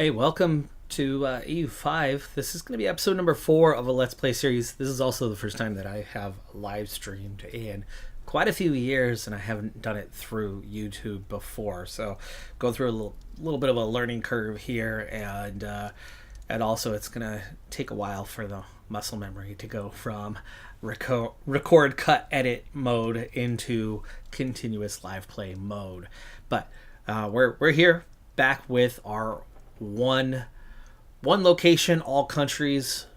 Hey, welcome to EU5. This is going to be episode number 4 of a Let's Play series. This is also the first time that I have live streamed in quite a few years, and I haven't done it through YouTube before. So, go through a little bit of a learning curve here, and also it's going to take a while for the muscle memory to go from record, cut, edit mode into continuous live play mode. But we're here back with our one location, all countries,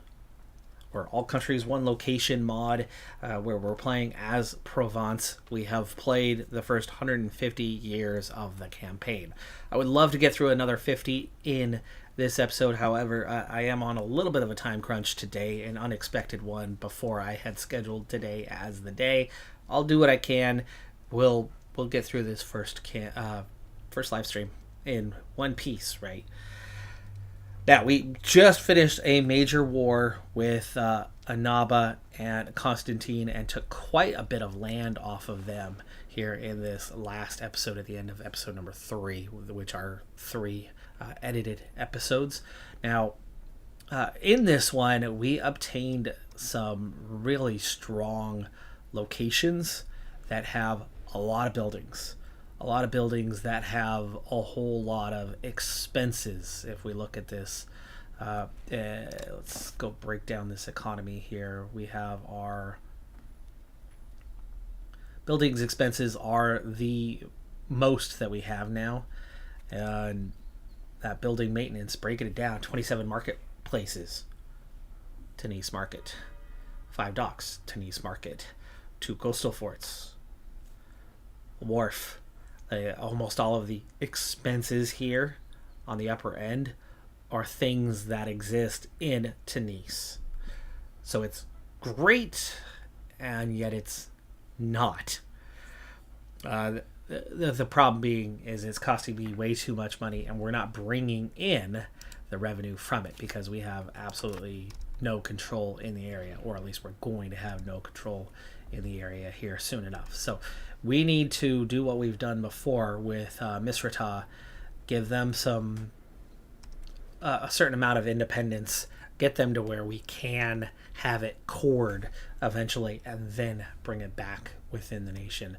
or all countries, one location mod, where we're playing as Provence. We have played the first 150 years of the campaign. I would love to get through another 50 in this episode. However, I am on a little bit of a time crunch today, an unexpected one before I had scheduled today as the day. I'll do what I can. We'll get through this first live stream in one piece, right? Now, we just finished a major war with Annaba and Constantine and took quite a bit of land off of them here in this last episode at the end of episode number 3, which are 3 edited episodes. Now, in this one, we obtained some really strong locations that have a lot of buildings. A lot of buildings that have a whole lot of expenses. If we look at this, let's go break down this economy here. We have our buildings expenses are the most that we have now, and that building maintenance, breaking it down, 27 marketplaces, Tunis Market, 5 docks, Tunis Market, 2 coastal forts, a wharf. Almost all of the expenses here on the upper end are things that exist in Tunis. So it's great, and yet it's not. The problem being is it's costing me way too much money, and we're not bringing in the revenue from it because we have absolutely no control in the area, or at least we're going to have no control in the area here soon enough. So we need to do what we've done before with Misrata, give them some a certain amount of independence, get them to where we can have it cored eventually, and then bring it back within the nation.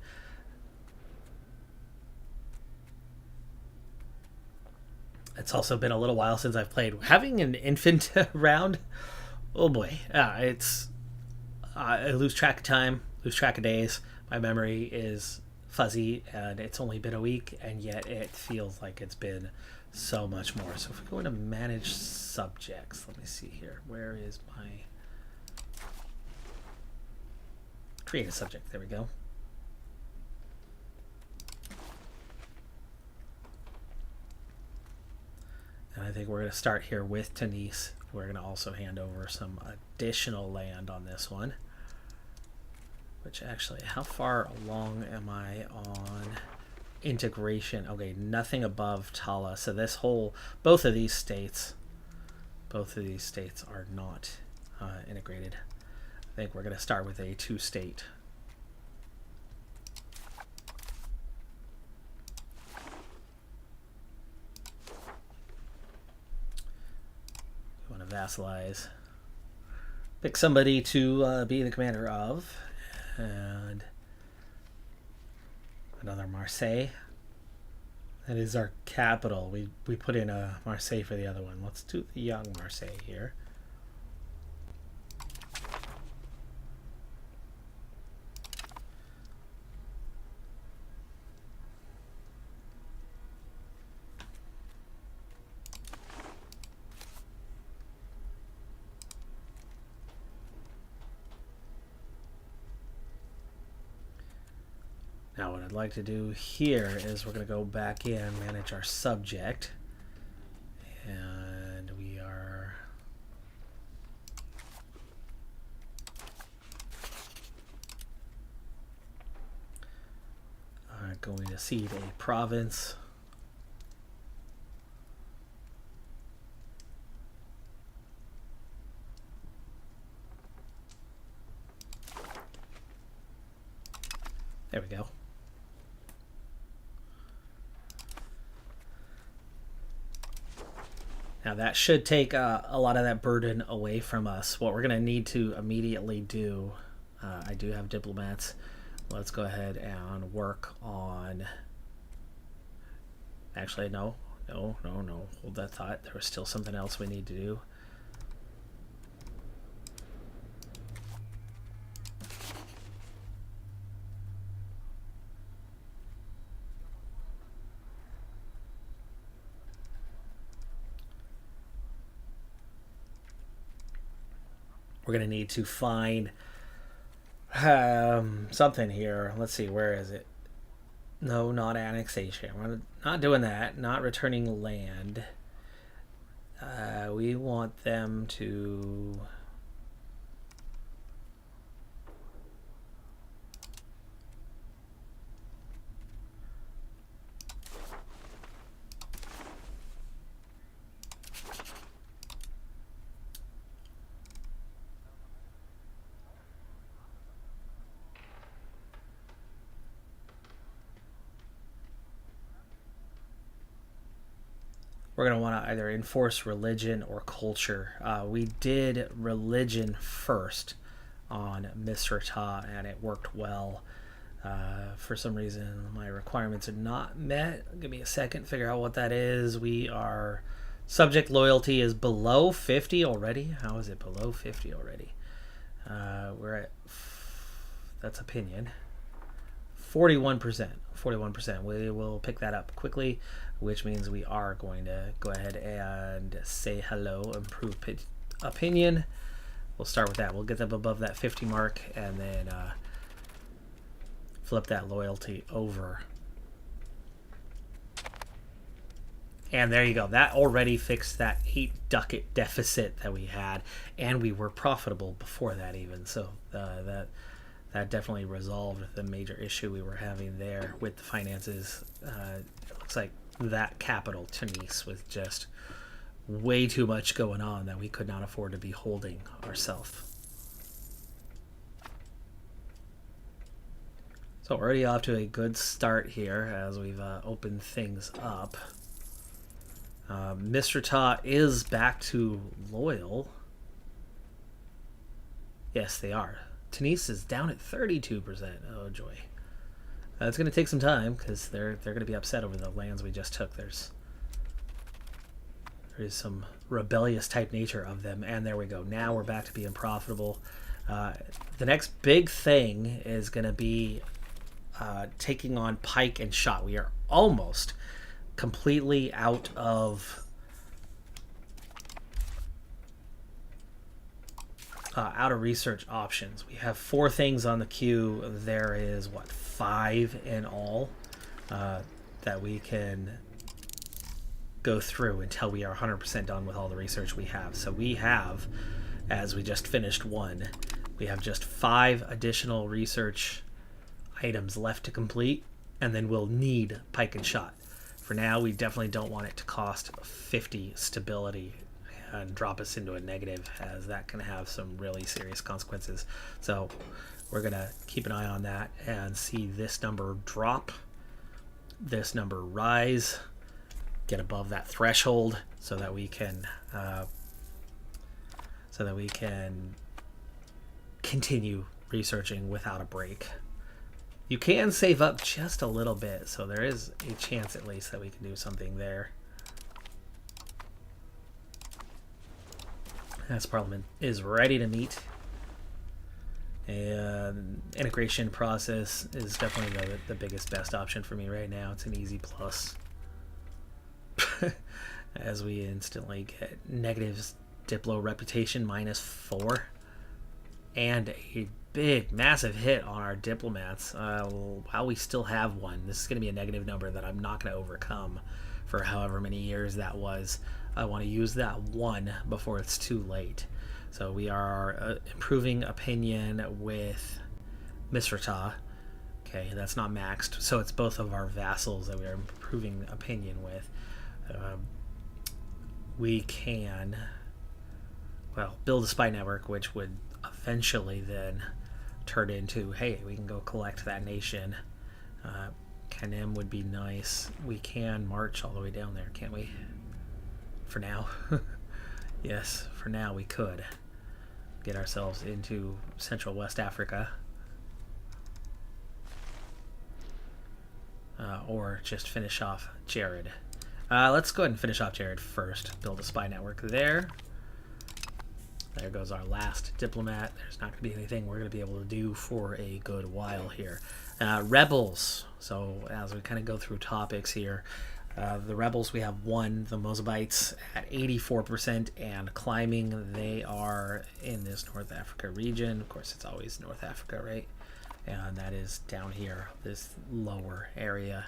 It's also been a little while since I've played. Having an infant around, oh boy, I lose track of time, lose track of days. My memory is fuzzy, and it's only been a week, and yet it feels like it's been so much more. So if we go into manage subjects, let me see here. Where is my create a subject? There we go. And I think we're going to start here with Tunis. We're going to also hand over some additional land on this one. Which actually, how far along am I on integration? Okay, nothing above Tala. So this whole, both of these states are not integrated. I think we're going to start with a 2-state. You want to vassalize. Pick somebody to be the commander of. And another Marseille. That is our capital. We put in a Marseille for the other one. Let's do the young Marseille here. Now what I'd like to do here is we're going to go back in, manage our subject, and we are going to seed a province. There we go. Now that should take a lot of that burden away from us. What we're going to need to immediately do, I do have diplomats. Let's go ahead and work on... Actually, no. Hold that thought. There was still something else we need to do. We're going to need to find something here. Let's see, where is it? No, not annexation. We're not doing that. Not returning land. We want them to... We're going to want to either enforce religion or culture. We did religion first on Misrata, and it worked well. For some reason, my requirements are not met. Give me a second, figure out what that is. We are... Subject loyalty is below 50 already. How is it below 50 already? We're at... That's opinion. 41%. 41%. We will pick that up quickly, which means we are going to go ahead and say hello, improve opinion. We'll start with that. We'll get them above that 50 mark and then flip that loyalty over. And there you go. That already fixed that 8 ducat deficit that we had, and we were profitable before that even. So that definitely resolved the major issue we were having there with the finances. It looks like that capital, Tunis, was just way too much going on that we could not afford to be holding ourselves. So already off to a good start here as we've opened things up. Misrata is back to loyal. Yes, they are. Tunis is down at 32%. Oh joy. It's going to take some time because they're going to be upset over the lands we just took. There is some rebellious type nature of them, and there we go. Now we're back to being profitable. The next big thing is going to be taking on pike and shot. We are almost completely out of research options. We have 4 things on the queue. There is, what, 5 in all that we can go through until we are 100% done with all the research we have. So we have, as we just finished one, we have just 5 additional research items left to complete, and then we'll need pike and shot. For now, we definitely don't want it to cost 50 stability and drop us into a negative, as that can have some really serious consequences. So we're going to keep an eye on that and see this number drop, this number rise, get above that threshold so that we can continue researching without a break. You can save up just a little bit, so there is a chance at least that we can do something there. As Parliament is ready to meet. And integration process is definitely the biggest, best option for me right now. It's an easy plus. As we instantly get negatives, Diplo reputation -4. And a big, massive hit on our diplomats. While we still have one, this is going to be a negative number that I'm not going to overcome for however many years that was. I want to use that 1 before it's too late. So we are improving opinion with Misrata. Okay, that's not maxed. So it's both of our vassals that we are improving opinion with. We can, well, build a spy network, which would eventually then turn into, hey, we can go collect that nation. Canem would be nice. We can march all the way down there, can't we? For now. Yes, for now we could get ourselves into Central West Africa. Or just finish off Jared. Let's go ahead and finish off Jared first. Build a spy network there. There goes our last diplomat. There's not going to be anything we're going to be able to do for a good while here. Rebels. So as we kind of go through topics here, the rebels, we have one, the Mozabites, at 84% and climbing. They are in this North Africa region. Of course, it's always North Africa, right? And that is down here, this lower area.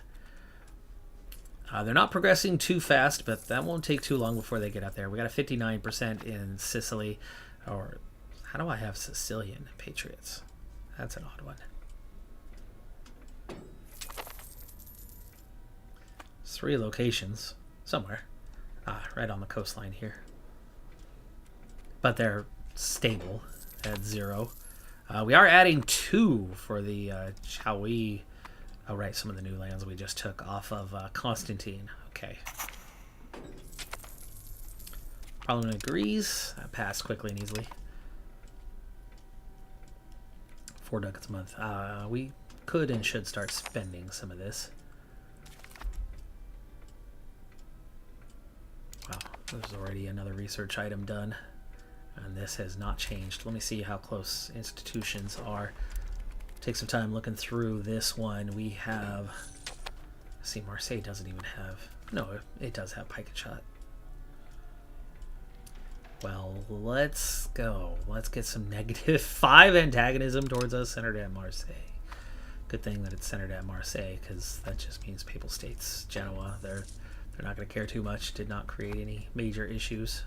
They're not progressing too fast, but that won't take too long before they get up there. We got a 59% in Sicily. Or how do I have Sicilian patriots? That's an odd one. It's 3 locations somewhere. Right on the coastline here. But they're stable at 0. We are adding 2 for the Chaui. Oh, right, some of the new lands we just took off of Constantine. Okay. Parliament agrees. That passed quickly and easily. 4 ducats a month. We could and should start spending some of this. Wow, there's already another research item done. And this has not changed. Let me see how close institutions are. Take some time looking through this one. We have... See, Marseille doesn't even have... No, it does have pike and shot. Well, let's go. Let's get some -5 antagonism towards us centered at Marseille. Good thing that it's centered at Marseille, because that just means Papal States, Genoa, they're not going to care too much. Did not create any major issues.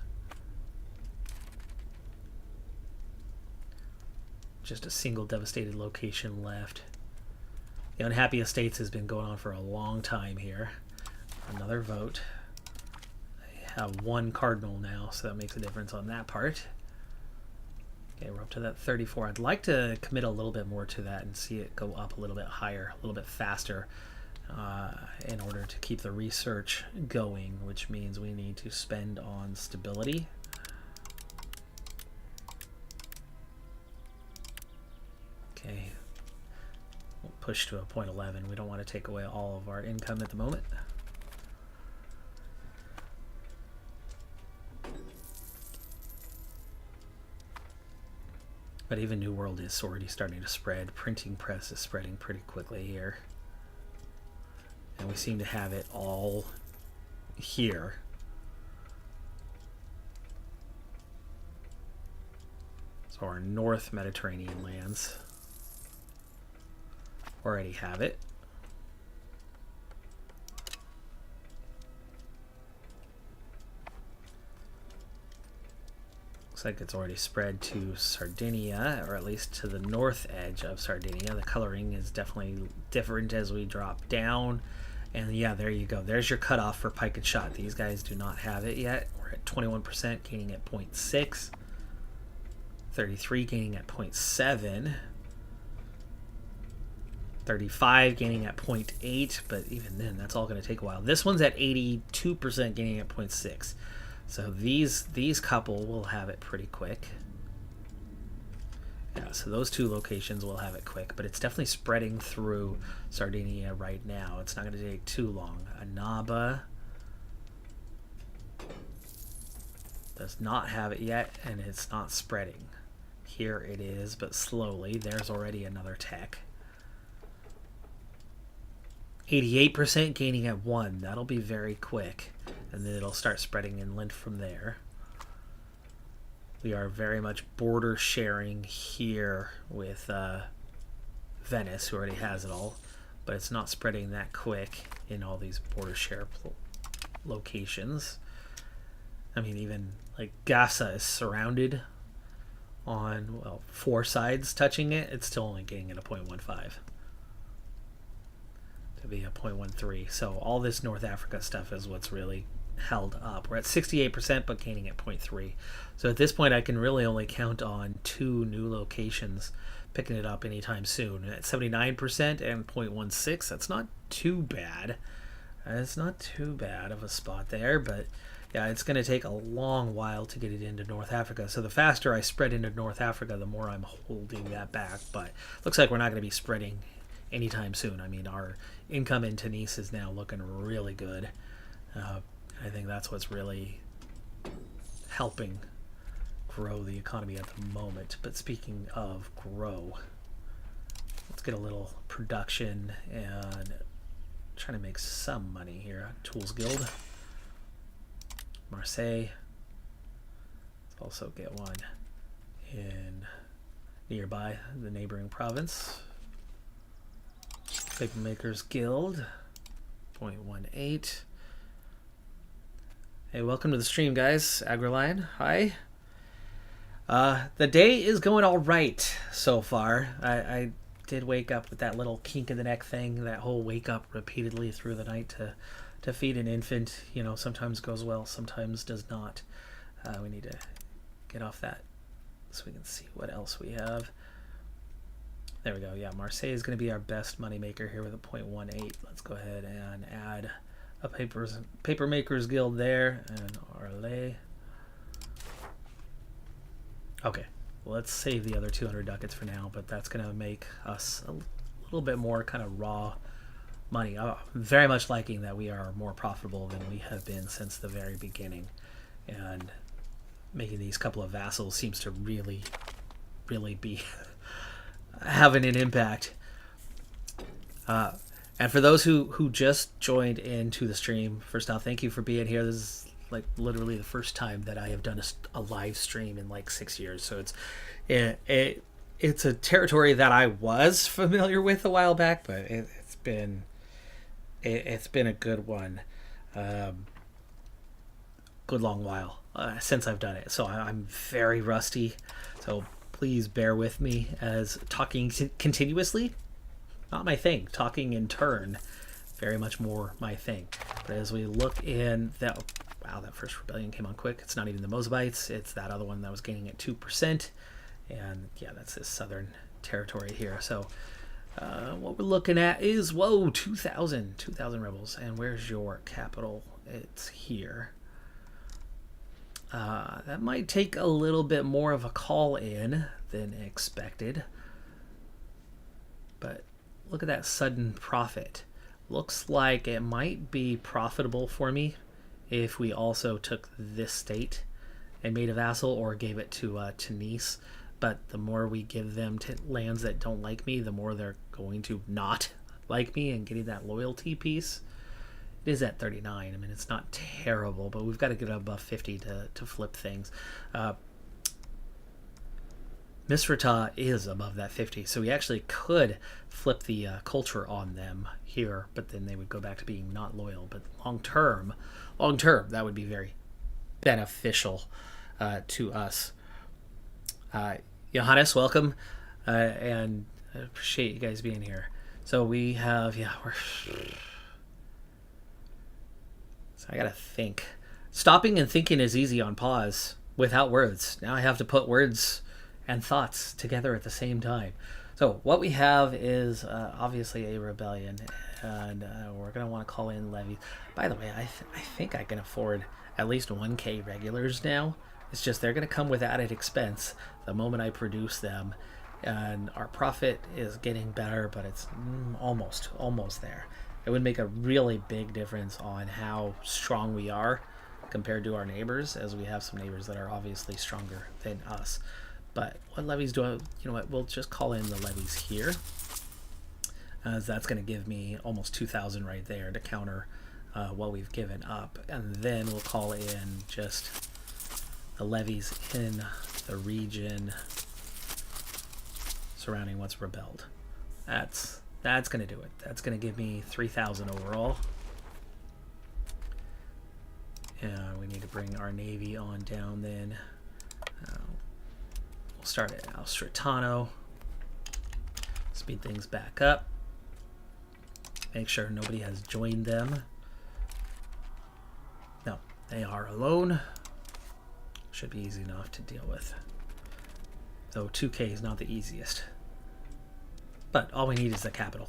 Just a single devastated location left. The Unhappy Estates has been going on for a long time here. Another vote. They have 1 cardinal now, so that makes a difference on that part. Okay, we're up to that 34. I'd like to commit a little bit more to that and see it go up a little bit higher, a little bit faster, in order to keep the research going, which means we need to spend on stability. Okay, we'll push to a 0.11. We don't want to take away all of our income at the moment. But even New World is already starting to spread. Printing press is spreading pretty quickly here. And we seem to have it all here. So our North Mediterranean lands already have it. Looks like it's already spread to Sardinia, or at least to the north edge of Sardinia. The coloring is definitely different as we drop down. And yeah, there you go. There's your cutoff for pike and shot. These guys do not have it yet. We're at 21%, gaining at 0.6. 33 gaining at 0.7. 35 gaining at 0.8, but even then, that's all going to take a while. This one's at 82% gaining at 0.6. So these couple will have it pretty quick. Yeah, so those 2 locations will have it quick, but it's definitely spreading through Sardinia right now. It's not going to take too long. Annaba does not have it yet, and it's not spreading. Here it is, but slowly. There's already another tech. 88% gaining at 1. That'll be very quick. And then it'll start spreading inland from there. We are very much border sharing here with Venice, who already has it all. But it's not spreading that quick in all these border share locations. I mean, even like Gaza is surrounded on, well, 4 sides touching it. It's still only getting at a 0.15. To be a 0.13. So all this North Africa stuff is what's really held up. We're at 68%, but gaining at 0.3. So at this point, I can really only count on 2 new locations picking it up anytime soon. At 79% and 0.16, that's not too bad. It's not too bad of a spot there, but yeah, it's going to take a long while to get it into North Africa. So the faster I spread into North Africa, the more I'm holding that back. But looks like we're not going to be spreading anytime soon. I mean, our income in Tunis is now looking really good. I think that's what's really helping grow the economy at the moment. But speaking of grow, let's get a little production and trying to make some money here. Tools Guild. Marseille. Let's also get one in nearby, the neighboring province. Papermakers Guild. 0.18. Hey, welcome to the stream, guys. Agrolion, hi. The day is going all right so far. I did wake up with that little kink in the neck thing, that whole wake up repeatedly through the night to feed an infant. You know, sometimes goes well, sometimes does not. We need to get off that so we can see what else we have. There we go. Yeah, Marseille is going to be our best moneymaker here with a 0.18. Let's go ahead and add a Papermakers Guild there, and Arlay. Okay, well, let's save the other 200 ducats for now, but that's going to make us a little bit more kind of raw money. I'm very much liking that we are more profitable than we have been since the very beginning, and making these couple of vassals seems to really be having an impact. And for those who just joined into the stream, first off, thank you for being here. This is like literally the first time that I have done a live stream in like 6 years. So it's a territory that I was familiar with a while back, but it's been a good one, good long while since I've done it. So I'm very rusty. So please bear with me, as talking continuously, not my thing. Talking in turn, very much more my thing. But as we look in that, wow, that first rebellion came on quick. It's not even the Moabites. It's that other one that was gaining at 2%. And yeah, that's this southern territory here. So what we're looking at is, whoa, 2,000 rebels. And where's your capital? It's here. That might take a little bit more of a call in than expected. But look at that sudden profit. Looks like it might be profitable for me if we also took this state and made a vassal, or gave it to Tunis. But the more we give them lands that don't like me, the more they're going to not like me, and getting that loyalty piece. It is at 39. I mean, it's not terrible, but we've got to get above 50 to flip things. Misrata is above that 50, so we actually could flip the culture on them here, but then they would go back to being not loyal. But long term, that would be very beneficial to us. Johannes, welcome, and I appreciate you guys being here. So we have, so I gotta think. Stopping and thinking is easy on pause without words. Now I have to put words and thoughts together at the same time. So what we have is obviously a rebellion, and we're going to want to call in levies. By the way, I think I can afford at least 1K regulars now. It's just they're going to come with added expense the moment I produce them, and our profit is getting better, but it's almost there. It would make a really big difference on how strong we are compared to our neighbors, as we have some neighbors that are obviously stronger than us. But what levies do I, you know what, we'll just call in the levies here, as that's going to give me almost 2,000 right there to counter what we've given up. And then we'll call in just the levies in the region surrounding what's rebelled. That's going to do it. That's going to give me 3,000 overall. And we need to bring our navy on down then. We'll start at Alstratano. Speed things back up. Make sure nobody has joined them. No, they are alone. Should be easy enough to deal with. Though 2K is not the easiest. But all we need is the capital.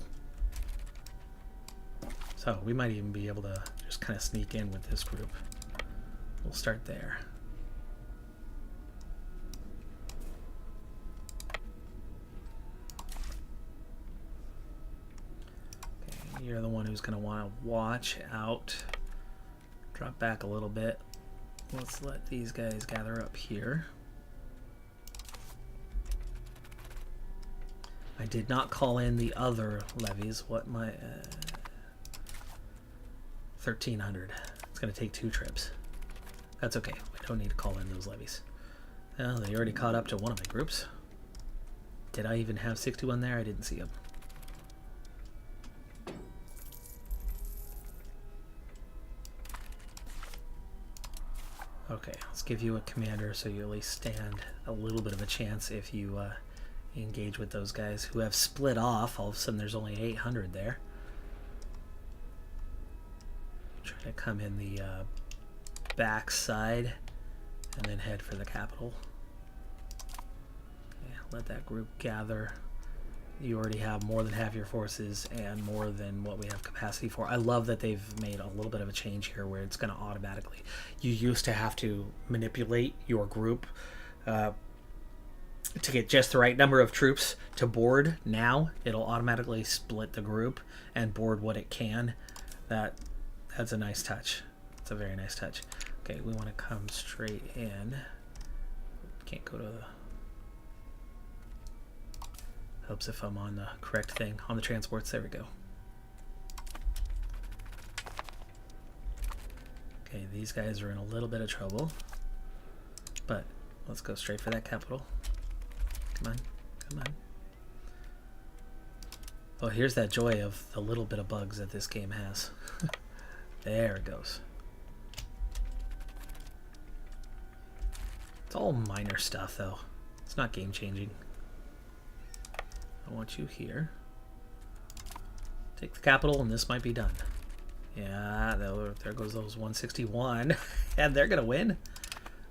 So we might even be able to just kind of sneak in with this group. We'll start there. Okay, you're the one who's going to want to watch out. Drop back a little bit. Let's let these guys gather up here. I did not call in the other levies. What my 1,300. It's going to take 2 trips. That's okay. We don't need to call in those levies. Well, they already caught up to one of my groups. Did I even have 61 there? I didn't see them. Okay, let's give you a commander so you at least stand a little bit of a chance if you engage with those guys who have split off. All of a sudden there's only 800 there. Try to come in the back side and then head for the capital. Okay, let that group gather. You already have more than half your forces and more than what we have capacity for. I love that they've made a little bit of a change here where it's going to automatically. You used to have to manipulate your group to get just the right number of troops to board. Now it'll automatically split the group and board what it can. That's a nice touch. It's a very nice touch. Okay, we want to come straight in. Can't go to the... Helps if I'm on the correct thing. On the transports, there we go. Okay, these guys are in a little bit of trouble. But let's go straight for that capital. Come on, come on. Oh, here's that joy of the little bit of bugs that this game has. There it goes. It's all minor stuff, though. It's not game-changing. I want you here. Take the capital, and this might be done. Yeah, there goes those 161. And they're going to win?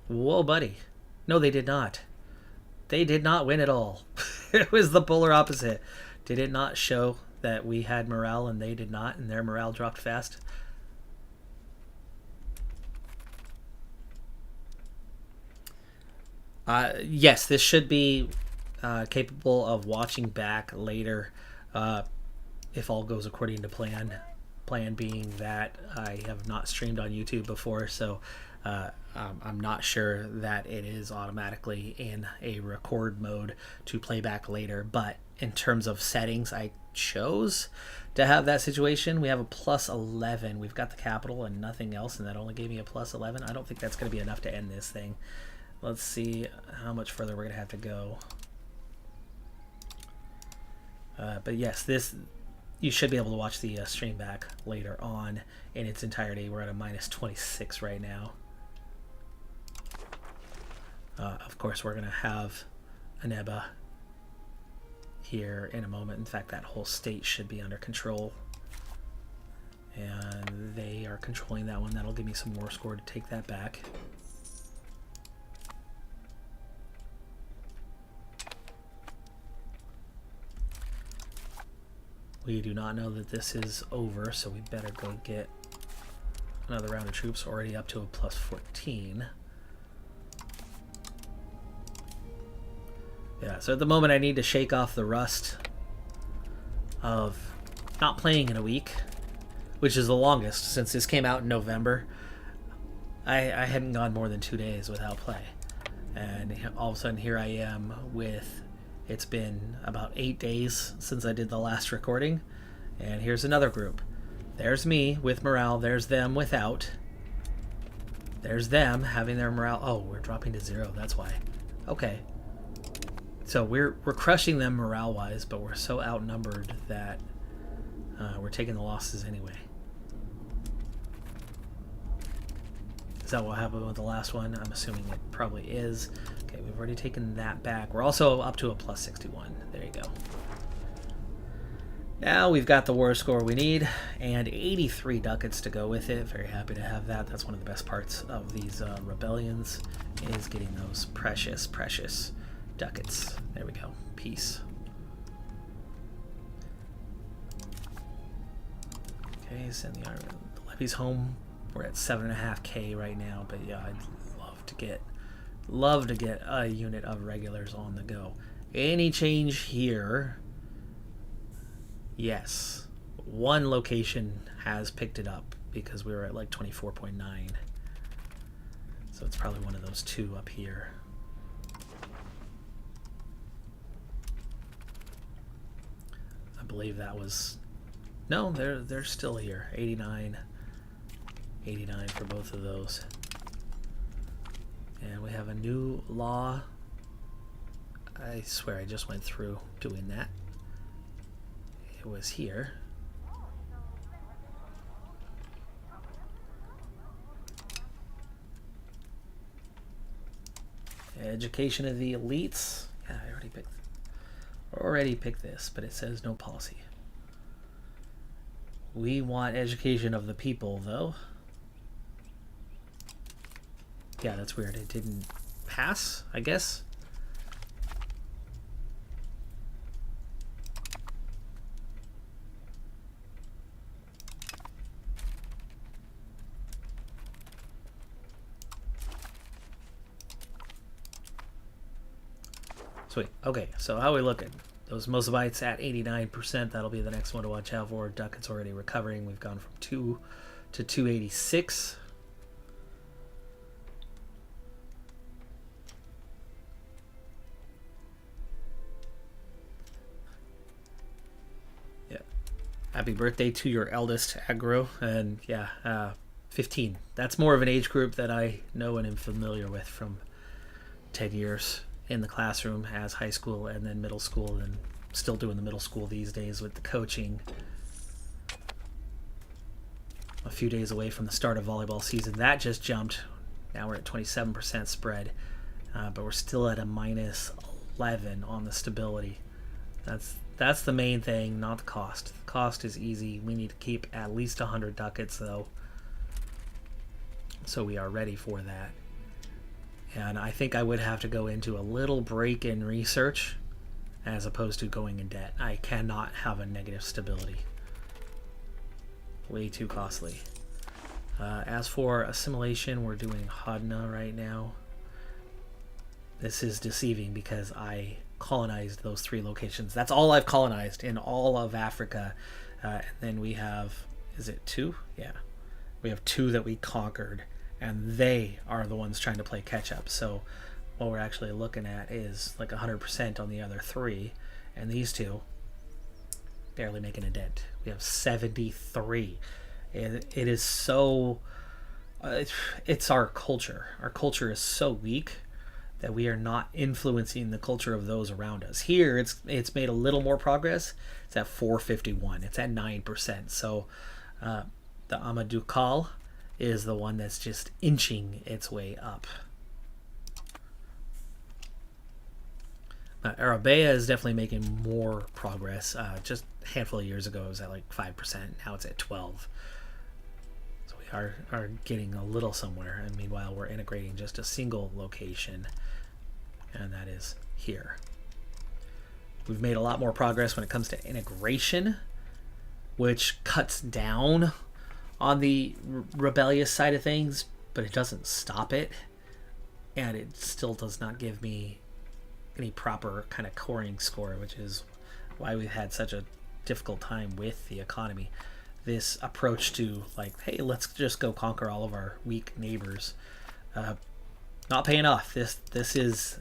Whoa, buddy. No, they did not. They did not win at all. It was the polar opposite. Did it not show that we had morale and they did not, and their morale dropped fast? Yes, this should be capable of watching back later if all goes according to plan. Plan being that I have not streamed on YouTube before, so I'm not sure that it is automatically in a record mode to play back later. But in terms of settings, I chose to have that situation. We have a plus 11. We've got the capital and nothing else, and that only gave me a plus 11. I don't think that's going to be enough to end this thing. Let's see how much further we're going to have to go. But yes, this you should be able to watch the stream back later on in its entirety. We're at a minus 26 right now. Of course, we're going to have Aneba here in a moment. In fact, that whole state should be under control. And they are controlling that one. That'll give me some war score to take that back. We do not know that this is over, so we better go get another round of troops, already up to a plus 14. Yeah, so at the moment I need to shake off the rust of not playing in a week, which is the longest since this came out in November. I hadn't gone more than 2 days without play. And all of a sudden here I am with... It's been about 8 days since I did the last recording, and here's another group. There's me with morale, there's them without. There's them having their morale. Oh, we're dropping to 0, that's why. Okay. So we're crushing them morale-wise, but we're so outnumbered that we're taking the losses anyway. Is that what happened with the last one? I'm assuming it probably is. Okay, we've already taken that back. We're also up to a plus 61. There you go. Now we've got the war score we need and 83 ducats to go with it. Very happy to have that. That's one of the best parts of these rebellions, is getting those precious, precious ducats. There we go. Peace. Okay, send the levies home We're at 7.5K right now, but yeah, I'd love to get a unit of regulars on the go. Any change here? Yes. One location has picked it up because we were at like 24.9. So it's probably one of those two up here. I believe that was... No, they're still here. 89 for both of those. And we have a new law. I swear I just went through doing that. It was here. Education of the elites. Yeah, I already picked this, but it says no policy. We want education of the people, though. Yeah, that's weird. It didn't pass, I guess. Sweet. Okay, so how are we looking? Those Mozabites at 89%. That'll be the next one to watch out for. Ducats already recovering. We've gone from 2 to 286. Yeah. Happy birthday to your eldest, Agro. And yeah, 15. That's more of an age group that I know and am familiar with from 10 years in the classroom as high school and then middle school, and still doing the middle school these days with the coaching. A few days away from the start of volleyball season. That just jumped. Now we're at 27% spread, but we're still at a minus 11 on the stability. That's the main thing, not the cost. The cost is easy. We need to keep at least 100 ducats though, so we are ready for that. And I think I would have to go into a little break in research as opposed to going in debt. I cannot have a negative stability. Way too costly. As for assimilation, we're doing Hodna right now. This is deceiving because I colonized those 3 locations. That's all I've colonized in all of Africa. And then we have, is it 2? Yeah. We have 2 that we conquered. And they are the ones trying to play catch up. So what we're actually looking at is like 100% on the other 3. And these 2 barely making a dent. We have 73. It is so... it's our culture. Our culture is so weak that we are not influencing the culture of those around us. Here, it's made a little more progress. It's at 451. It's at 9%. So the Amadukal is the one that's just inching its way up. Arabea is definitely making more progress. Just a handful of years ago, it was at like 5%. Now it's at 12. So we are getting a little somewhere. And meanwhile, we're integrating just a single location, and that is here. We've made a lot more progress when it comes to integration, which cuts down on the rebellious side of things, but it doesn't stop it, and it still does not give me any proper kind of coring score, which is why we've had such a difficult time with the economy. This approach to like, hey, let's just go conquer all of our weak neighbors, not paying off. This has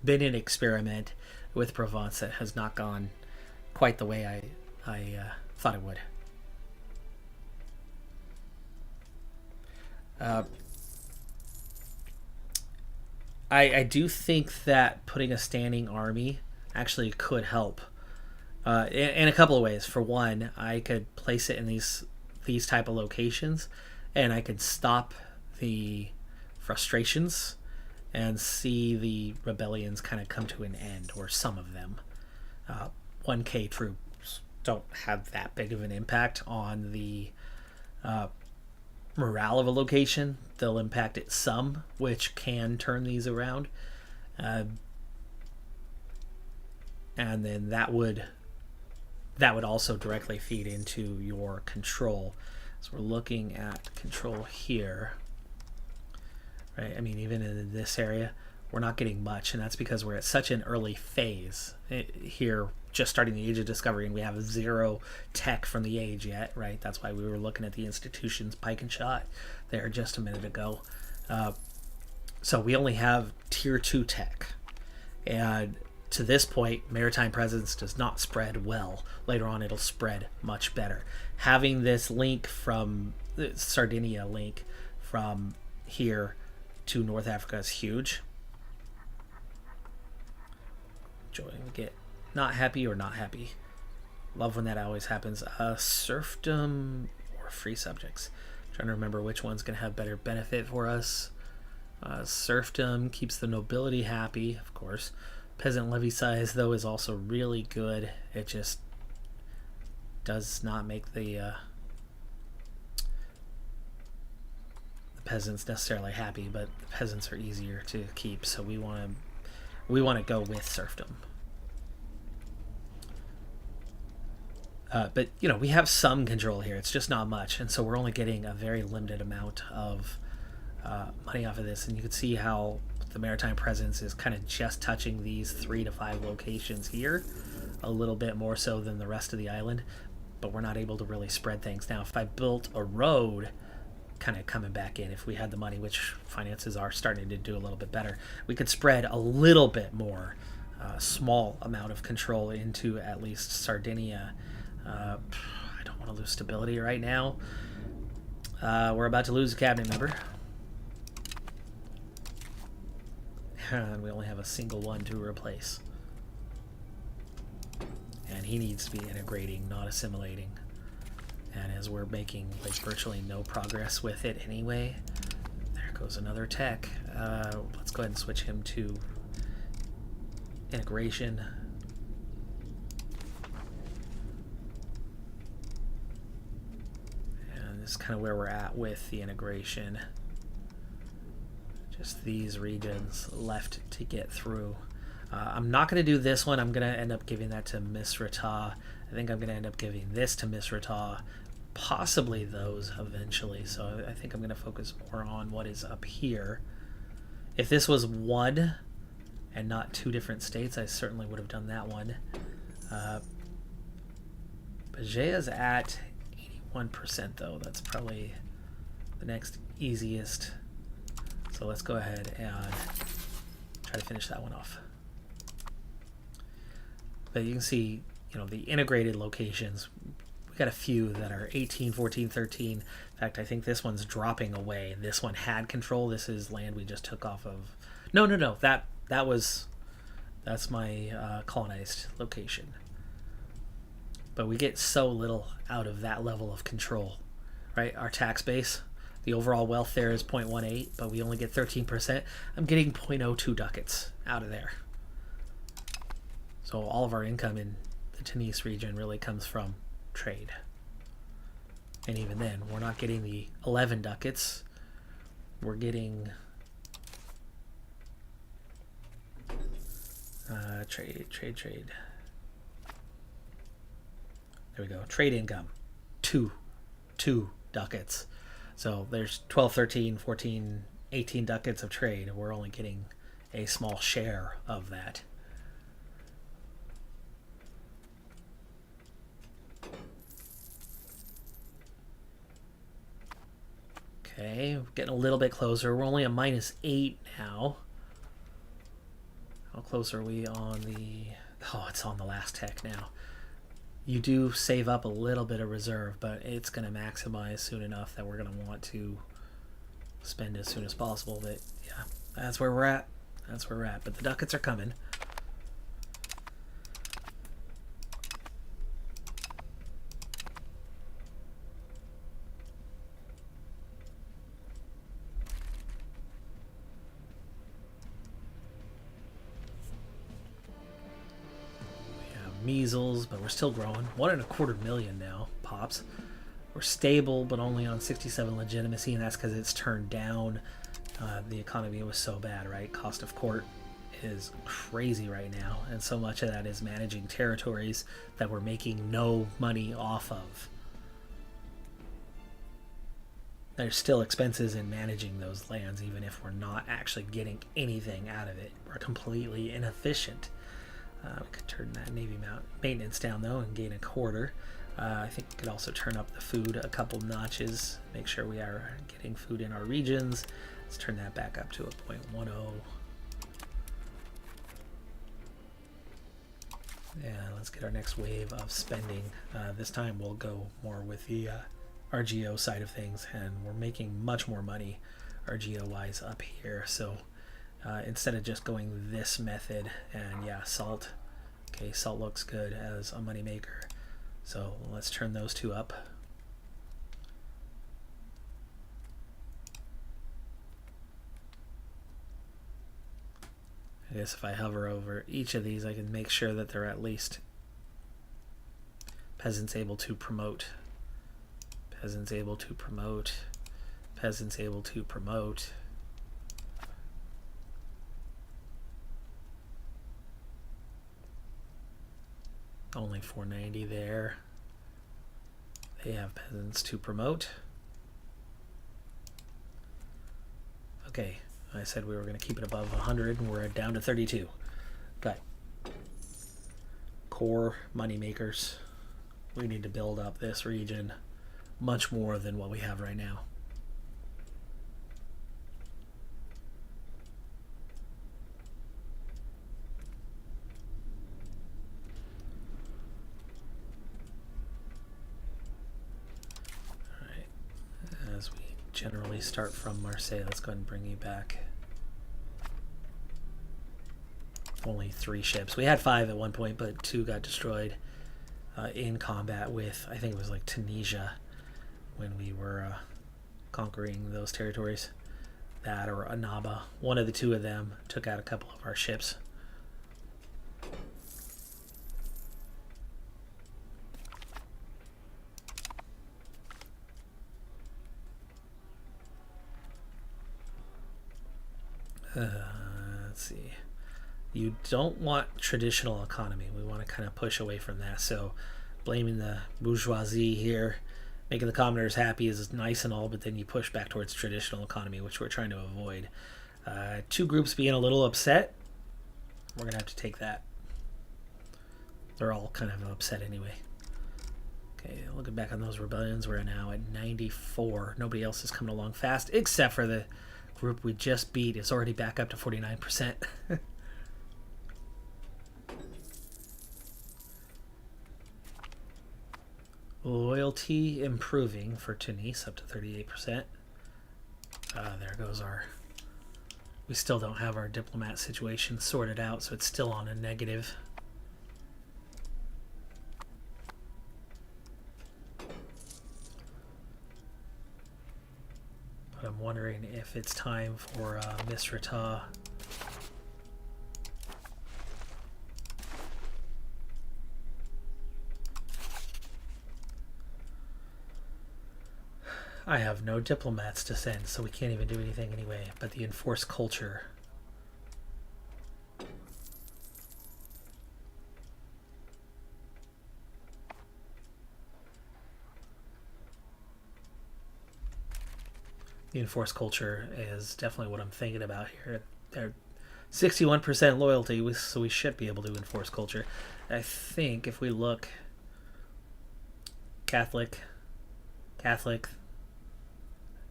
been an experiment with Provence that has not gone quite the way I thought it would. I do think that putting a standing army actually could help in a couple of ways. For one, I could place it in these type of locations, and I could stop the frustrations and see the rebellions kind of come to an end, or some of them. 1K troops don't have that big of an impact on the morale of a location. They'll impact it some, which can turn these around, and then that would also directly feed into your control. So we're looking at control here, right? I mean, even in this area, we're not getting much, and that's because we're at such an early phase here, just starting the Age of Discovery, and we have 0 tech from the age yet, right? That's why we were looking at the institutions pike and shot there just a minute ago. So we only have tier 2 tech, and to this point, maritime presence does not spread well. Later on, it'll spread much better. Having this link from the Sardinia link from here to North Africa is huge. Join, get not happy or not happy. Love when that always happens. Serfdom or free subjects. I'm trying to remember which one's going to have better benefit for us. Serfdom keeps the nobility happy, of course. Peasant levy size, though, is also really good. It just does not make the peasants necessarily happy, but the peasants are easier to keep, so we want to go with serfdom. But you know, we have some control here. It's just not much, and so we're only getting a very limited amount of money off of this. And you can see how the maritime presence is kind of just touching these 3 to 5 locations here, a little bit more so than the rest of the island, but we're not able to really spread things. Now, if I built a road kind of coming back in, if we had the money, which finances are starting to do a little bit better, we could spread a little bit more, small amount of control into at least Sardinia. I don't want to lose stability right now. We're about to lose a cabinet member. And we only have a single one to replace. And he needs to be integrating, not assimilating. And as we're making like virtually no progress with it anyway, there goes another tech. Let's go ahead and switch him to integration. And this is kind of where we're at with the integration. Just these regions left to get through. I'm not going to do this one. I'm going to end up giving that to Misrata. I think I'm going to end up giving this to Misrata, possibly those eventually. So I think I'm going to focus more on what is up here. If this was one and not 2 different states, I certainly would have done that one. Bajea's at 81% though. That's probably the next easiest. So let's go ahead and try to finish that one off. But you can see, you know, the integrated locations, we got a few that are 18, 14, 13. In fact, I think this one's dropping away. This one had control. This is land we just took off of. No. That's my colonized location. But we get so little out of that level of control, right? Our tax base. The overall wealth there is 0.18, but we only get 13%. I'm getting 0.02 ducats out of there. So all of our income in the Tunis region really comes from trade. And even then, we're not getting the 11 ducats. We're getting trade. There we go. Trade income. 2 ducats. So there's 12, 13, 14, 18 ducats of trade. We're only getting a small share of that. Okay, we're getting a little bit closer. We're only a -8 now. How close are we on the... Oh, it's on the last tech now. You do save up a little bit of reserve, but it's going to maximize soon enough that we're going to want to spend as soon as possible. But yeah, that's where we're at. That's where we're at. But the ducats are coming. Measles, but we're still growing. 1.25 million now, pops. We're stable, but only on 67 legitimacy, and that's because it's turned down. The economy was so bad, right? Cost of court is crazy right now, and so much of that is managing territories that we're making no money off of. there's still expenses in managing those lands, even if we're not actually getting anything out of it. We're completely inefficient. We could turn that Navy maintenance down though and gain a quarter. I think we could also turn up the food a couple notches, make sure we are getting food in our regions. Let's turn that back up to a 0.10. Yeah, let's get our next wave of spending. This time we'll go more with the RGO side of things, and we're making much more money RGO wise up here. So instead of just going this method, and yeah, salt. Okay, salt looks good as a money maker. So let's turn those two up. I guess if I hover over each of these, I can make sure that they're at least peasants able to promote, peasants able to promote, peasants able to promote. Only 490 there. They have peasants to promote. Okay, I said we were going to keep it above 100, and we're down to 32. Okay. Core money makers. We need to build up this region much more than what we have right now. As we generally start from Marseille, let's go ahead and bring you back. Only 3 ships. We had 5 at one point, but 2 got destroyed in combat with, I think it was like Tunisia, when we were conquering those territories. That or Annaba. One of the 2 of them took out a couple of our ships. Let's see. You don't want traditional economy. We want to kind of push away from that. So blaming the bourgeoisie here, making the commoners happy is nice and all, but then you push back towards traditional economy, which we're trying to avoid. 2 groups being a little upset, we're going to have to take that. They're all kind of upset anyway. Okay, looking back on those rebellions, we're now at 94. Nobody else is coming along fast, except for the group we just beat is already back up to 49%. Loyalty improving for Tunis up to 38%. There goes our... We still don't have our diplomat situation sorted out, so it's still on a negative. But I'm wondering if it's time for Misrata. I have no diplomats to send, so we can't even do anything anyway. But the enforced culture. The enforced culture is definitely what I'm thinking about here. They're 61% loyalty, so we should be able to enforce culture. I think if we look Catholic,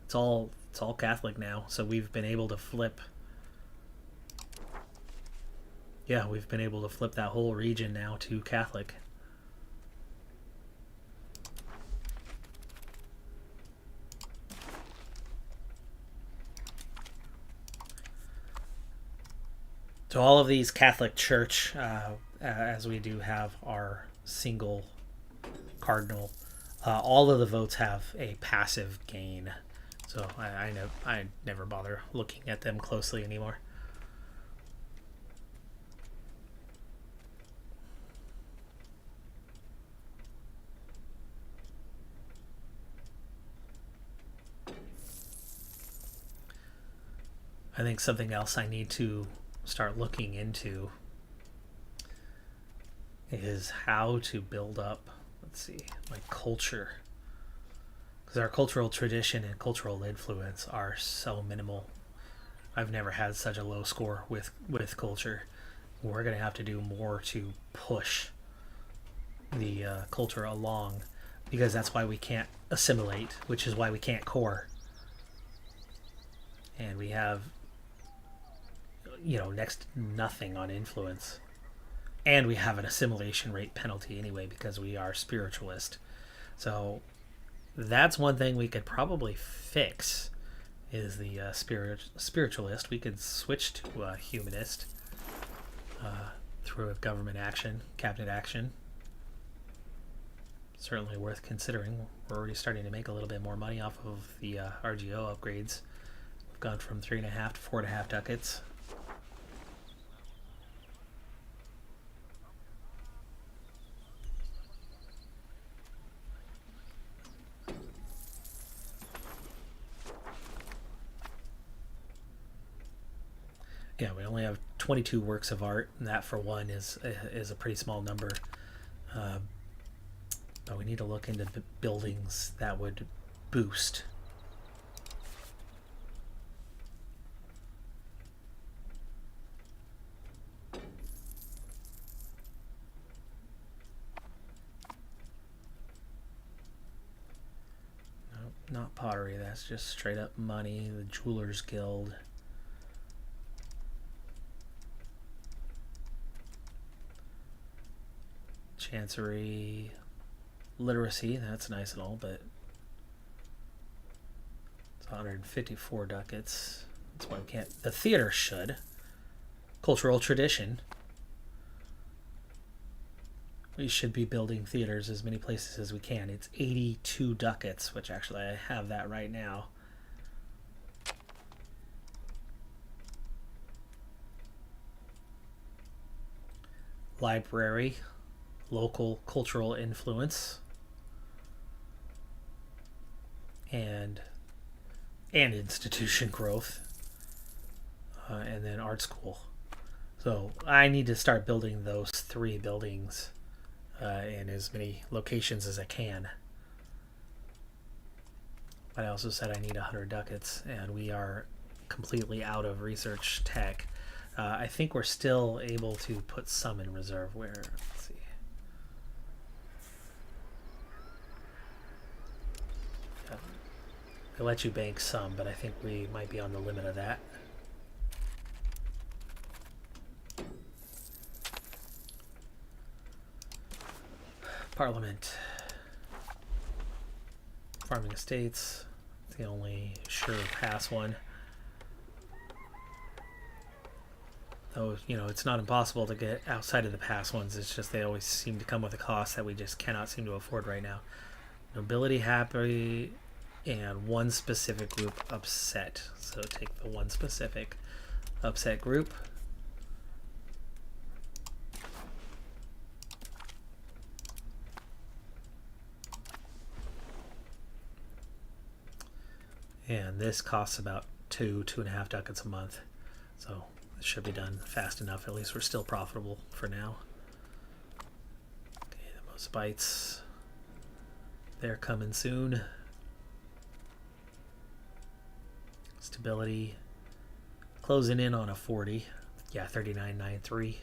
it's all Catholic now, so we've been able to flip. Yeah, we've been able to flip that whole region now to Catholic. So all of these Catholic Church, as we do have our single cardinal, all of the votes have a passive gain. So I never bother looking at them closely anymore. I think something else I need to start looking into is how to build up, let's see, my culture. because our cultural tradition and cultural influence are so minimal. I've never had such a low score with culture. We're going to have to do more to push the culture along, because that's why we can't assimilate, which is why we can't core. And we have, next to nothing on influence. And we have an assimilation rate penalty anyway because we are spiritualist. So that's one thing we could probably fix, is the spiritualist. We could switch to a humanist through a government action, cabinet action. Certainly worth considering. We're already starting to make a little bit more money off of the RGO upgrades. We've gone from 3.5 to 4.5 ducats. Yeah, we only have 22 works of art, and that for one is a pretty small number. But we need to look into the buildings that would boost. Nope, not pottery. That's just straight up money. The Jewelers Guild. Chancery, literacy, that's nice and all, but it's 154 ducats. That's why we can't. The theater should. Cultural tradition. We should be building theaters as many places as we can. It's 82 ducats, which actually I have that right now. Library. Local cultural influence and institution growth, and then art school. So I need to start building those 3 buildings in as many locations as I can. But I also said I need 100 ducats, and we are completely out of research tech. I think we're still able to put some in reserve. Where, let's see. They let you bank some, but I think we might be on the limit of that. Parliament. Farming estates. It's the only sure pass one. Though, it's not impossible to get outside of the pass ones. It's just they always seem to come with a cost that we just cannot seem to afford right now. Nobility happy. And one specific group upset. So take the one specific upset group. And this costs about 2.5 ducats a month. So it should be done fast enough. At least we're still profitable for now. Okay, the most bites. They're coming soon. Stability, closing in on a 40. Yeah, 39.93.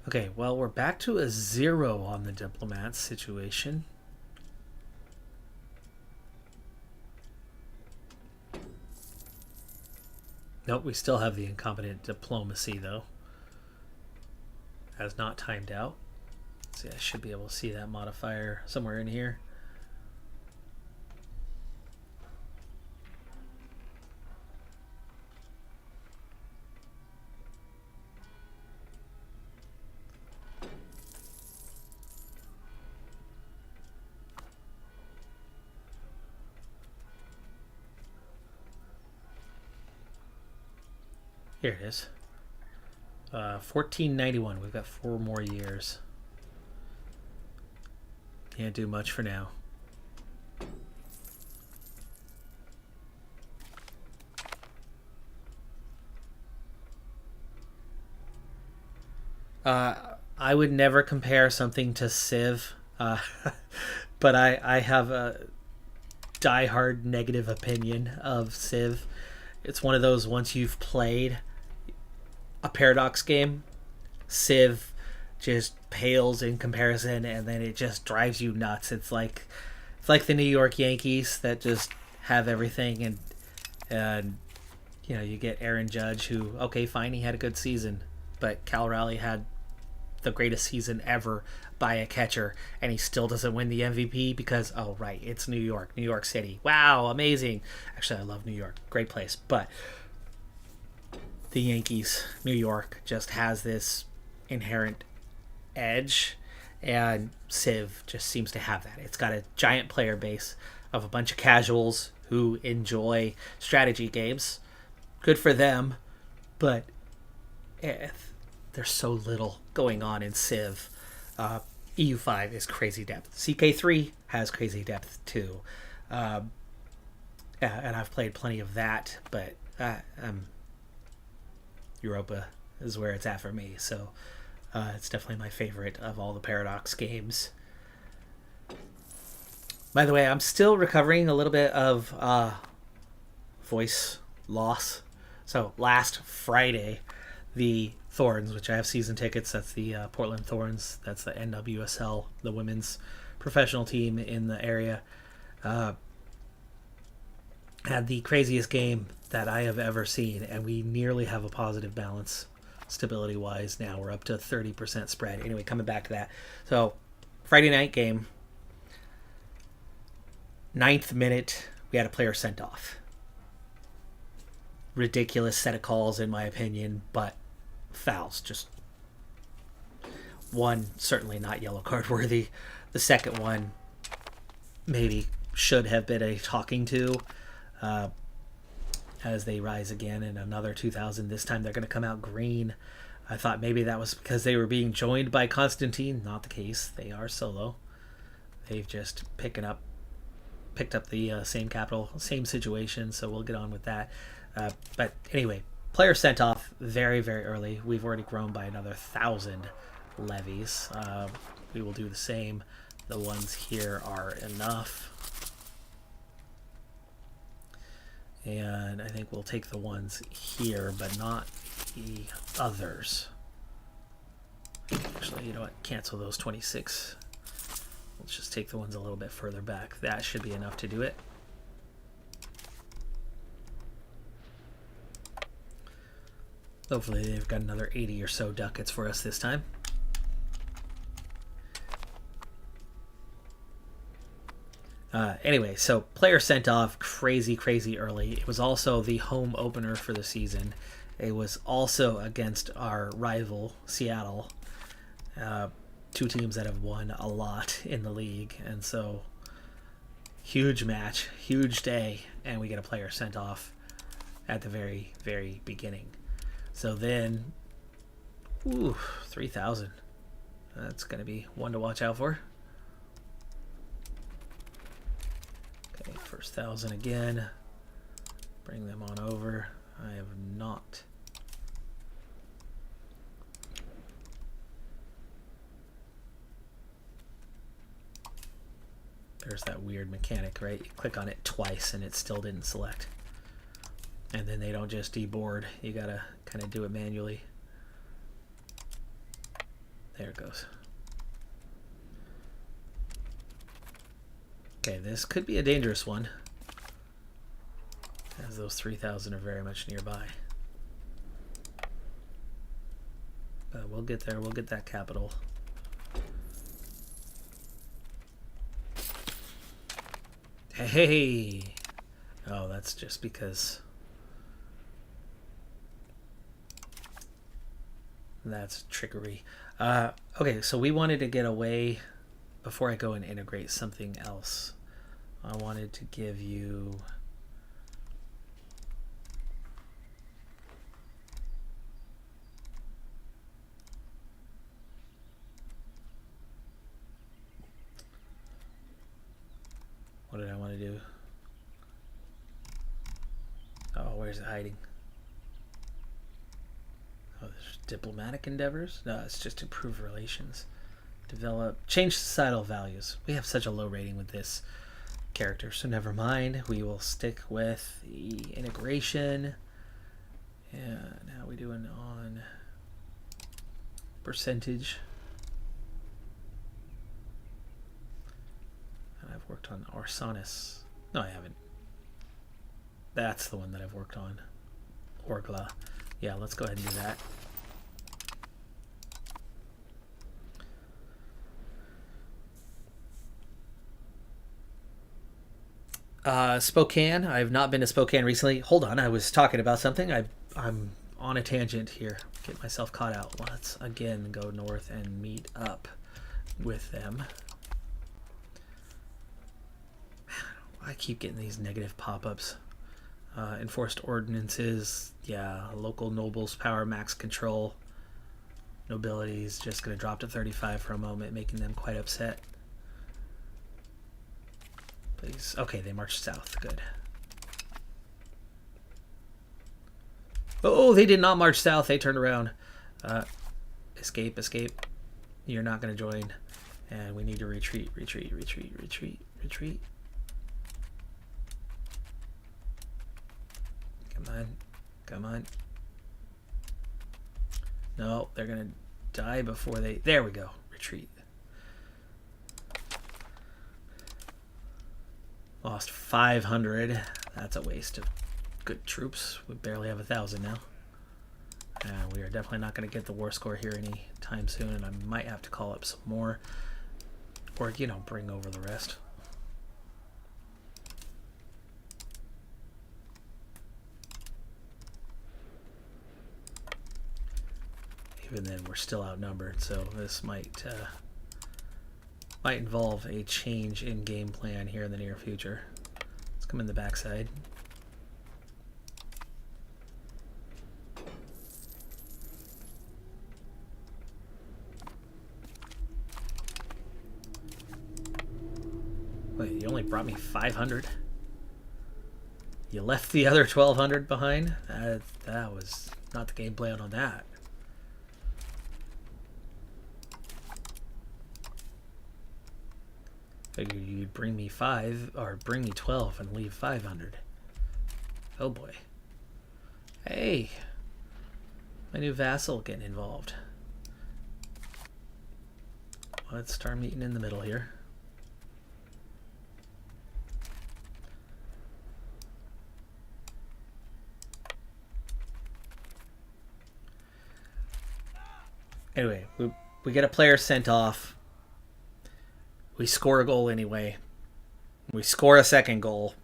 Okay, well, we're back to a 0 on the diplomat situation. Nope, we still have the incompetent diplomacy, though. Has not timed out. See, I should be able to see that modifier somewhere in here. Here it is. 1491. We've got 4 more years. Can't do much for now. I would never compare something to Civ, but I have a diehard negative opinion of Civ. It's one of those, once you've played a Paradox game, Civ just pales in comparison, and then it just drives you nuts. It's like the New York Yankees that just have everything, and you get Aaron Judge, who, okay, fine, he had a good season, but Cal Raleigh had the greatest season ever by a catcher, and he still doesn't win the MVP because, oh right, it's New York City. Wow, amazing. Actually, I love New York, great place, but the Yankees, New York, just has this inherent edge, and Civ just seems to have that. It's got a giant player base of a bunch of casuals who enjoy strategy games. Good for them, but there's so little going on in Civ. EU5 is crazy depth. CK3 has crazy depth too. And I've played plenty of that, but Europa is where it's at for me. So it's definitely my favorite of all the Paradox games. By the way, I'm still recovering a little bit of voice loss. So last Friday, the Thorns, which I have season tickets, that's the Portland Thorns, that's the NWSL, the women's professional team in the area, had the craziest game that I have ever seen, and we nearly have a positive balance stability wise now. We're up to 30% spread. Anyway, coming back to that. So Friday night game, 9th minute, we had a player sent off. Ridiculous set of calls in my opinion, but fouls. Just one, certainly not yellow card worthy. The second one maybe should have been a talking to, as they rise again in another 2000. This time they're going to come out green. I thought maybe that was because they were being joined by Constantine. Not the case. They are solo. They've just picked up the same capital, same situation, so we'll get on with that. But anyway, player sent off very, very early. We've already grown by another 1,000 levies. We will do the same. The ones here are enough. And I think we'll take the ones here, but not the others. Actually, you know what? Cancel those 26. Let's just take the ones a little bit further back. That should be enough to do it. Hopefully they've got another 80 or so ducats for us this time. Anyway, so player sent off crazy, crazy early. It was also the home opener for the season. It was also against our rival, Seattle. Two teams that have won a lot in the league. And so, huge match, huge day, and we get a player sent off at the very, very beginning. So then, 3,000. That's going to be one to watch out for. Okay, first 1,000 again. Bring them on over. I have not. There's that weird mechanic, right? You click on it twice and it still didn't select. And then they don't just deboard. You gotta kind of do it manually. There it goes. Okay, this could be a dangerous one, as those 3,000 are very much nearby. But we'll get there. We'll get that capital. Hey! Oh, that's just because... That's trickery. Okay, so we wanted to get away... Before I go and integrate something else, I wanted to give you... What did I want to do? Oh, where's it hiding? Oh, there's diplomatic endeavors? No, it's just improve relations. Develop, change societal values. We have such a low rating with this character, so never mind. We will stick with the integration. And how are we doing on percentage? And I've worked on Arsanis. No, I haven't. That's the one that I've worked on. Orgla. Yeah, let's go ahead and do that. Spokane. I've not been to Spokane recently. Hold on, I was talking about something. I'm on a tangent here. Get myself caught out. Let's again go north and meet up with them. I keep getting these negative pop-ups. Enforced ordinances. Yeah, local nobles power max control. Nobility is just going to drop to 35 for a moment, making them quite upset. Please. Okay, they marched south. Good. Oh, they did not march south. They turned around. Escape, escape. You're not going to join. And we need to retreat, retreat, retreat, retreat, retreat. Come on. Come on. No, they're going to die before they... There we go. Retreat. Lost 500. That's a waste of good troops. We barely have 1,000 now. And we are definitely not going to get the war score here anytime soon, and I might have to call up some more. Or, you know, bring over the rest. Even then, we're still outnumbered, so this might involve a change in game plan here in the near future. Let's come in the backside. Wait, you only brought me 500? You left the other 1,200 behind? That was not the game plan on that. Figured you'd bring me 5, or bring me 12 and leave 500. Oh boy. Hey! My new vassal getting involved. Let's start meeting in the middle here. Anyway, we get a player sent off. We score a goal anyway. We score a second goal.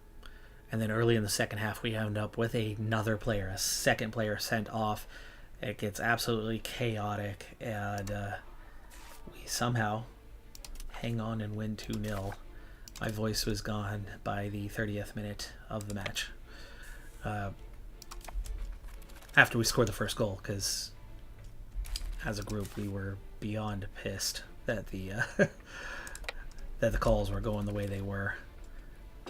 And then early in the second half, we end up with another player, a second player sent off. It gets absolutely chaotic. And we somehow hang on and win 2-0. My voice was gone by the 30th minute of the match. After we scored the first goal, because as a group, we were beyond pissed that the that the calls were going the way they were.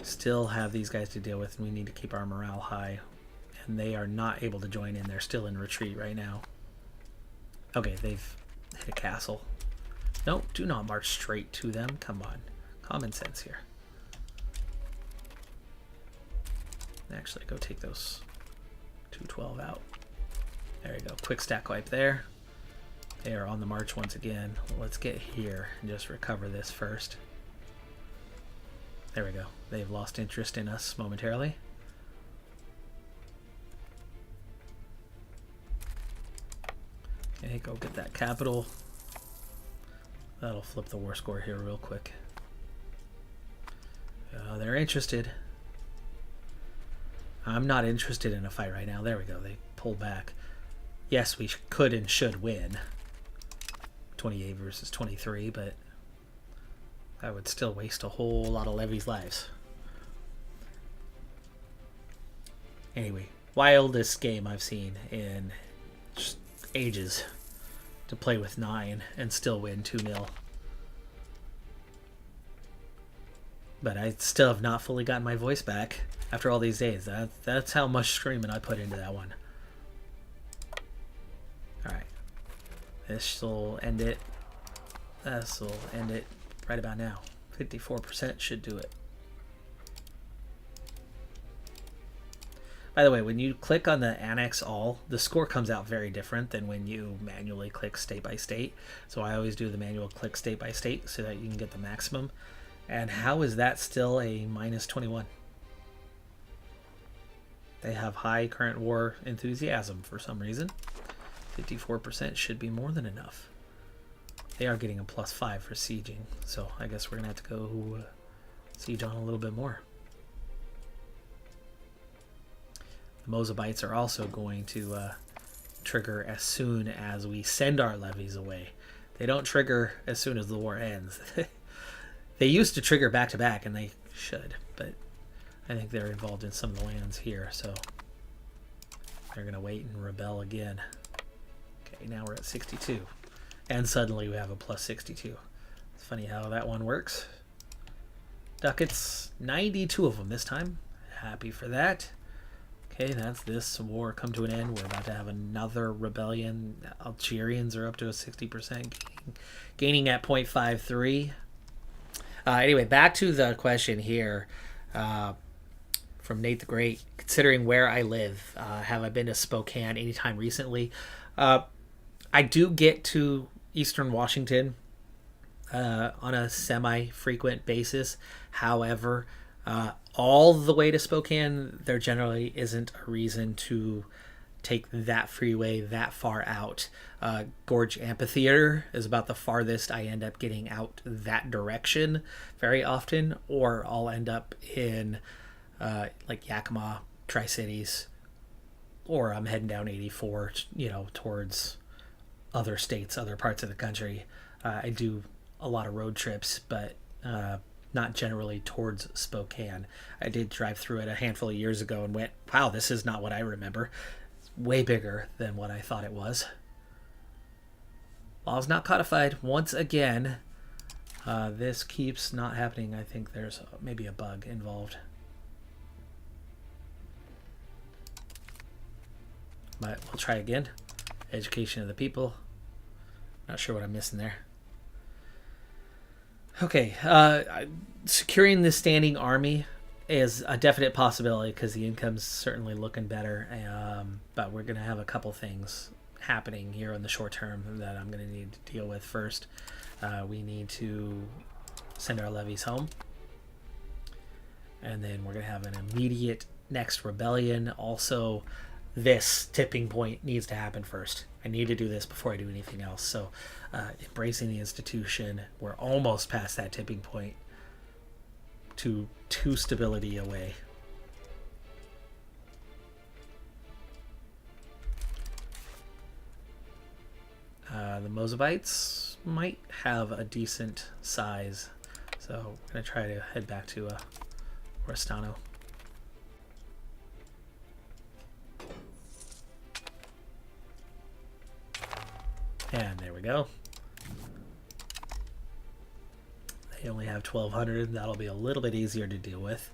Still have these guys to deal with, and we need to keep our morale high. And they are not able to join in. They're still in retreat right now. Okay, they've hit a castle. No, do not march straight to them. Come on. Common sense here. Actually, go take those 212 out. There you go. Quick stack wipe there. They are on the march once again. Let's get here and just recover this first. There we go. They've lost interest in us momentarily. Okay, go get that capital. That'll flip the war score here real quick. They're interested. I'm not interested in a fight right now. There we go. They pulled back. Yes, we could and should win. 28 versus 23, but that would still waste a whole lot of Levy's lives. Anyway, wildest game I've seen in just ages. To play with 9 and still win 2-0. But I still have not fully gotten my voice back after all these days. That's how much screaming I put into that one. Alright. This will end it. This will end it right about now. 54% should do it. By the way, when you click on the Annex All, the score comes out very different than when you manually click state by state. So I always do the manual click state by state so that you can get the maximum. And how is that still a minus 21? They have high current war enthusiasm for some reason. 54% should be more than enough. They are getting a +5 for sieging, so I guess we're going to have to go siege on a little bit more. The Mozabites are also going to trigger as soon as we send our levies away. They don't trigger as soon as the war ends. They used to trigger back to back, and they should, but I think they're involved in some of the lands here, so they're going to wait and rebel again. Okay, now we're at 62, and suddenly we have a +62. It's funny how that one works. Ducats, 92 of them this time. Happy for that. Okay, that's this war come to an end. We're about to have another rebellion. Algerians are up to a 60% gaining at 0.53. Anyway, back to the question here from Nate the Great. Considering where I live, have I been to Spokane anytime recently? I do get to Eastern Washington on a semi-frequent basis. However, all the way to Spokane, there generally isn't a reason to take that freeway that far out. Gorge Amphitheater is about the farthest I end up getting out that direction very often, or I'll end up in like Yakima, Tri-Cities, or I'm heading down 84, towards other states, other parts of the country. I do a lot of road trips, but not generally towards Spokane. I did drive through it a handful of years ago and went, wow, this is not what I remember. It's way bigger than what I thought it was. Law's not codified. Once again, this keeps not happening. I think there's maybe a bug involved. But we'll try again. Education of the people. Not sure what I'm missing there. Okay, securing the standing army is a definite possibility because the income's certainly looking better. But we're going to have a couple things happening here in the short term that I'm going to need to deal with first. We need to send our levies home. And then we're going to have an immediate next rebellion. Also, this tipping point needs to happen first. I need to do this before I do anything else. So embracing the institution, we're almost past that tipping point to 2 stability away. The Mozabites might have a decent size, so I'm going to try to head back to Oristano. And there we go. They only have 1,200. That'll be a little bit easier to deal with.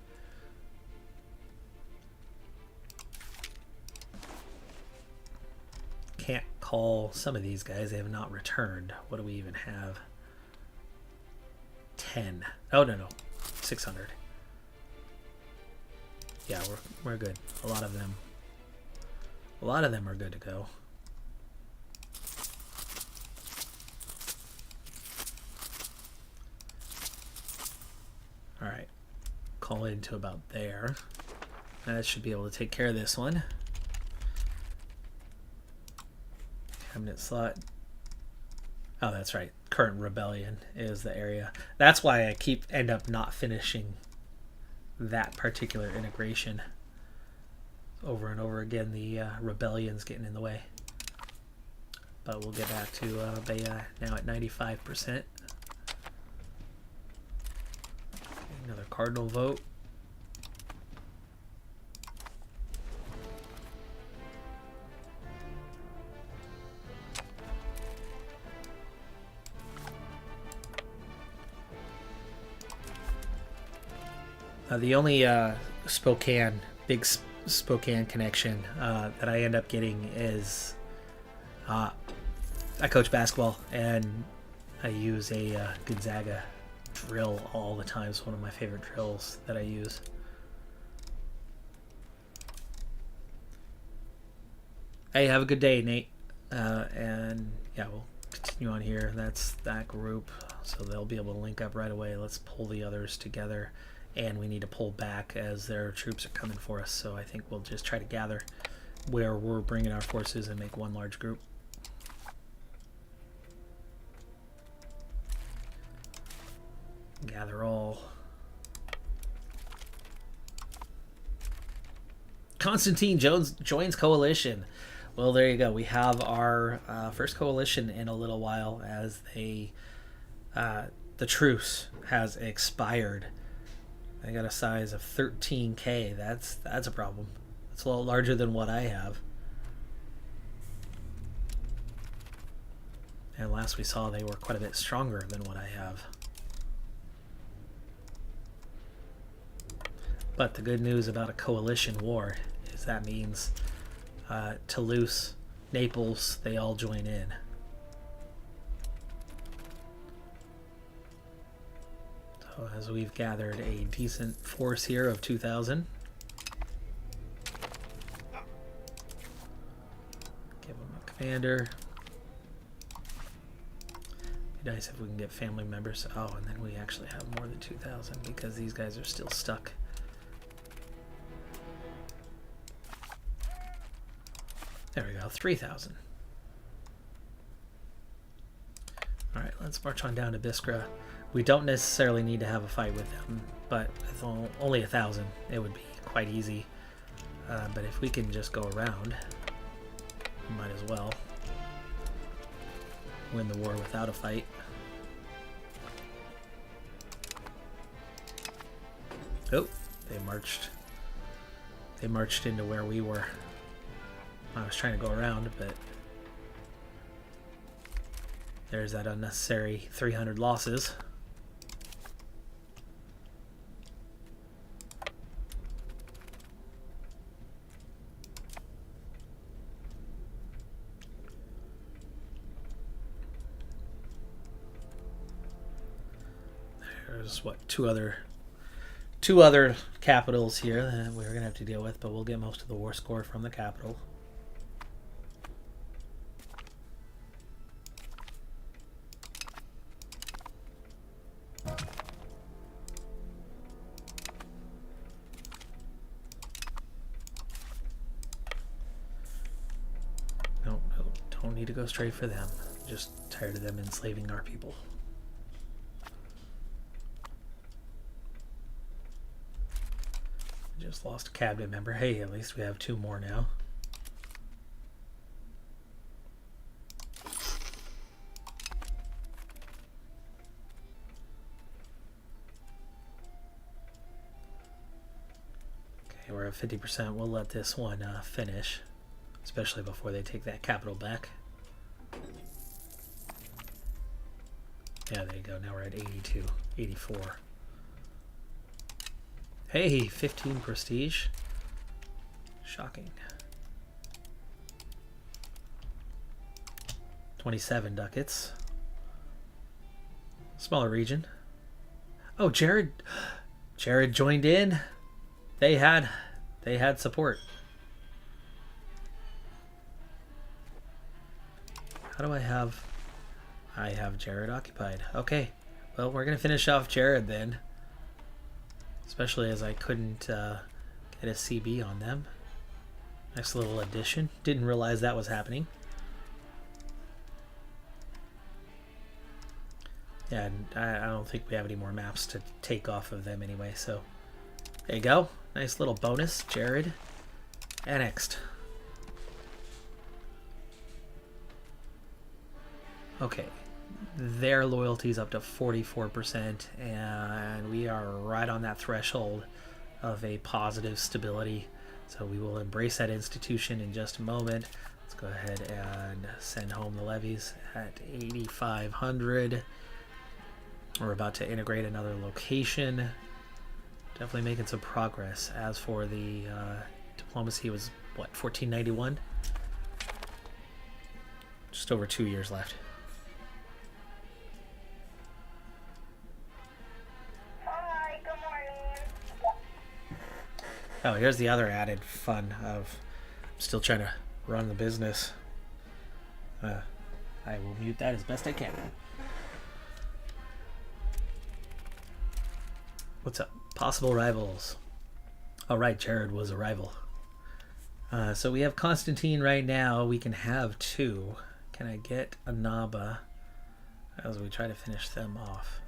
Can't call some of these guys. They have not returned. What do we even have? 10. Oh, no. 600. Yeah, we're good. A lot of them are good to go. Alright, call it into about there. That should be able to take care of this one. Cabinet slot. Oh, that's right. Current rebellion is the area. That's why I end up not finishing that particular integration. Over and over again, the rebellion's getting in the way. But we'll get back to Baya now at 95%. Another cardinal vote. The only Spokane, big Spokane connection that I end up getting is I coach basketball and I use a Gonzaga drill all the time. It's one of my favorite drills that I use. Hey, have a good day, Nate. And yeah, we'll continue on here. That's that group, so they'll be able to link up right away. Let's pull the others together, and we need to pull back as their troops are coming for us. So I think we'll just try to gather where we're bringing our forces and make one large group. Gather all. Constantine Jones joins coalition. Well, there you go. We have our first coalition in a little while, as the truce has expired. I got a size of 13K. That's a problem. It's a lot larger than what I have. And last we saw, they were quite a bit stronger than what I have. But the good news about a coalition war is that means Toulouse, Naples, they all join in. So as we've gathered a decent force here of 2,000. Give them a commander. Be nice if we can get family members. Oh, and then we actually have more than 2,000 because these guys are still stuck. There we go, 3,000. All right, let's march on down to Biskra. We don't necessarily need to have a fight with them, but with only 1,000, it would be quite easy. But if we can just go around, we might as well win the war without a fight. Oh, they marched into where we were. I was trying to go around, but there's that unnecessary 300 losses. There's what, two other capitals here that we're gonna have to deal with, but we'll get most of the war score from the capital. Don't need to go straight for them. Just tired of them enslaving our people. Just lost a cabinet member. Hey, at least we have 2 more now. Okay, we're at 50%. We'll let this one finish, especially before they take that capital back. Yeah, there you go. Now we're at 82, 84. Hey, 15 prestige. Shocking. 27 ducats. Smaller region. Oh, Jared joined in. They had support. How do I have Jared occupied. Okay. Well, we're going to finish off Jared then. Especially as I couldn't get a CB on them. Nice little addition. Didn't realize that was happening. Yeah, and I don't think we have any more maps to take off of them anyway, so there you go. Nice little bonus. Jared annexed. Okay. Their loyalty is up to 44%, and we are right on that threshold of a positive stability. So we will embrace that institution in just a moment. Let's go ahead and send home the levies at 8,500. We're about to integrate another location. definitely making some progress. As for the diplomacy, was what, 1491? Just over 2 years left. Hi, good morning. Oh, here's the other added fun of still trying to run the business. I will mute that as best I can. What's up? Possible rivals. Oh, right, Jared was a rival. So we have Constantine right now. We can have 2. Can I get a Naba as we try to finish them off?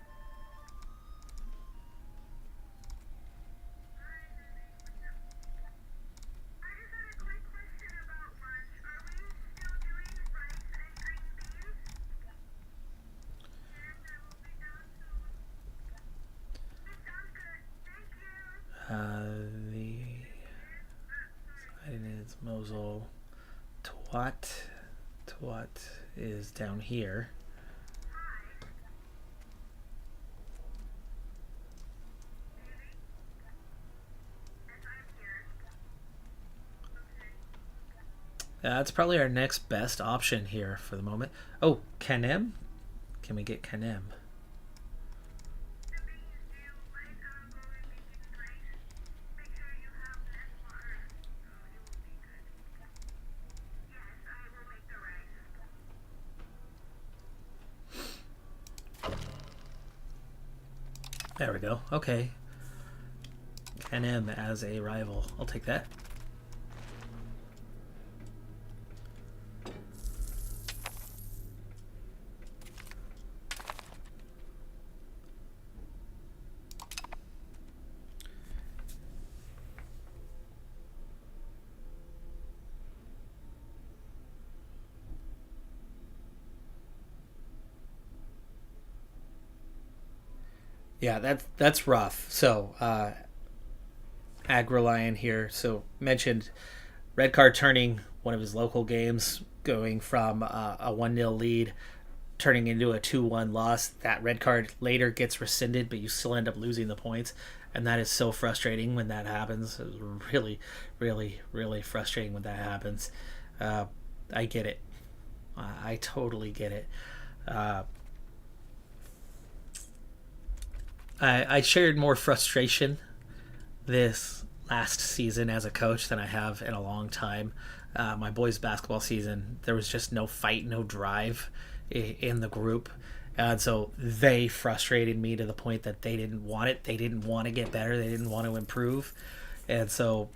The is Mosul. Twat is down here. That's probably our next best option here for the moment. Oh, Canem? Can we get Canem? There we go. Okay. Canem as a rival. I'll take that. Yeah, that's rough. So, Agrolion here. So mentioned red card turning one of his local games, going from a 1-0 lead, turning into a 2-1 loss. That red card later gets rescinded, but you still end up losing the points. And that is so frustrating when that happens. It's really, really, really frustrating when that happens. I get it. I totally get it. I shared more frustration this last season as a coach than I have in a long time. My boys' basketball season, there was just no fight, no drive in the group. And so they frustrated me to the point that they didn't want it. They didn't want to get better. They didn't want to improve. And so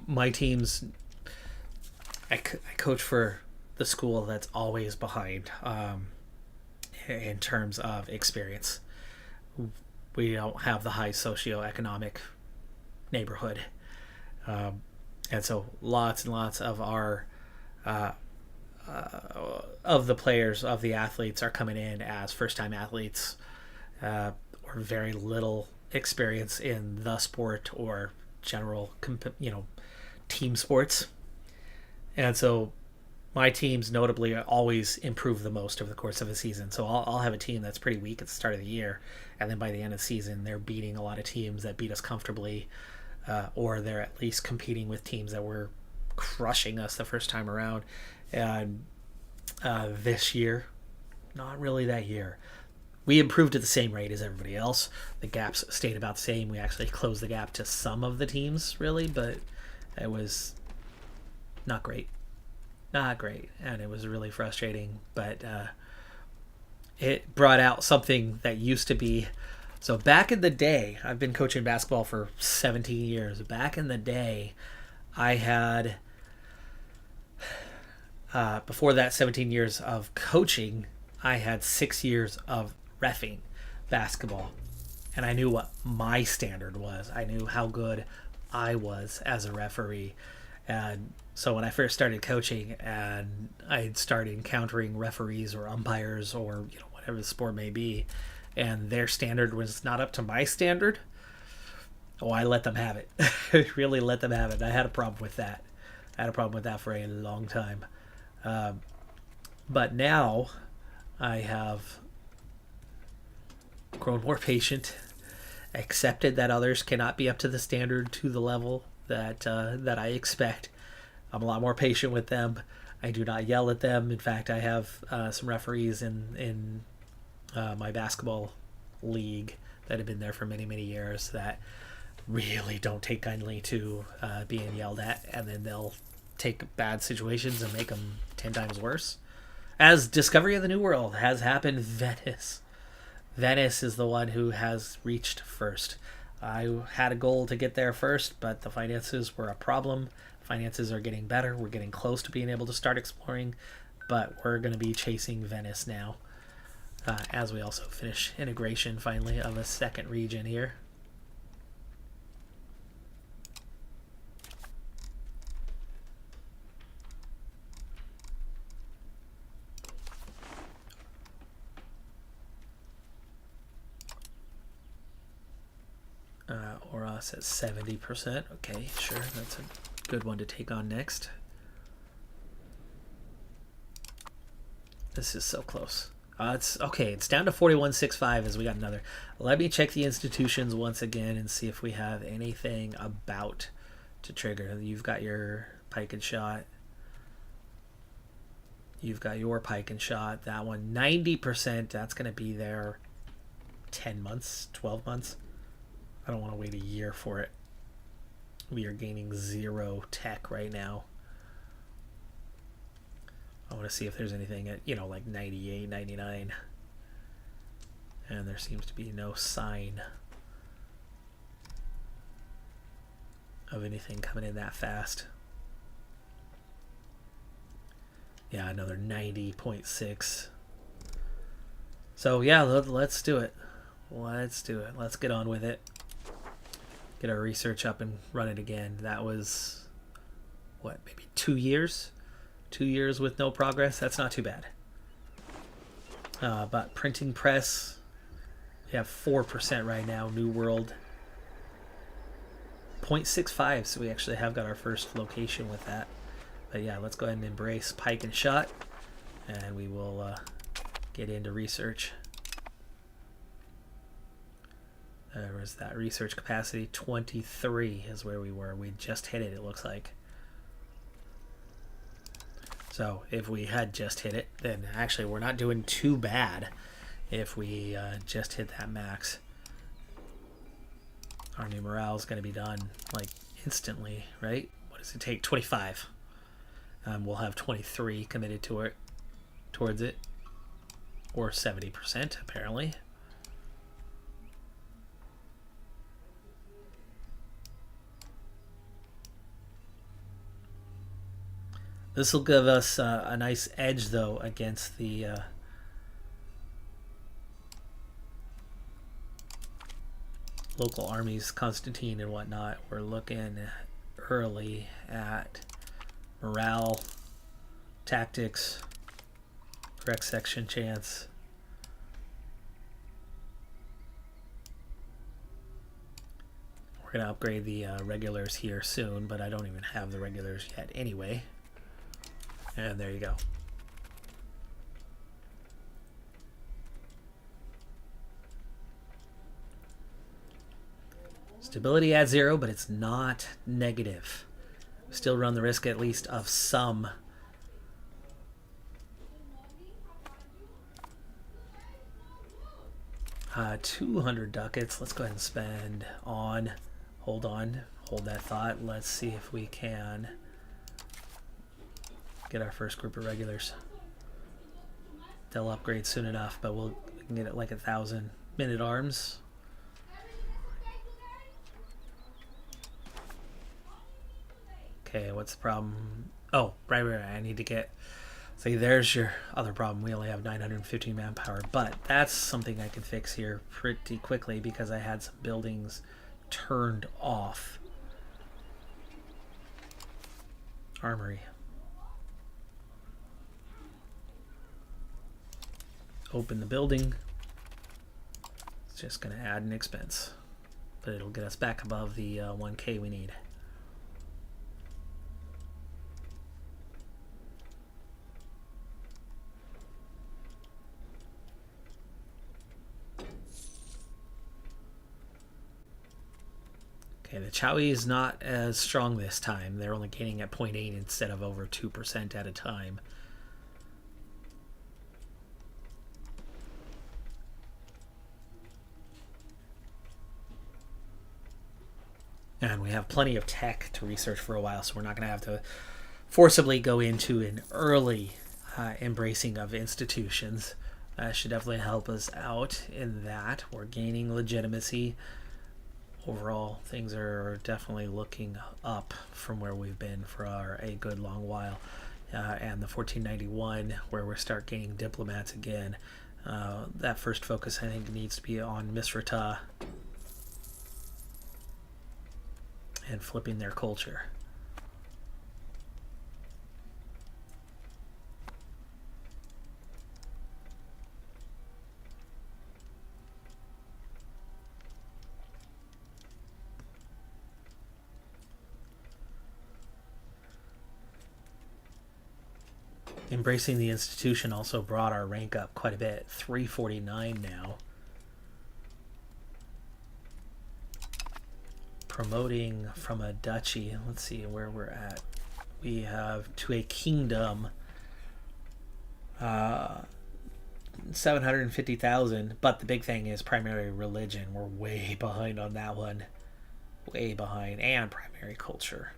my teams, I coach for the school that's always behind in terms of experience. We don't have the high socioeconomic neighborhood. And so lots and lots of our of the players, of the athletes, are coming in as first-time athletes, or very little experience in the sport or general team sports. And so my teams notably always improve the most over the course of a season. So I'll have a team that's pretty weak at the start of the year, and then by the end of the season they're beating a lot of teams that beat us comfortably, or they're at least competing with teams that were crushing us the first time around. And this year, not really that year. We improved at the same rate as everybody else. The gaps stayed about the same. We actually closed the gap to some of the teams, really, but it was not great. Not great. And it was really frustrating. But it brought out something that used to be... So back in the day, I've been coaching basketball for 17 years. Back in the day, I had... before that 17 years of coaching, I had 6 years of reffing basketball. And I knew what my standard was. I knew how good I was as a referee. And so when I first started coaching and I started encountering referees or umpires or whatever the sport may be, and their standard was not up to my standard, I let them have it. I really let them have it. I had a problem with that. I had a problem with that for a long time. But now I have grown more patient, accepted that others cannot be up to the standard, to the level that I expect. I'm a lot more patient with them. I do not yell at them. In fact, I have some referees in my basketball league that have been there for many, many years that really don't take kindly to being yelled at, and then they'll take bad situations and make them 10 times worse. As Discovery of the New World has happened, Venice is the one who has reached first. I had a goal to get there first, but the finances were a problem. Finances are getting better. We're getting close to being able to start exploring, but we're going to be chasing Venice now, as we also finish integration finally of a second region here. Oros at 70%. Okay, sure, that's a good one to take on next. This is so close. It's okay. It's down to 41.65 as we got another. Let me check the institutions once again and see if we have anything about to trigger. You've got your pike and shot. You've got your pike and shot. That one, 90%. That's going to be there 10 months, 12 months. I don't want to wait a year for it. We are gaining 0 tech right now. I want to see if there's anything at, like 98, 99. And there seems to be no sign of anything coming in that fast. Yeah, another 90.6. So yeah, let's do it. Let's do it. Let's get on with it. Get our research up and run it again. That was, what, maybe 2 years? 2 years with no progress? That's not too bad. But printing press, we have 4% right now. New World, 0.65. So we actually have got our first location with that. But yeah, let's go ahead and embrace pike and shot. And we will get into research. There was that research capacity. 23 is where we were. We just hit it, it looks like. So if we had just hit it, then actually we're not doing too bad if we just hit that max. Our new morale is going to be done like instantly, right? What does it take? 25. We'll have 23 committed to it, towards it, or 70% apparently. This will give us a nice edge, though, against the local armies, Constantine and whatnot. We're looking early at morale, tactics, correct section chance. We're going to upgrade the regulars here soon, but I don't even have the regulars yet anyway. And there you go. Stability at 0, but it's not negative. Still run the risk at least of some. $200 ducats. Let's go ahead and spend on. Hold on. Hold that thought. Let's see if we can get our first group of regulars. They'll upgrade soon enough, but we can get it like 1,000 men-at-arms. Okay, what's the problem? Oh, right. I need to get. See, there's your other problem. We only have 915 manpower, but that's something I can fix here pretty quickly because I had some buildings turned off. Armory. Open the building. It's just going to add an expense, but it'll get us back above the 1K we need. Okay, the Chowie is not as strong this time. They're only gaining at 0.8 instead of over 2% at a time. And we have plenty of tech to research for a while, so we're not going to have to forcibly go into an early embracing of institutions. That should definitely help us out in that. We're gaining legitimacy. Overall, things are definitely looking up from where we've been for a good long while. And the 1491, where we start gaining diplomats again, that first focus, I think, needs to be on Misrata and flipping their culture. Embracing the institution also brought our rank up quite a bit. 349 now. Promoting from a duchy. Let's see where we're at. We have to a kingdom. 750,000. But the big thing is primary religion. We're way behind on that one. Way behind. And primary culture.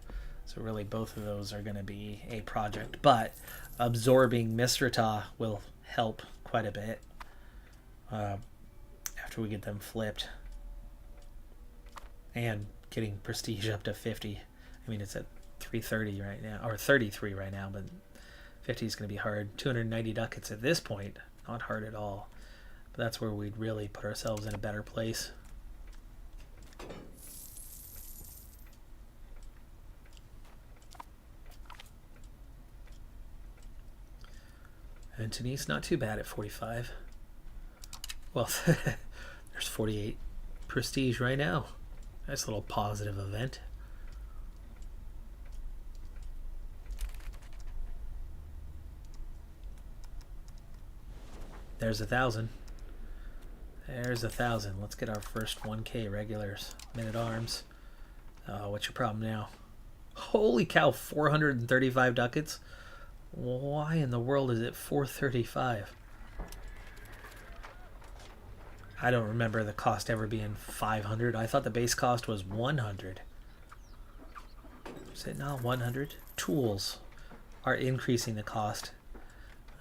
So really both of those are going to be a project. But absorbing Misrata will help quite a bit after we get them flipped. And getting prestige up to 50. I mean, it's at 330 right now, or 33 right now, but 50 is going to be hard. 290 ducats at this point, not hard at all. But that's where we'd really put ourselves in a better place. And Tunis, not too bad at 45. Well, there's 48 prestige right now. Nice little positive event. There's 1,000. There's 1,000. Let's get our first 1K regulars. Men-at-Arms. What's your problem now? Holy cow, 435 ducats? Why in the world is it 435? I don't remember the cost ever being 500. I thought the base cost was 100. Is it not 100? Tools are increasing the cost.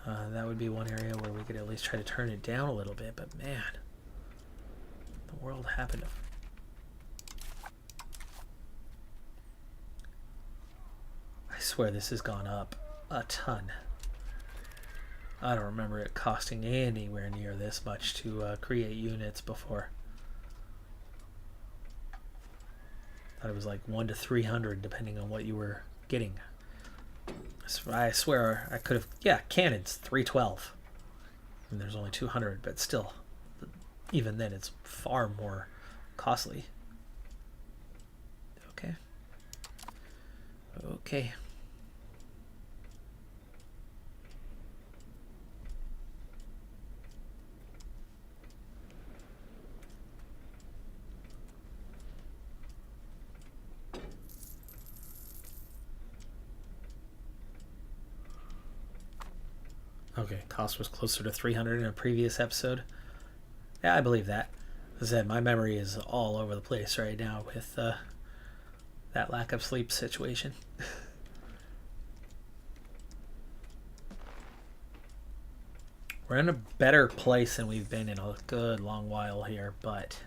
That would be one area where we could at least try to turn it down a little bit. But man, the world happened to... I swear this has gone up a ton. I don't remember it costing anywhere near this much to create units before. I thought it was like 1 to 300 depending on what you were getting. I swear I could have... Yeah, cannons, 312. I mean, there's only 200, but still, even then it's far more costly. Okay. Okay. Okay, cost was closer to 300 in a previous episode. Yeah, I believe that. As I said, my memory is all over the place right now with that lack of sleep situation. We're in a better place than we've been in a good long while here, but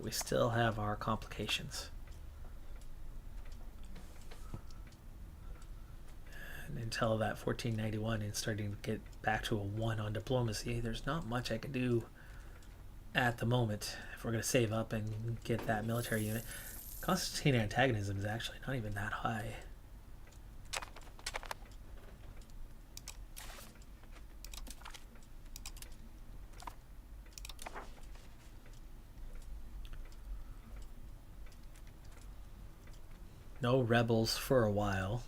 we still have our complications. Until that 1491 and starting to get back to a 1 on diplomacy, there's not much I can do at the moment if we're going to save up and get that military unit. Constantine antagonism is actually not even that high. No rebels for a while.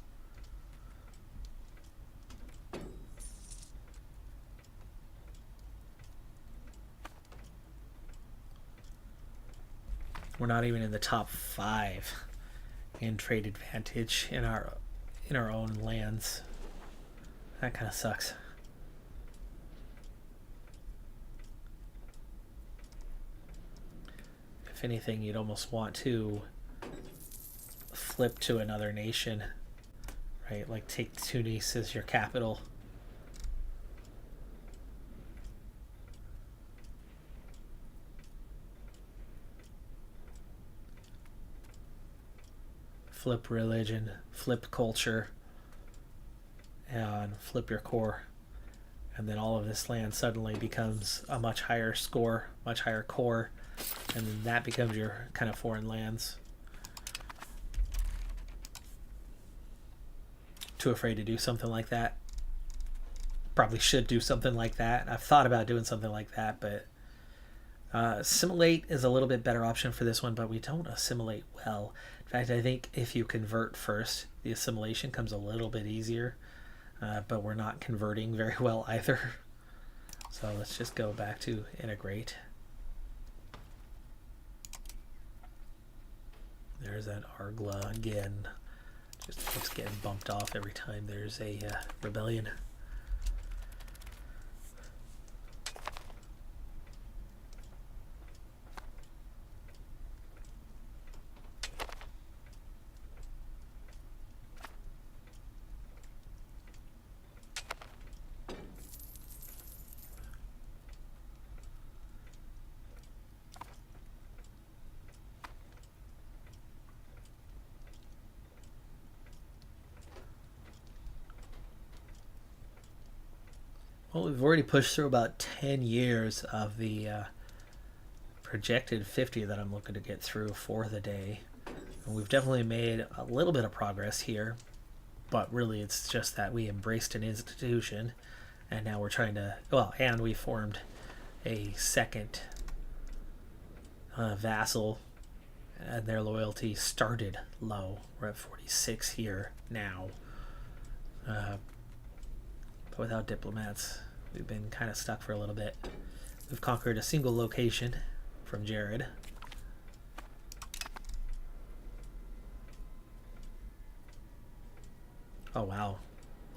We're not even in the top 5 in trade advantage in our own lands. That kind of sucks. If anything, you'd almost want to flip to another nation, right? Like take Tunis as your capital. Flip religion, flip culture, and flip your core. And then all of this land suddenly becomes a much higher score, much higher core, and then that becomes your kind of foreign lands. Too afraid to do something like that. Probably should do something like that. I've thought about doing something like that, but assimilate is a little bit better option for this one, but we don't assimilate well. In fact, I think if you convert first, the assimilation comes a little bit easier, but we're not converting very well either. So let's just go back to integrate. There's that Argla again. Just keeps getting bumped off every time there's a rebellion. Well, we've already pushed through about 10 years of the projected 50 that I'm looking to get through for the day. And we've definitely made a little bit of progress here, but really it's just that we embraced an institution and now we're trying to, well, and we formed a second vassal, and their loyalty started low. We're at 46 here now. But without diplomats, we've been kind of stuck for a little bit. We've conquered a single location from Jared. Oh wow,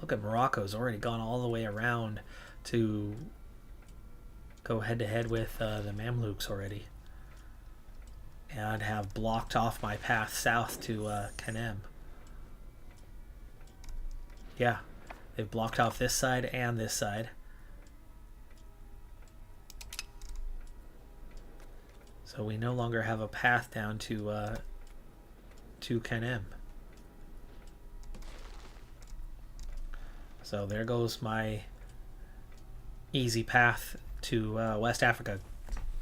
look at Morocco's already gone all the way around to go head to head with the Mamluks already, and have blocked off my path south to Canem. Yeah, they've blocked off this side and this side. So we no longer have a path down to Canem. So there goes my easy path to West Africa.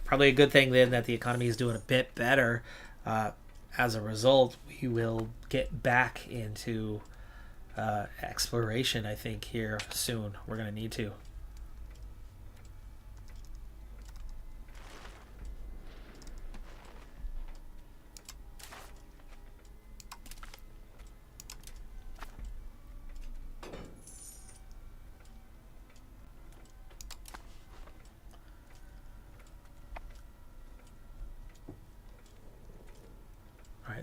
Probably a good thing then that the economy is doing a bit better. As a result, we will get back into exploration, I think, here soon. We're going to need to.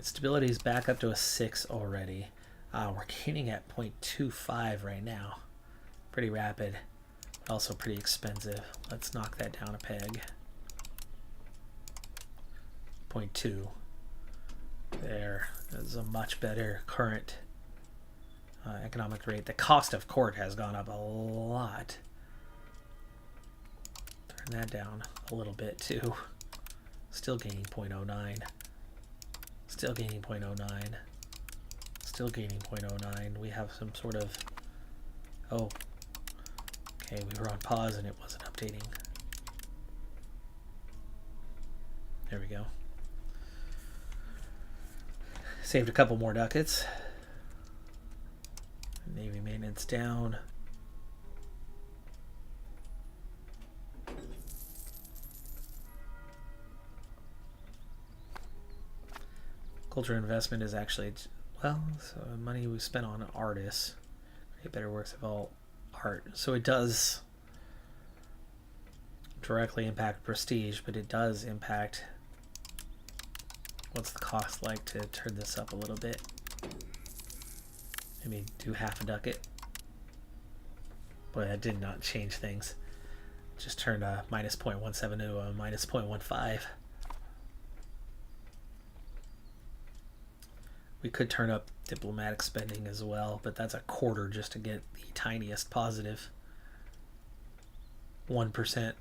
Stability is back up to a 6 already. We're gaining at 0.25 right now. Pretty rapid, but also pretty expensive. Let's knock that down a peg. 0.2. There is a much better current economic rate. The cost of court has gone up a lot. Turn that down a little bit too. Still gaining 0.09. Still gaining 0.09. Still gaining 0.09. We have some sort of... Oh. Okay, we were on pause and it wasn't updating. There we go. Saved a couple more ducats. Navy maintenance down. Culture investment is actually, well, so money we spent on artists. Create better works of all art. So it does directly impact prestige, but it does impact what's the cost like to turn this up a little bit? Maybe do half a ducat. Boy, that did not change things. Just turned a minus 0.17 to a minus 0.15. We could turn up diplomatic spending as well, but that's a quarter just to get the tiniest positive. 1%.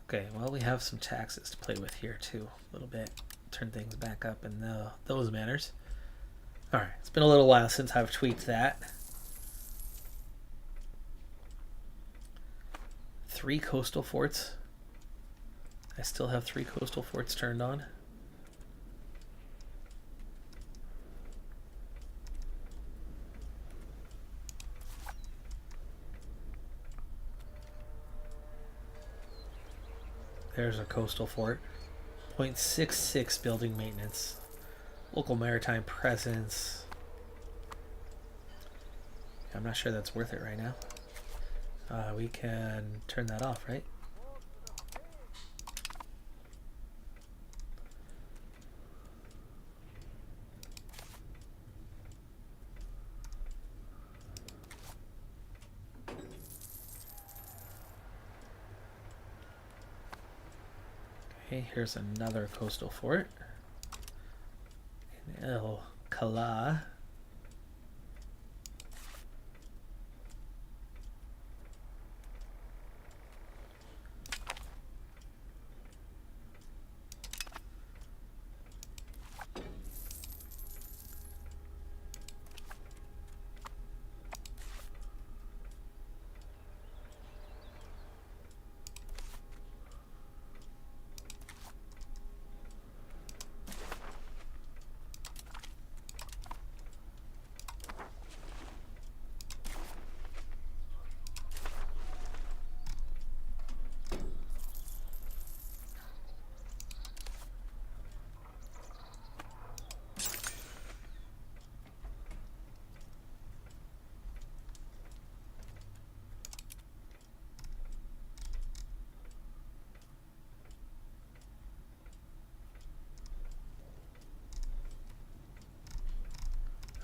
Okay, well, we have some taxes to play with here too, a little bit. Turn things back up in those manners. All right, it's been a little while since I've tweaked that. 3 coastal forts. I still have 3 coastal forts turned on. There's a coastal fort. 0.66 building maintenance. Local maritime presence. I'm not sure that's worth it right now. We can turn that off, right? Okay, here's another coastal fort in El Cala.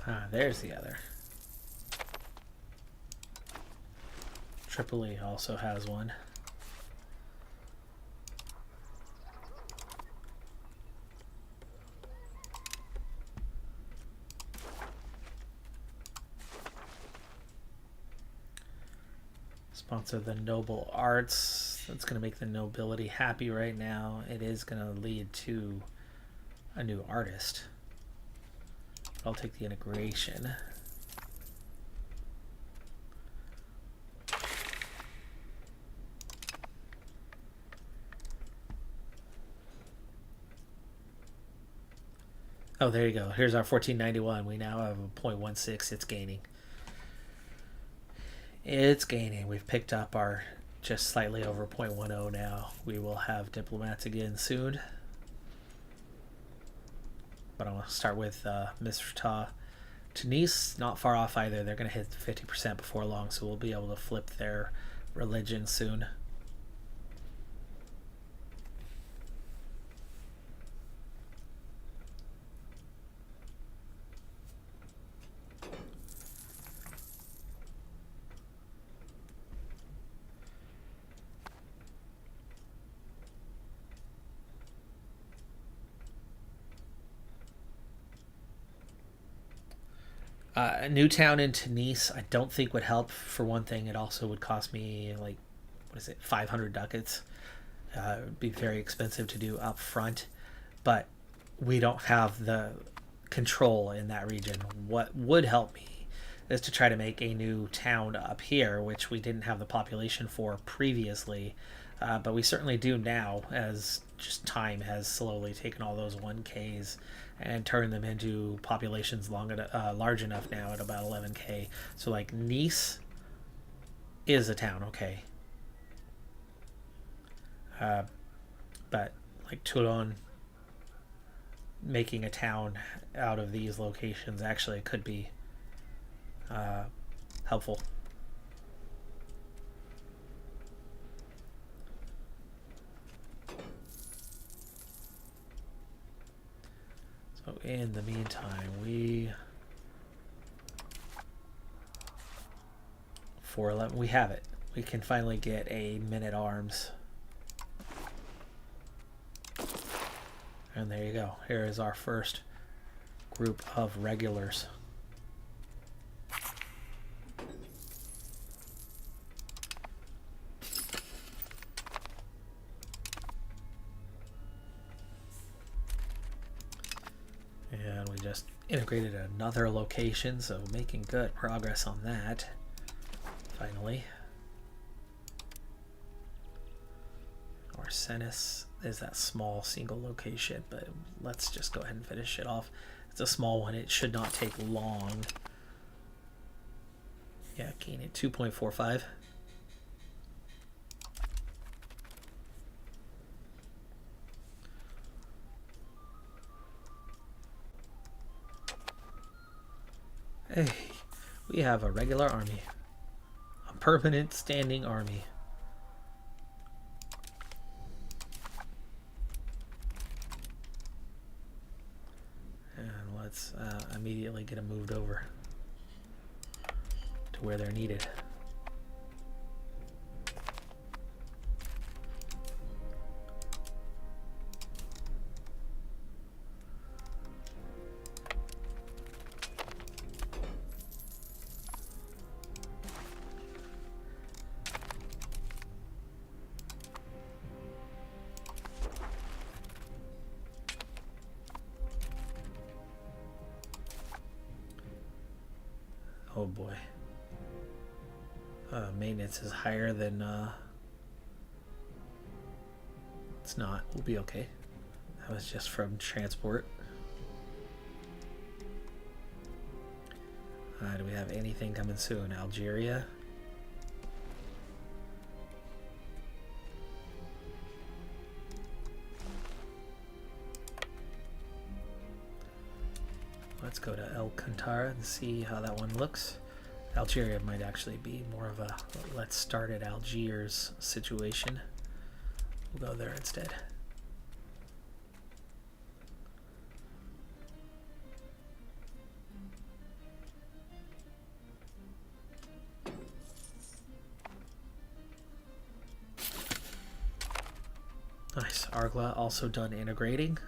Ah, there's the other. Tripoli also has one. Sponsor the noble arts. That's going to make the nobility happy right now. It is going to lead to a new artist. I'll take the integration. Oh, there you go. Here's our 1491. We now have a 0.16. It's gaining. It's gaining. We've picked up our just slightly over 0.10 now. We will have diplomats again soon. But I want to start with Misrata. Tunis, not far off either. They're going to hit 50% before long, so we'll be able to flip their religion soon. A new town in Tunis, I don't think would help. For one thing, it also would cost me like, 500 ducats. It would be very expensive to do up front, but we don't have the control in that region. What would help me is to try to make a new town up here, which we didn't have the population for previously, but we certainly do now, as just time has slowly taken all those 1Ks and turned them into populations large enough now at about 11K. So like Nice is a town, okay. But like Toulon, making a town out of these locations actually could be helpful. So in the meantime, we 411, we have it. We can finally get a men-at-arms. And there you go. Here is our first group of regulars. And we just integrated another location, so making good progress on that. Finally. Arsenis is that small single location, but let's just go ahead and finish it off. It's a small one. It should not take long. Yeah, gain it 2.45. Hey, we have a regular army. A permanent standing army. And let's immediately get them moved over to where they're needed. Oh boy. Maintenance is higher than it's not. We'll be okay. That was just from transport. Do we have anything coming soon? Algeria. Let's go to El Cantara and see how that one looks. Algeria might actually be more of a let's start at Algiers situation. We'll go there instead. Nice. Argla also done integrating.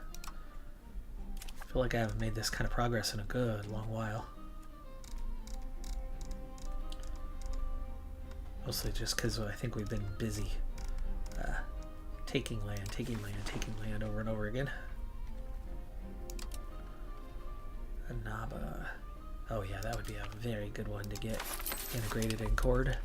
I feel like I haven't made this kind of progress in a good long while. Mostly just because I think we've been busy taking land over and over again. Annaba. Oh yeah, that would be a very good one to get integrated in Cord.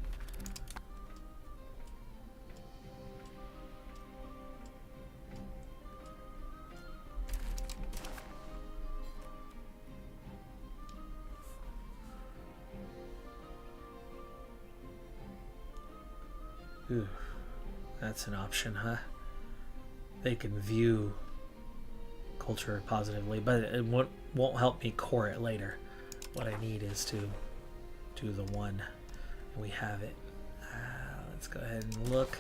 Ooh, that's an option, huh? They can view culture positively, but it won't help me core it later. What I need is to do the one, and we have it. Let's go ahead and look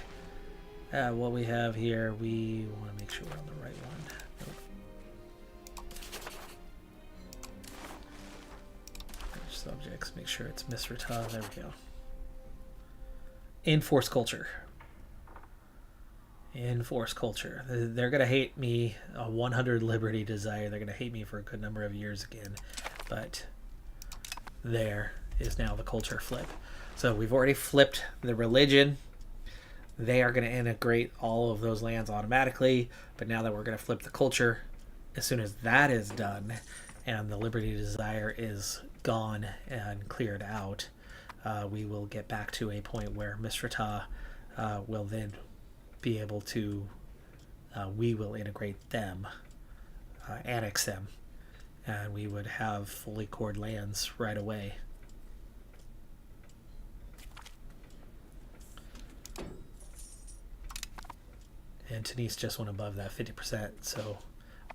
at what we have here. We want to make sure we're on the right one. Nope. Subjects, make sure it's Misrata. There we go. Enforce culture. Enforce culture. They're going to hate me. A 100 liberty desire. They're going to hate me for a good number of years again. But there is now the culture flip. So we've already flipped the religion. They are going to integrate all of those lands automatically. But now that we're going to flip the culture, as soon as that is done and the liberty desire is gone and cleared out, we will get back to a point where Misrata will then be able to, we will integrate them, annex them, and we would have fully cored lands right away. And Tunis just went above that 50%, so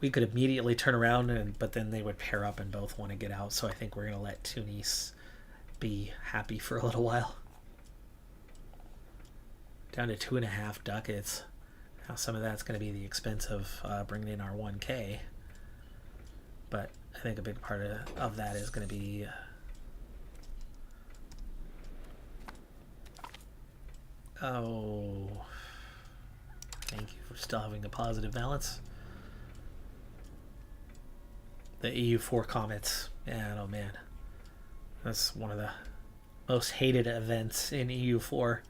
we could immediately turn around, but then they would pair up and both want to get out. So I think we're going to let Tunis be happy for a little while. Down to 2.5 ducats. Now some of that's going to be the expense of bringing in our 1K. But I think a big part of that is going to be... oh, thank you for still having a positive balance. The EU4 comets, and oh man, that's one of the most hated events in EU4.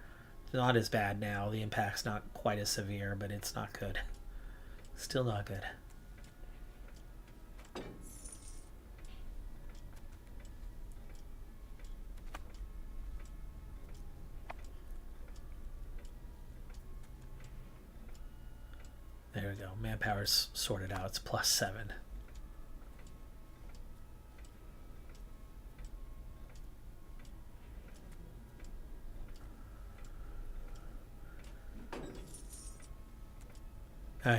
It's not as bad now. The impact's not quite as severe, but it's not good. Still not good. There we go. Manpower's sorted out. It's +7.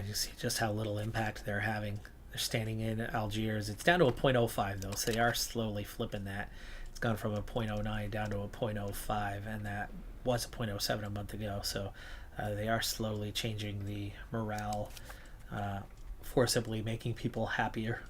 You see just how little impact they're having. They're standing in Algiers. It's down to a 0.05 though, so they are slowly flipping that. It's gone from a 0.09 down to a 0.05, and that was a 0.07 a month ago. So they are slowly changing the morale, forcibly making people happier.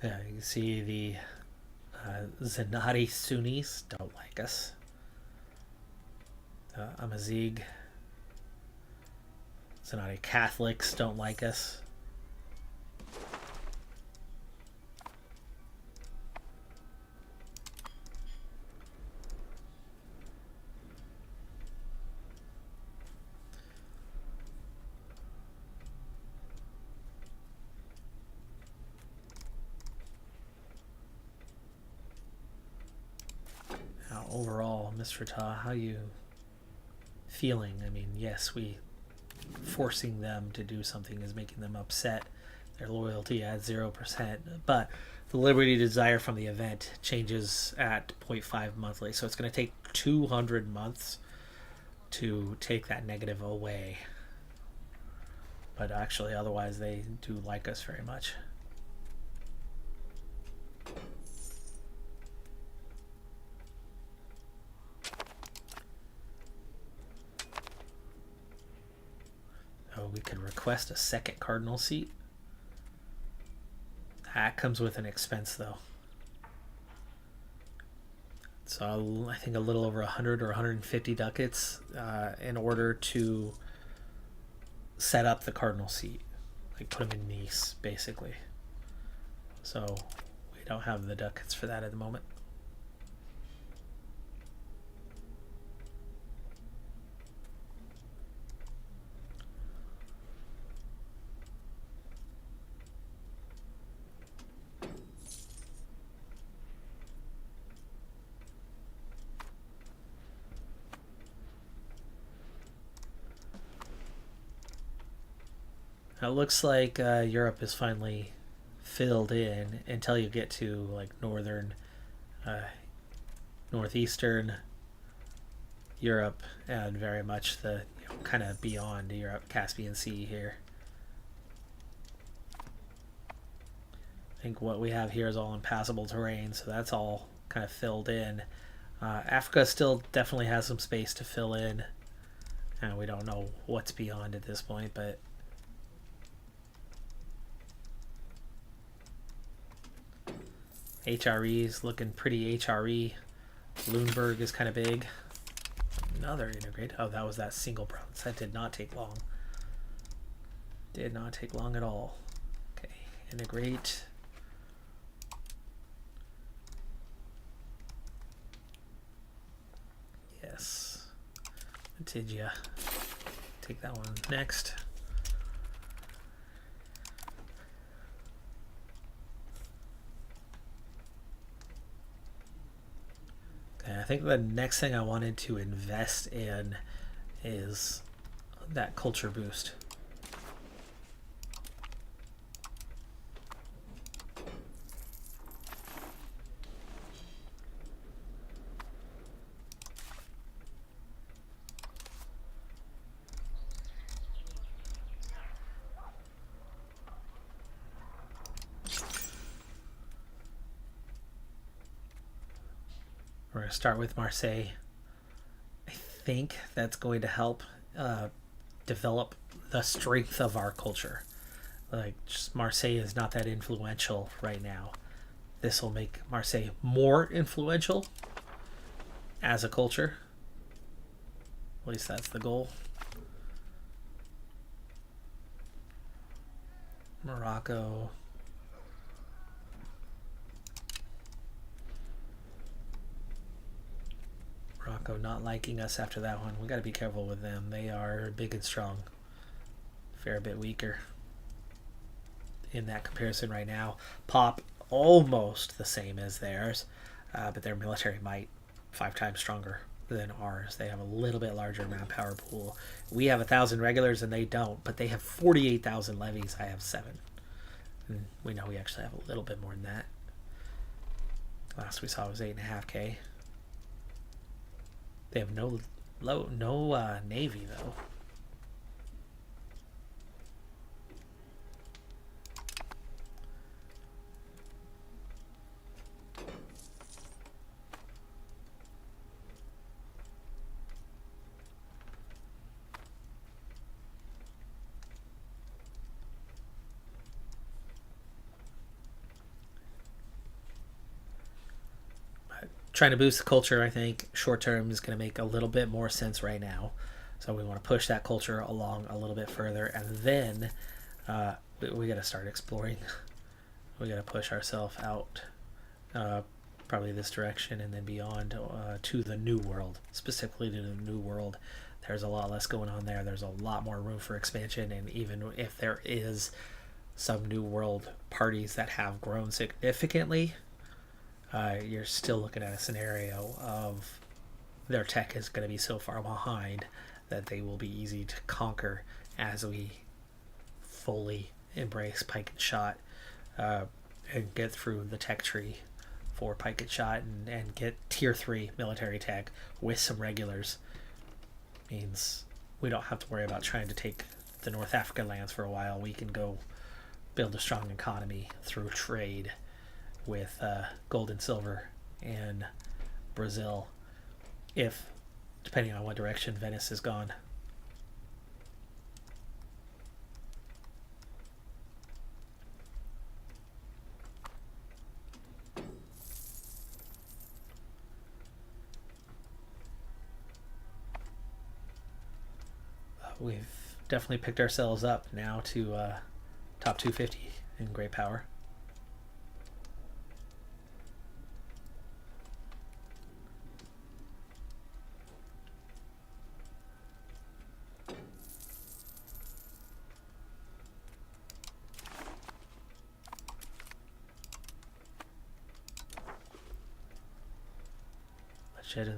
Yeah, you can see the Zenati Sunnis don't like us. Amazigh Zenati Catholics don't like us. Now, overall, Mr. Ta, how you feeling? I mean, yes, forcing them to do something is making them upset. Their loyalty at 0%, but the liberty desire from the event changes at 0.5 monthly, so it's going to take 200 months to take that negative away. But actually, otherwise, they do like us very much. Oh, we could request a second cardinal seat. That comes with an expense, though. So I think a little over 100 or 150 ducats in order to set up the cardinal seat. Like put them in Nice, basically. So we don't have the ducats for that at the moment. It looks like Europe is finally filled in until you get to like northeastern Europe, and very much the kind of beyond Europe, Caspian Sea here. I think what we have here is all impassable terrain, so that's all kind of filled in. Africa still definitely has some space to fill in, and we don't know what's beyond at this point, but HRE is looking pretty HRE. Lundberg is kind of big. Another integrate. Oh, that was that single province. That did not take long. Did not take long at all. Okay, integrate. Yes. Antigia. Take that one next. I think the next thing I wanted to invest in is that culture boost. We're going to start with Marseille. I think that's going to help develop the strength of our culture. Like, just Marseille is not that influential right now. This will make Marseille more influential as a culture. At least that's the goal. Morocco. Morocco not liking us after that one. We got to be careful with them. They are big and strong. Fair bit weaker in that comparison right now. Pop almost the same as theirs, but their military might 5 times stronger than ours. They have a little bit larger manpower pool. We have 1,000 regulars and they don't, but they have 48,000 levies. I have 7. And we know we actually have a little bit more than that. Last we saw was 8.5K. They have no navy though. Trying to boost the culture, I think, short term is going to make a little bit more sense right now. So we want to push that culture along a little bit further. And then we got to start exploring. We got to push ourselves out probably this direction and then beyond to the New World. Specifically to the New World. There's a lot less going on there. There's a lot more room for expansion. And even if there is some New World parties that have grown significantly, you're still looking at a scenario of their tech is going to be so far behind that they will be easy to conquer as we fully embrace pike and shot and get through the tech tree for pike and shot and get tier 3 military tech with some regulars. Means we don't have to worry about trying to take the North African lands for a while. We can go build a strong economy through trade with gold and silver and Brazil, if depending on what direction Venice is gone. We've definitely picked ourselves up now to top 250 in great power.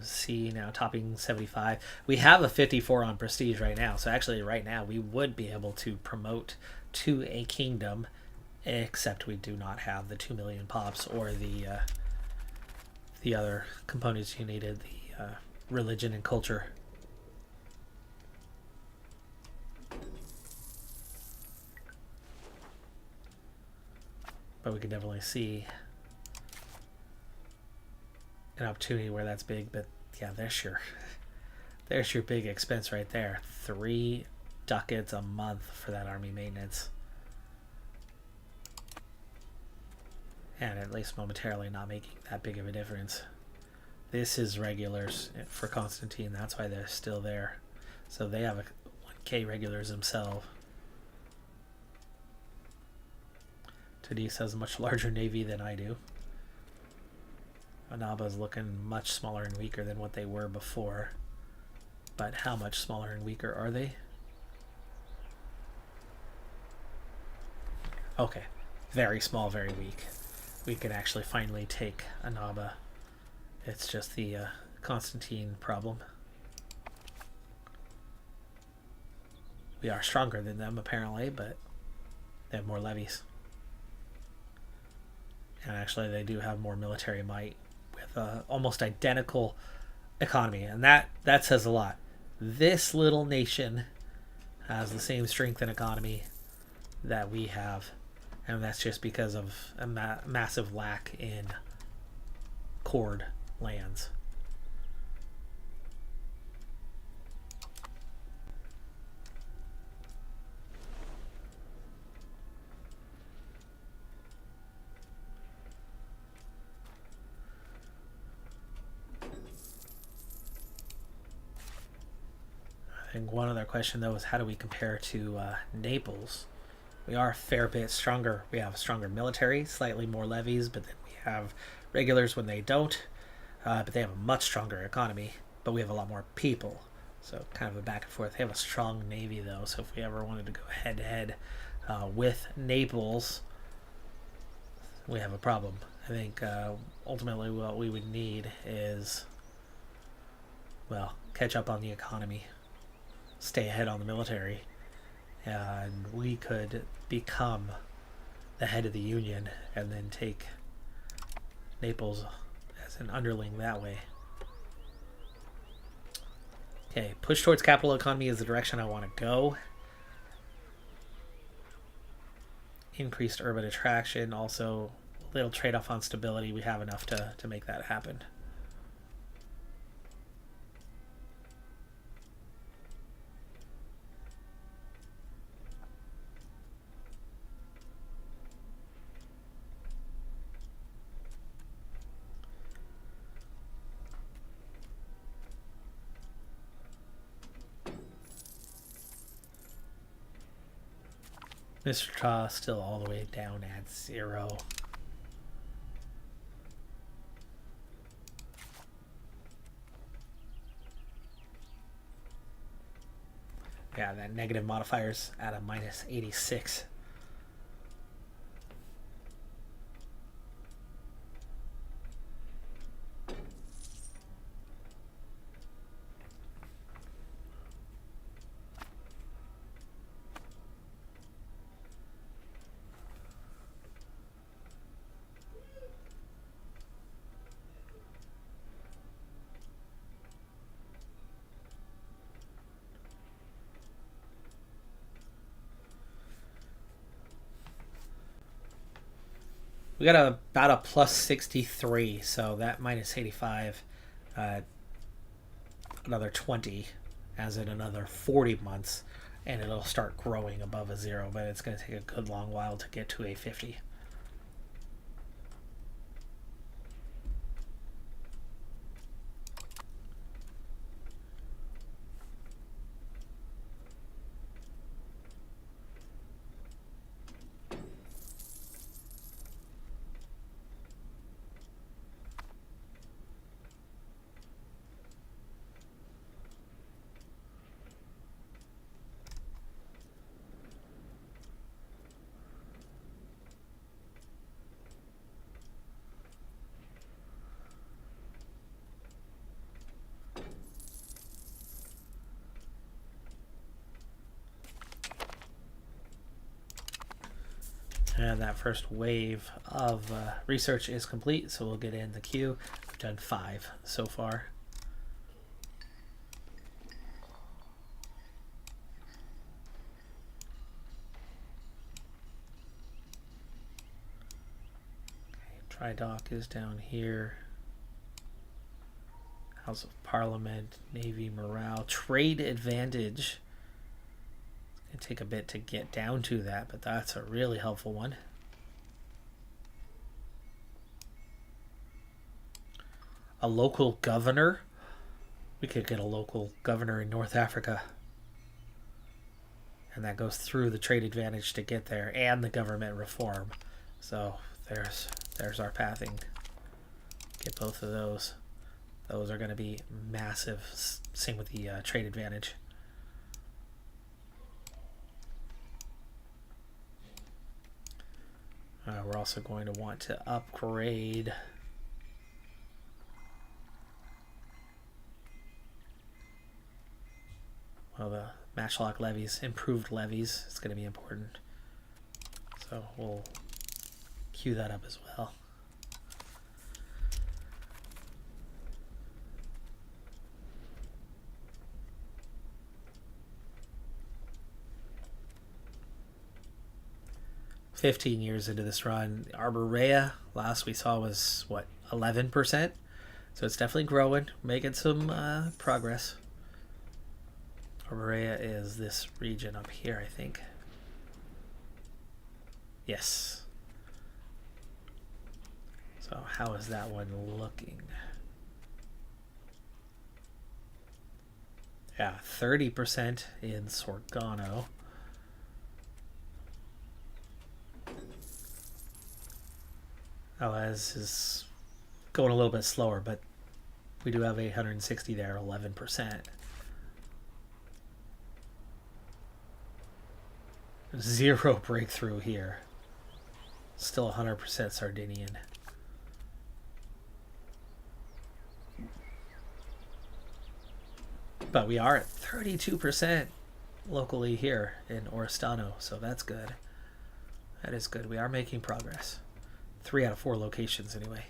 C now topping 75. We have a 54 on prestige right now, so actually right now we would be able to promote to a kingdom, except we do not have the 2 million pops or the other components you needed, the religion and culture. But we can definitely see an opportunity where that's big. But yeah, there's your big expense right there. 3 ducats a month for that army maintenance, and at least momentarily not making that big of a difference. This is regulars for Constantine, that's why they're still there. So they have a 1k regulars themselves. Tadis has a much larger navy than I do. Anaba's looking much smaller and weaker than what they were before. But how much smaller and weaker are they? Okay. Very small, very weak. We can actually finally take Anaba. It's just the Constantine problem. We are stronger than them, apparently, but they have more levies. And actually, they do have more military might, with almost identical economy, and that says a lot. This little nation has the same strength and economy that we have, and that's just because of a massive lack in cord lands. And one other question, though, is how do we compare to Naples? We are a fair bit stronger. We have a stronger military, slightly more levies, but then we have regulars when they don't. But they have a much stronger economy, but we have a lot more people. So kind of a back and forth. They have a strong navy, though, so if we ever wanted to go head to head with Naples, we have a problem. I think ultimately what we would need is, well, catch up on the economy, stay ahead on the military, and we could become the head of the Union and then take Naples as an underling that way. Okay, push towards capital economy is the direction I want to go. Increased urban attraction, also a little trade-off on stability. We have enough to make that happen. Mr. Tra still all the way down at 0. Yeah, that negative modifier's at a minus 86. We got about a plus 63, so that minus 85, another 20, as in another 40 months, and it'll start growing above a 0, but it's going to take a good long while to get to a 50. And that first wave of research is complete, so we'll get in the queue. We've done 5 so far. Okay, Dry-dock is down here. House of Parliament, Navy morale, trade advantage. It'll take a bit to get down to that, but that's a really helpful one. A local governor. We could get a local governor in North Africa. And that goes through the trade advantage to get there and the government reform. So there's our pathing. Get both of those. Those are going to be massive. Same with the trade advantage. We're also going to want to upgrade the matchlock levies, improved levies. It's going to be important. So we'll queue that up as well. "15 years into this run, Arborea last we saw was what, 11%? So it's definitely growing, making some progress. Arborea is this region up here, I think. Yes. So how is that one looking? Yeah, 30% in Sorgano. As is going a little bit slower, but we do have 860 there, 11%. Zero breakthrough here. Still 100% Sardinian. But we are at 32% locally here in Oristano, so that's good. That is good. We are making progress. 3 out of 4 locations anyway.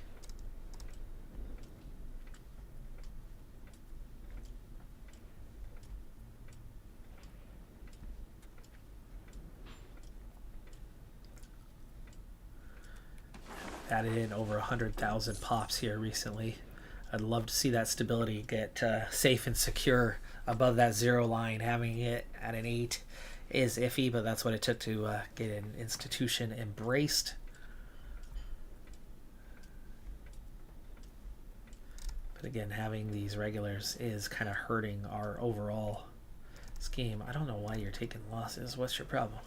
Added in over 100,000 pops here recently. I'd love to see that stability get safe and secure above that 0 line. Having it at an 8 is iffy, but that's what it took to get an institution embraced. But again, having these regulars is kind of hurting our overall scheme. I don't know why you're taking losses. What's your problem?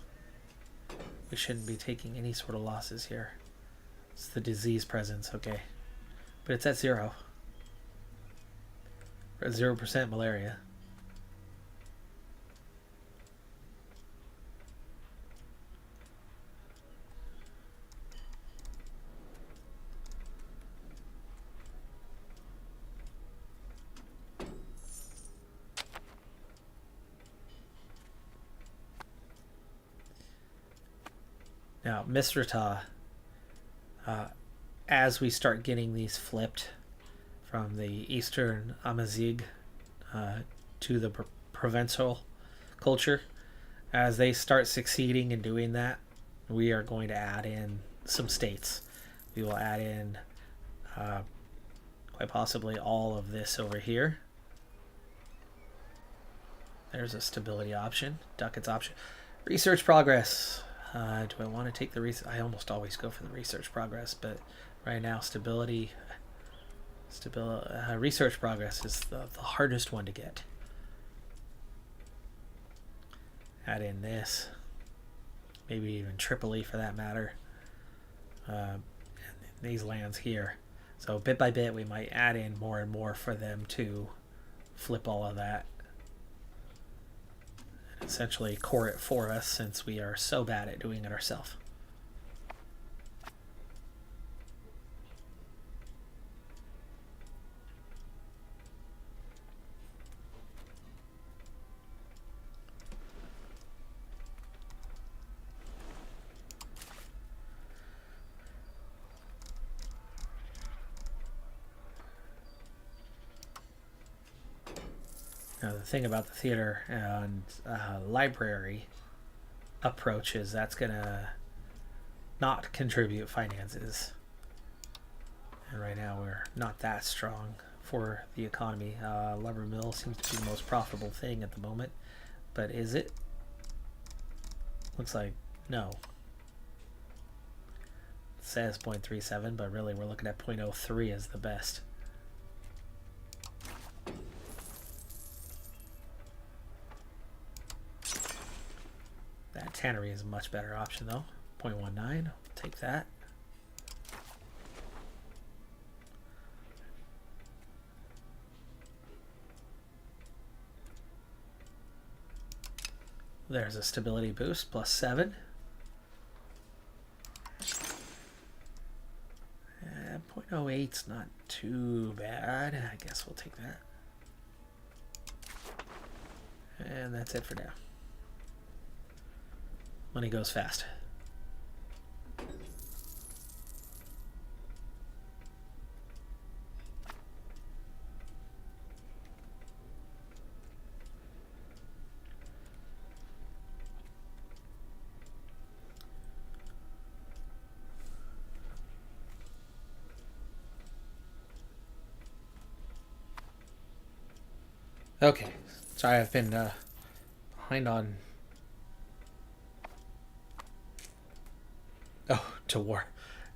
We shouldn't be taking any sort of losses here. It's the disease presence, okay. But it's at 0. We're at 0% malaria. Now, Misrata, as we start getting these flipped from the Eastern Amazigh to the Provençal culture, as they start succeeding in doing that, we are going to add in some states. We will add in quite possibly all of this over here. There's a stability option, Ducats option. Research progress. Do I want to take the research? I almost always go for the research progress, but right now research progress is the hardest one to get. Add in this, maybe even Tripoli for that matter. These lands here. So bit by bit, we might add in more and more for them to flip all of that. Essentially core it for us, since we are so bad at doing it ourselves. Now the thing about the theater and library approach is that's gonna not contribute finances, and right now we're not that strong for the economy. Lumber mill seems to be the most profitable thing at the moment, but is it? Looks like no. It says 0.37, but really we're looking at 0.03 as the best. That tannery is a much better option though. 0.19, take that. There's a stability boost, +7. 0.08's not too bad. I guess we'll take that. And that's it for now. Money goes fast. Okay, sorry I've been behind on. Oh, to war.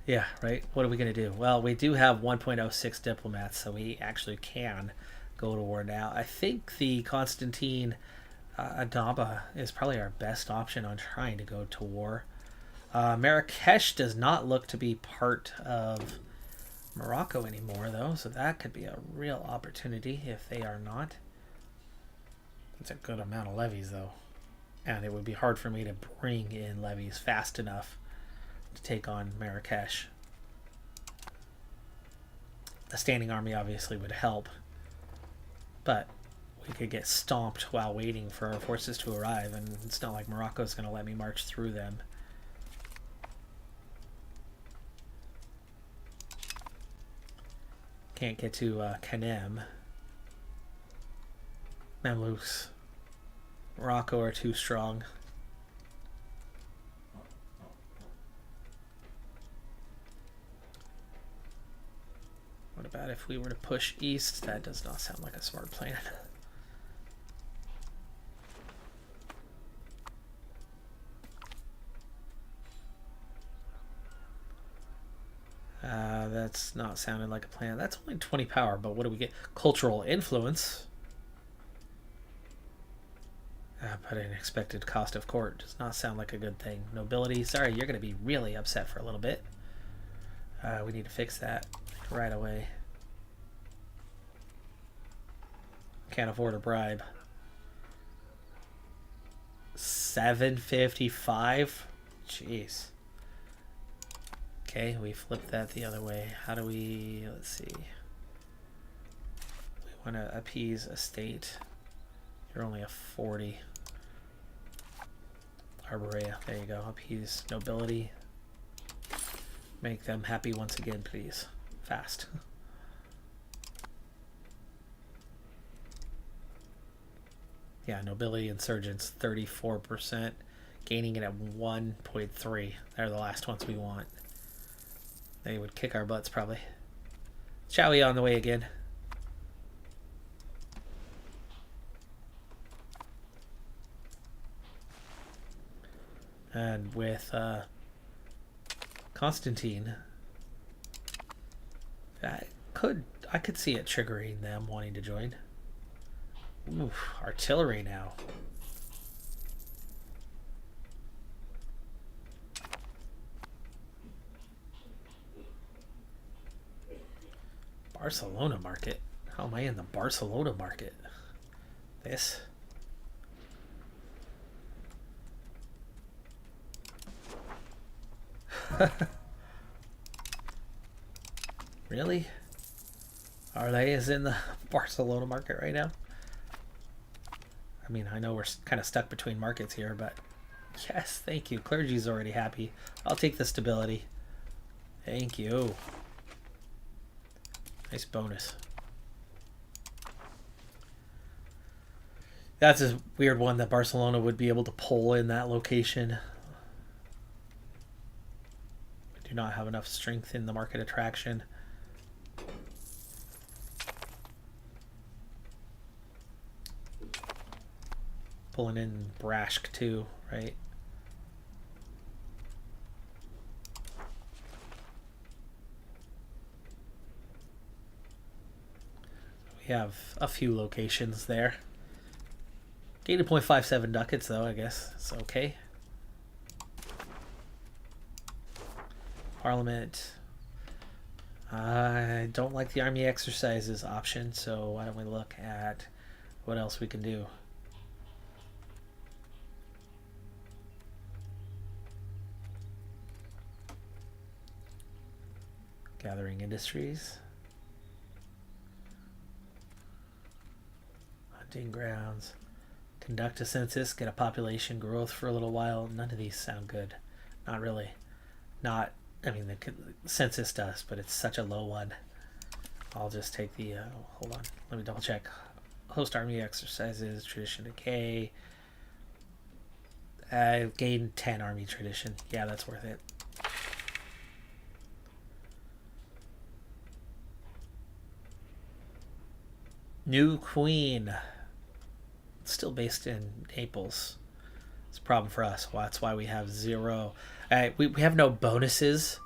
Yeah, right. What are we going to do? Well, we do have 1.06 diplomats, so we actually can go to war now. I think the Constantine Adaba is probably our best option on trying to go to war. Marrakesh does not look to be part of Morocco anymore, though, so that could be a real opportunity if they are not. That's a good amount of levies, though. And it would be hard for me to bring in levies fast enough to take on Marrakesh. A standing army obviously would help, but we could get stomped while waiting for our forces to arrive, and it's not like Morocco's going to let me march through them. Can't get to Canem. Mamluks. Morocco are too strong. What about if we were to push east? That does not sound like a smart plan. That's not sounding like a plan. That's only 20 power, but what do we get? Cultural influence. But an expected cost of court does not sound like a good thing. Nobility, sorry, you're going to be really upset for a little bit. We need to fix that right away. Can't afford a bribe. 755? Jeez. Okay, we flipped that the other way. How do we, let's see. We want to appease a state. You're only a 40. Arborea, there you go. Appease nobility. Make them happy once again, please. Fast. Yeah, nobility insurgents, 34%. Gaining it at 1.3. They're the last ones we want. They would kick our butts, probably. Chowie on the way again. And with Constantine, I could see it triggering them wanting to join. Oof, artillery now. Barcelona market? How am I in the Barcelona market? This? Really? Arlay is in the Barcelona market right now? I mean, I know we're kind of stuck between markets here, but yes, thank you. Clergy's already happy. I'll take the stability. Thank you. Nice bonus. That's a weird one that Barcelona would be able to pull in that location. We do not have enough strength in the market attraction. Pulling in Brashk too, right? We have a few locations there. Gated 0.57 ducats though, I guess it's okay. Parliament. I don't like the army exercises option, so why don't we look at what else we can do. Gathering industries. Hunting grounds. Conduct a census, get a population growth for a little while. None of these sound good. Not really. Not, I mean, the census does, but it's such a low one. I'll just take the, hold on, let me double check. Host army exercises, tradition decay. Gain 10 army tradition. Yeah, that's worth it. New queen. Still based in Naples. It's a problem for us. Well, that's why we have 0. We have no bonuses.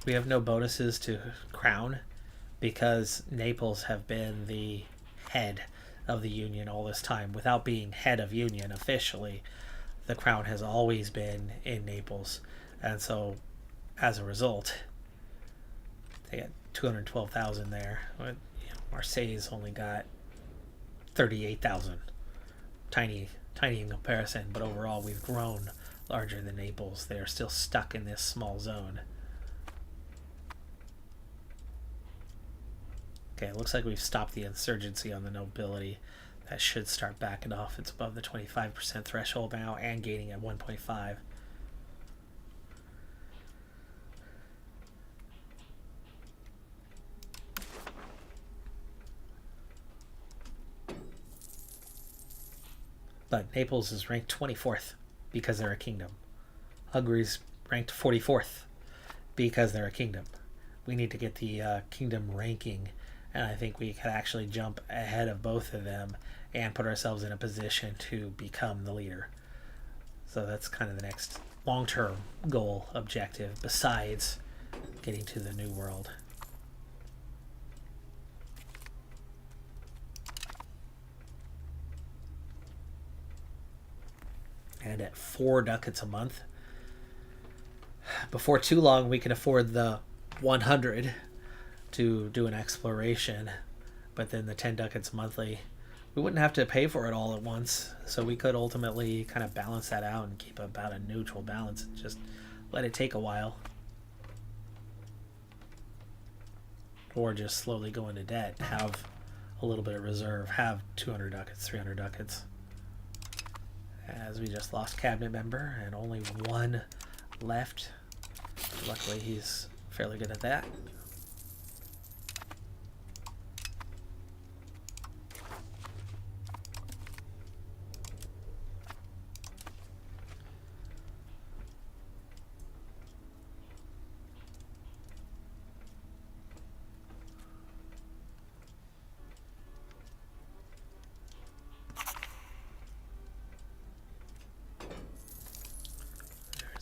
We have no bonuses to crown because Naples have been the head of the union all this time. Without being head of union officially, the crown has always been in Naples. And so, as a result, they got 212,000 there. Marseille's only got 38,000. Tiny in comparison, but overall we've grown larger than Naples. They are still stuck in this small zone. Okay, it looks like we've stopped the insurgency on the nobility. That should start backing off. It's above the 25% threshold now and gaining at 1.5. But Naples is ranked 24th because they're a kingdom. Hungary's ranked 44th because they're a kingdom. We need to get the kingdom ranking, and I think we could actually jump ahead of both of them and put ourselves in a position to become the leader. So that's kind of the next long-term goal objective besides getting to the New World. And at 4 ducats a month, before too long we can afford the 100 to do an exploration, but then the 10 ducats monthly, we wouldn't have to pay for it all at once, so we could ultimately kind of balance that out and keep about a neutral balance and just let it take a while, or just slowly go into debt, have a little bit of reserve, have 200 ducats, 300 ducats. As we just lost cabinet member and only one left. Luckily he's fairly good at that.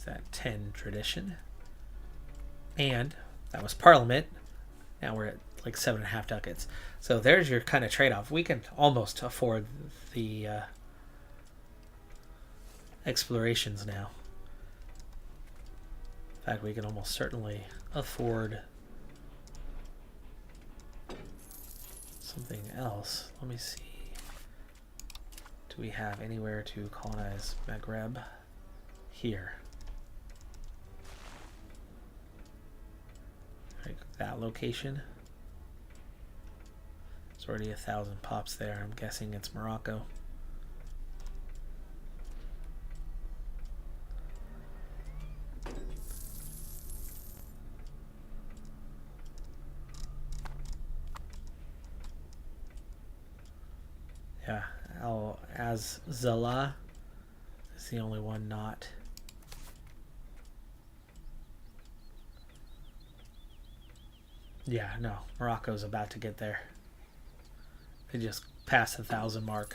That 10 tradition, and that was Parliament. Now we're at like 7.5 ducats. So there's your kind of trade-off. We can almost afford the explorations now. In fact, we can almost certainly afford something else. Let me see. Do we have anywhere to colonize Maghreb? Here. That location. It's already 1,000 pops there. I'm guessing it's Morocco. Yeah, Al-Azala is the only one not. Yeah, no, Morocco's about to get there. They just passed the 1,000 mark.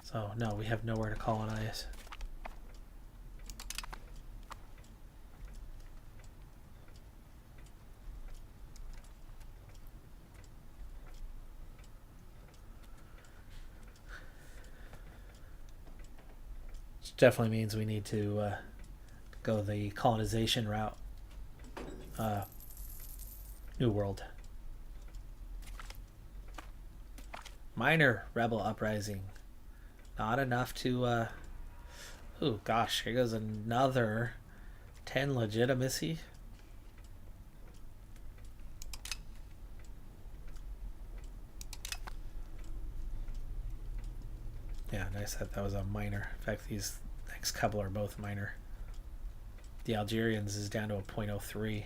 So, no, we have nowhere to colonize. Which definitely means we need to go the colonization route. New World. Minor rebel uprising. Not enough to oh gosh, here goes another 10 legitimacy. Yeah, nice that was a minor. In fact, these next couple are both minor. The Algerians is down to a 0.03.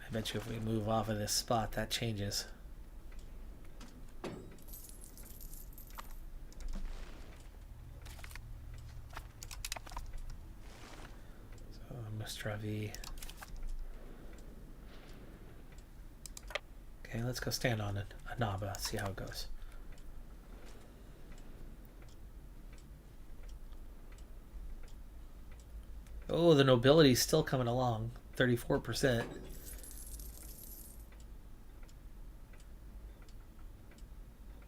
I bet you if we move off of this spot, that changes. So, Mustravi. Okay, let's go stand on Annaba, see how it goes. Oh, the nobility's still coming along. 34%.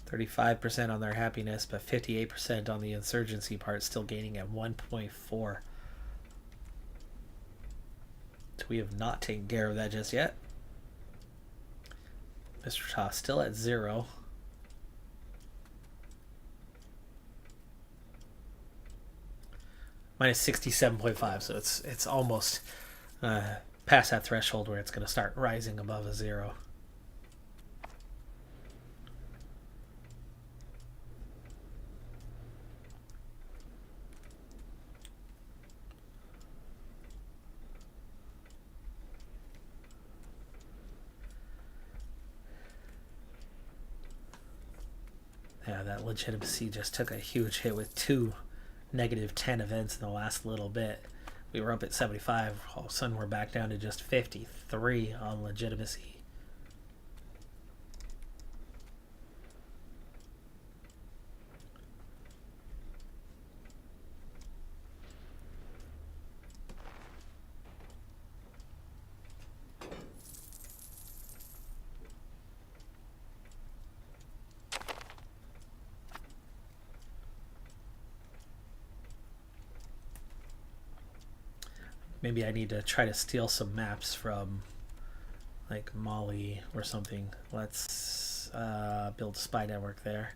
%35% on their happiness, but 58% on the insurgency part, still gaining at 1.4. So we have not taken care of that just yet. Mr. Toss still at 0. Minus 67.5, so it's almost past that threshold where it's going to start rising above a 0. Yeah, that legitimacy just took a huge hit with 2 -10 events in the last little bit. We were up at 75. All of a sudden, we're back down to just 53 on legitimacy. Maybe I need to try to steal some maps from like Mali or something. Let's build a spy network there.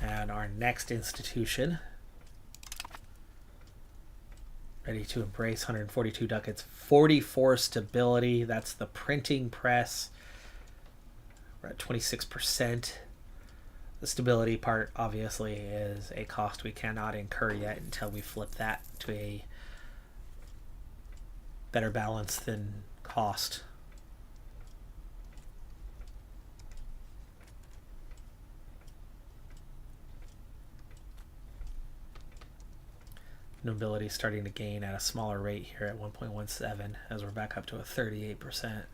And our next institution, ready to embrace 142 ducats, 44 stability. That's the printing press. We're at 26%. The stability part obviously is a cost we cannot incur yet until we flip that to a better balance than cost. Nobility starting to gain at a smaller rate here at 1.17 as we're back up to a 38%.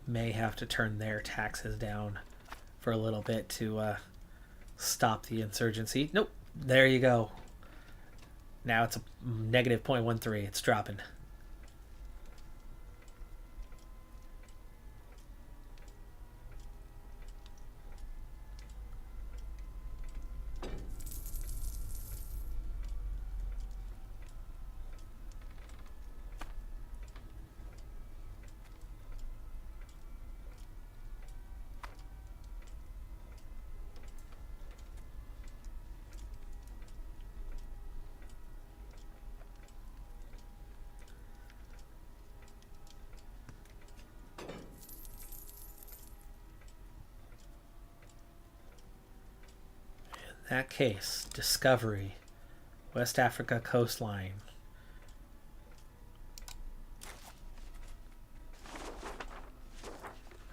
May have to turn their taxes down for a little bit to stop the insurgency. Nope, there you go. Now it's a negative 0.13. It's dropping. That case, Discovery, West Africa coastline.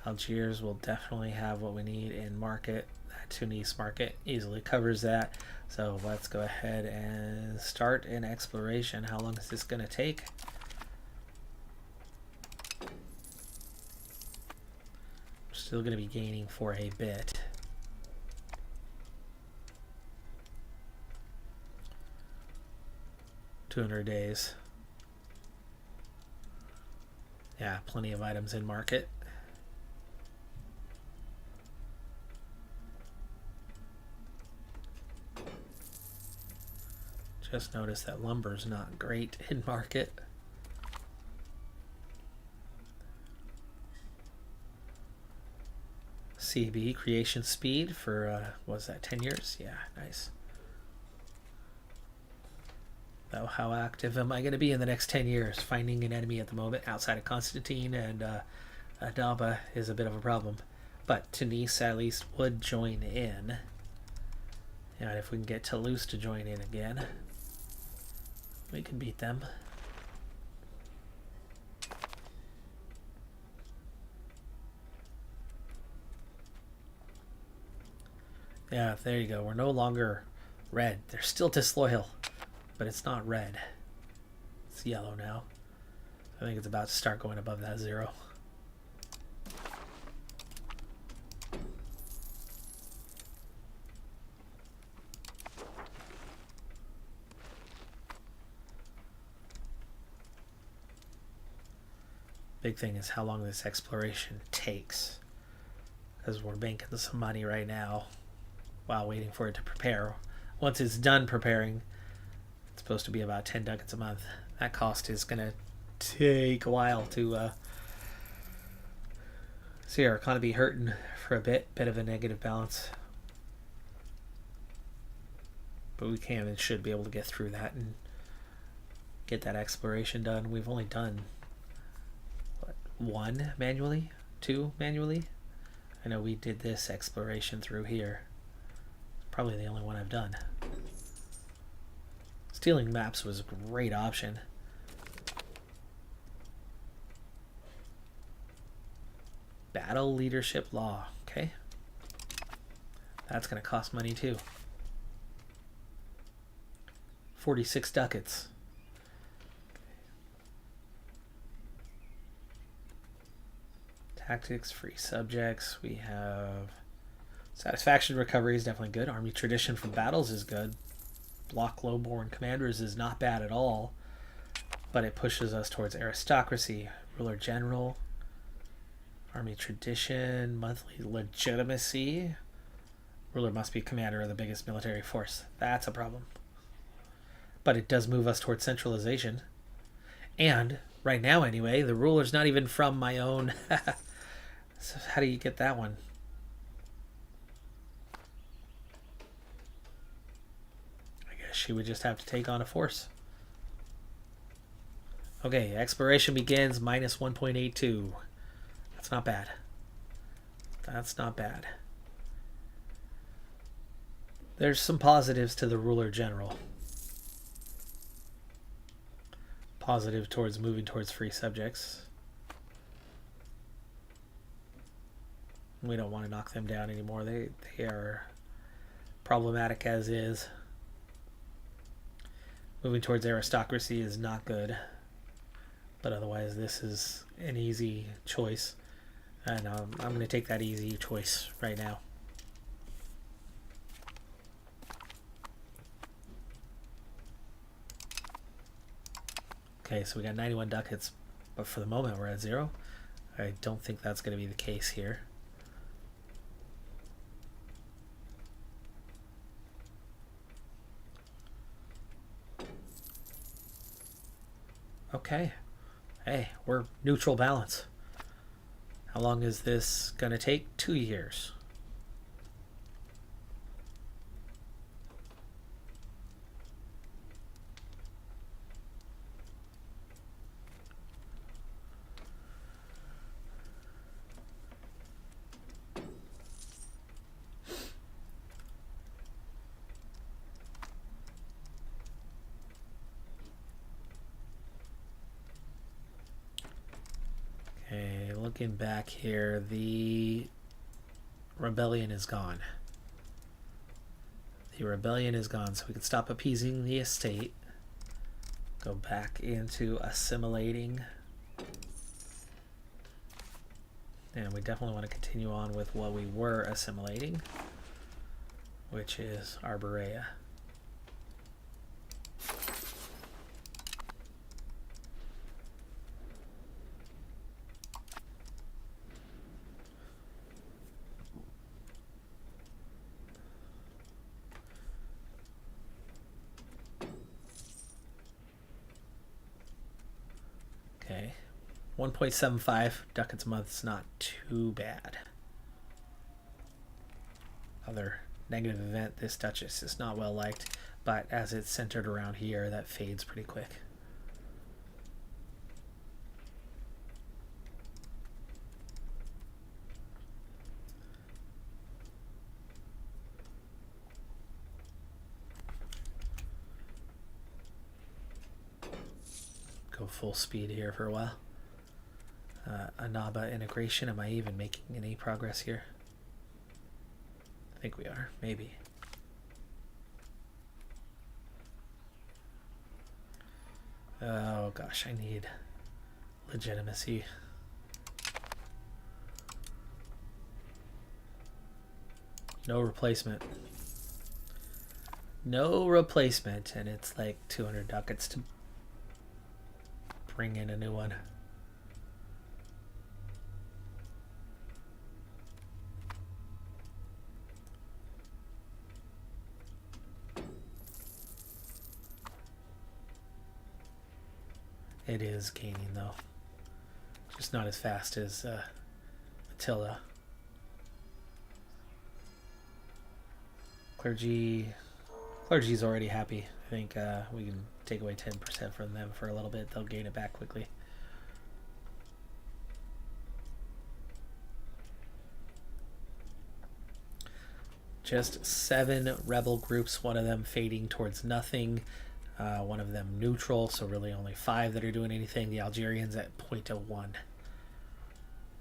Algiers will definitely have what we need in market. That Tunis market easily covers that. So let's go ahead and start an exploration. How long is this going to take? We're still going to be gaining for a bit. Days. Yeah, plenty of items in market. Just noticed that lumber's not great in market. CB creation speed for what was that, 10 years? Yeah, nice. Though, how active am I going to be in the next 10 years? Finding an enemy at the moment outside of Constantine and Adaba is a bit of a problem. But Tunis at least would join in. And if we can get Toulouse to join in again, we can beat them. Yeah, there you go. We're no longer red. They're still disloyal. But it's not red. It's yellow now. I think it's about to start going above that 0. Big thing is how long this exploration takes, because we're banking some money right now while waiting for it to prepare. Once it's done preparing, it's supposed to be about 10 ducats a month. That cost is going to take a while to see our economy hurting for a bit of a negative balance. But we can and should be able to get through that and get that exploration done. We've only done, what, 1 manually? 2 manually? I know we did this exploration through here. Probably the only one I've done. Stealing maps was a great option. Battle leadership law. Okay. That's going to cost money too. 46 ducats. Tactics, free subjects. We have satisfaction recovery is definitely good. Army tradition from battles is good. Block lowborn commanders is not bad at all, but it pushes us towards aristocracy. Ruler general. Army tradition, monthly legitimacy. Ruler must be commander of the biggest military force. That's a problem. But it does move us towards centralization. And, right now anyway, the ruler's not even from my own. So how do you get that one? I guess she would just have to take on a force. Okay, exploration begins, minus 1.82. That's not bad. That's not bad. There's some positives to the ruler general. Positive towards moving towards free subjects. We don't want to knock them down anymore. They are problematic as is. Moving towards aristocracy is not good. But otherwise, this is an easy choice. And I'm going to take that easy choice right now. Okay, so we got 91 ducats, but for the moment we're at 0. I don't think that's going to be the case here. Okay. Hey, we're neutral balance. How long is this going to take? 2 years. Okay, looking back here, the rebellion is gone. The rebellion is gone, so we can stop appeasing the estate. Go back into assimilating. And we definitely want to continue on with what we were assimilating, which is Arborea. Okay, 1.75 ducats a month is not too bad. Other negative event, this Duchess is not well liked, but as it's centered around here, that fades pretty quick. Go full speed here for a while. Anaba integration. Am I even making any progress here? I think we are. Maybe. Oh gosh, I need legitimacy. No replacement. No replacement, and it's like 200 ducats to bring in a new one. It is gaining though. Just not as fast as Attila. Clergy's already happy. I think we can take away 10% from them for a little bit. They'll gain it back quickly. Just 7 rebel groups, one of them fading towards nothing, one of them neutral, so really only 5 that are doing anything. The Algerians at 0.01.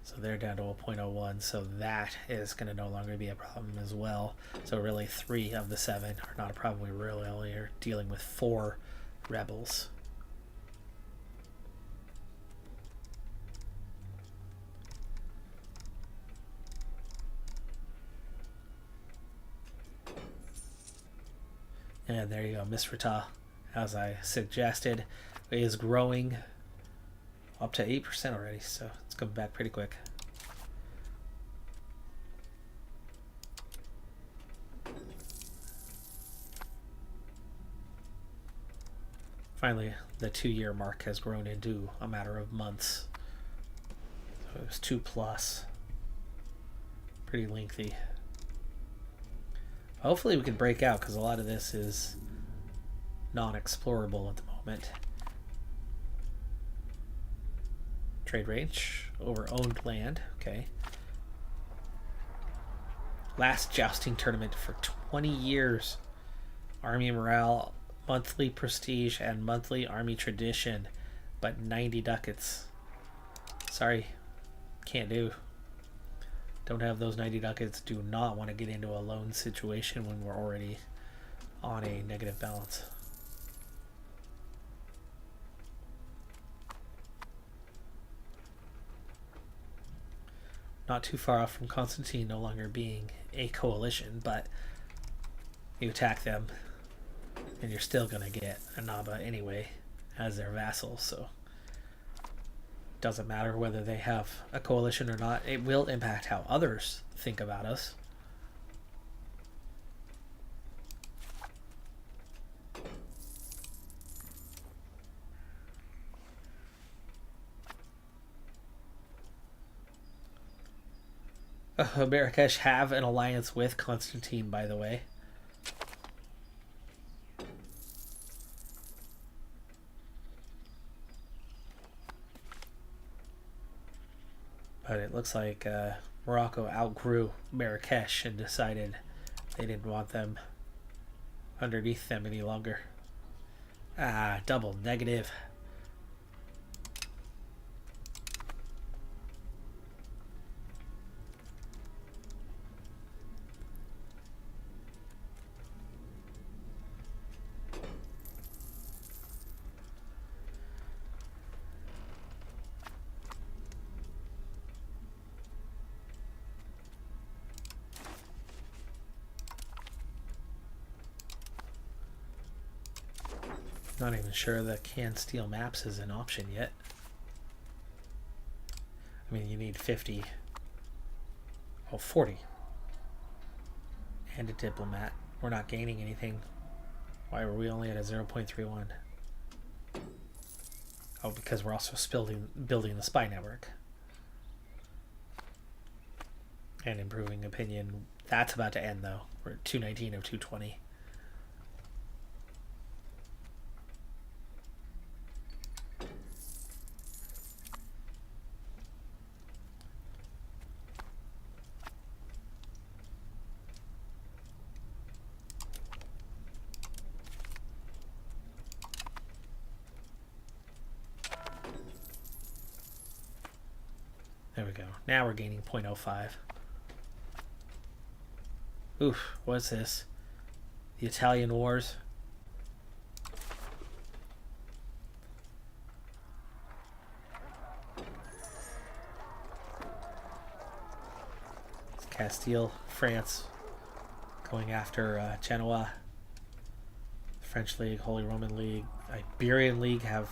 So they're down to a 0.01, so that is going to no longer be a problem as well. So really 3 of the 7 are not a problem. We really only are dealing with 4 rebels. And there you go, Misrata, as I suggested, is growing up to 8% already, so it's coming back pretty quick. Finally, the 2-year mark has grown into a matter of months. So it was 2+. Pretty lengthy. Hopefully we can break out, because a lot of this is non-explorable at the moment. Trade range over owned land. Okay. Last jousting tournament for 20 years. Army morale, monthly prestige, and monthly army tradition, but 90 ducats. Sorry, can't do. Don't have those 90 ducats. Do not want to get into a loan situation when we're already on a negative balance. Not too far off from Constantine no longer being a coalition, but you attack them and you're still going to get Annaba anyway as their vassal, so doesn't matter whether they have a coalition or not. It will impact how others think about us. Marrakesh have an alliance with Constantine, by the way. But it looks like Morocco outgrew Marrakesh and decided they didn't want them underneath them any longer. Ah, double negative. Not even sure the canned steel maps is an option yet. I mean, you need 50. Oh, 40. And a diplomat. We're not gaining anything. Why were we only at a 0.31? Oh, because we're also building the spy network. And improving opinion. That's about to end, though. We're at 219 of 220. There we go. Now we're gaining 0.05. Oof, what's this? The Italian Wars. It's Castile, France, going after Genoa. French League, Holy Roman League, Iberian League have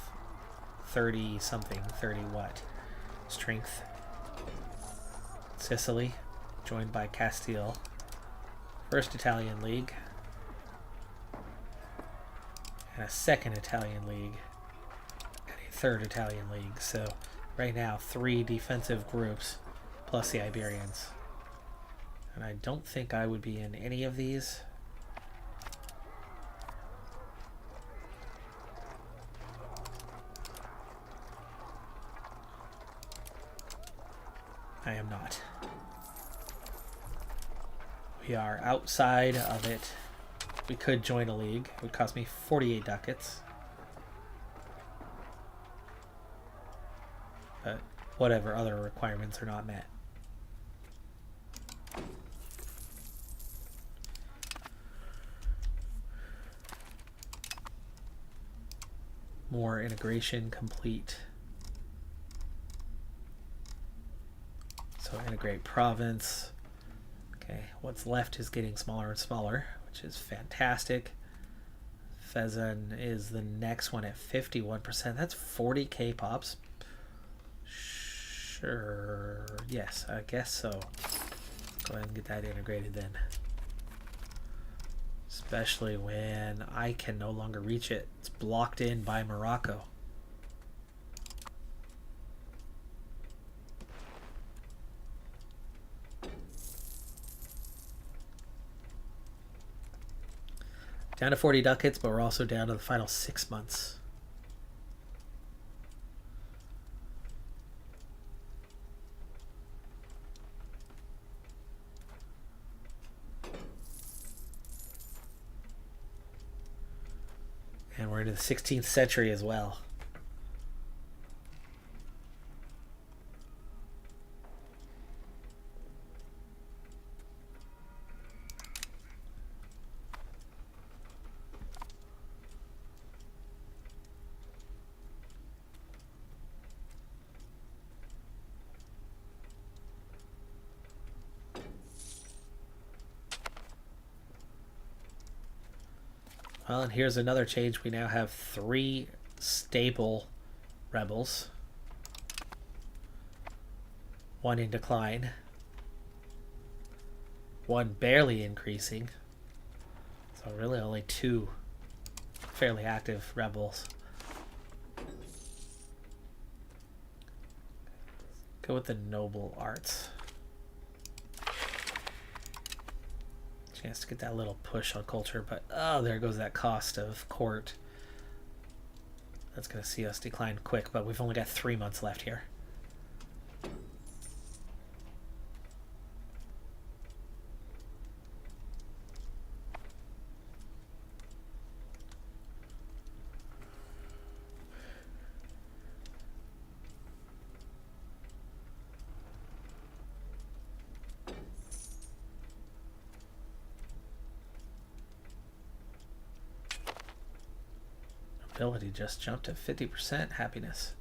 30 something, 30 what? Strength. Sicily, joined by Castile. First Italian League. And a second Italian League. And a third Italian league. So right now, 3 defensive groups plus the Iberians. And I don't think I would be in any of these. I am not. We are outside of it. We could join a league. It would cost me 48 ducats. But whatever other requirements are not met. More integration complete. So integrate Provence. Okay, what's left is getting smaller and smaller, which is fantastic. Fezzan is the next one at 51%. That's 40k pops. Sure. Yes, I guess so. Go ahead and get that integrated then. Especially when I can no longer reach it. It's blocked in by Morocco. Down to 40 ducats, but we're also down to the final 6 months. And we're into the 16th century as well. Well, and here's another change. We now have 3 stable rebels. 1 in decline. 1 barely increasing. So really only 2 fairly active rebels. Go with the noble arts. Chance to get that little push on culture, but oh, there goes that cost of court. That's going to see us decline quick, but we've only got 3 months left here. Ability just jumped to 50% happiness.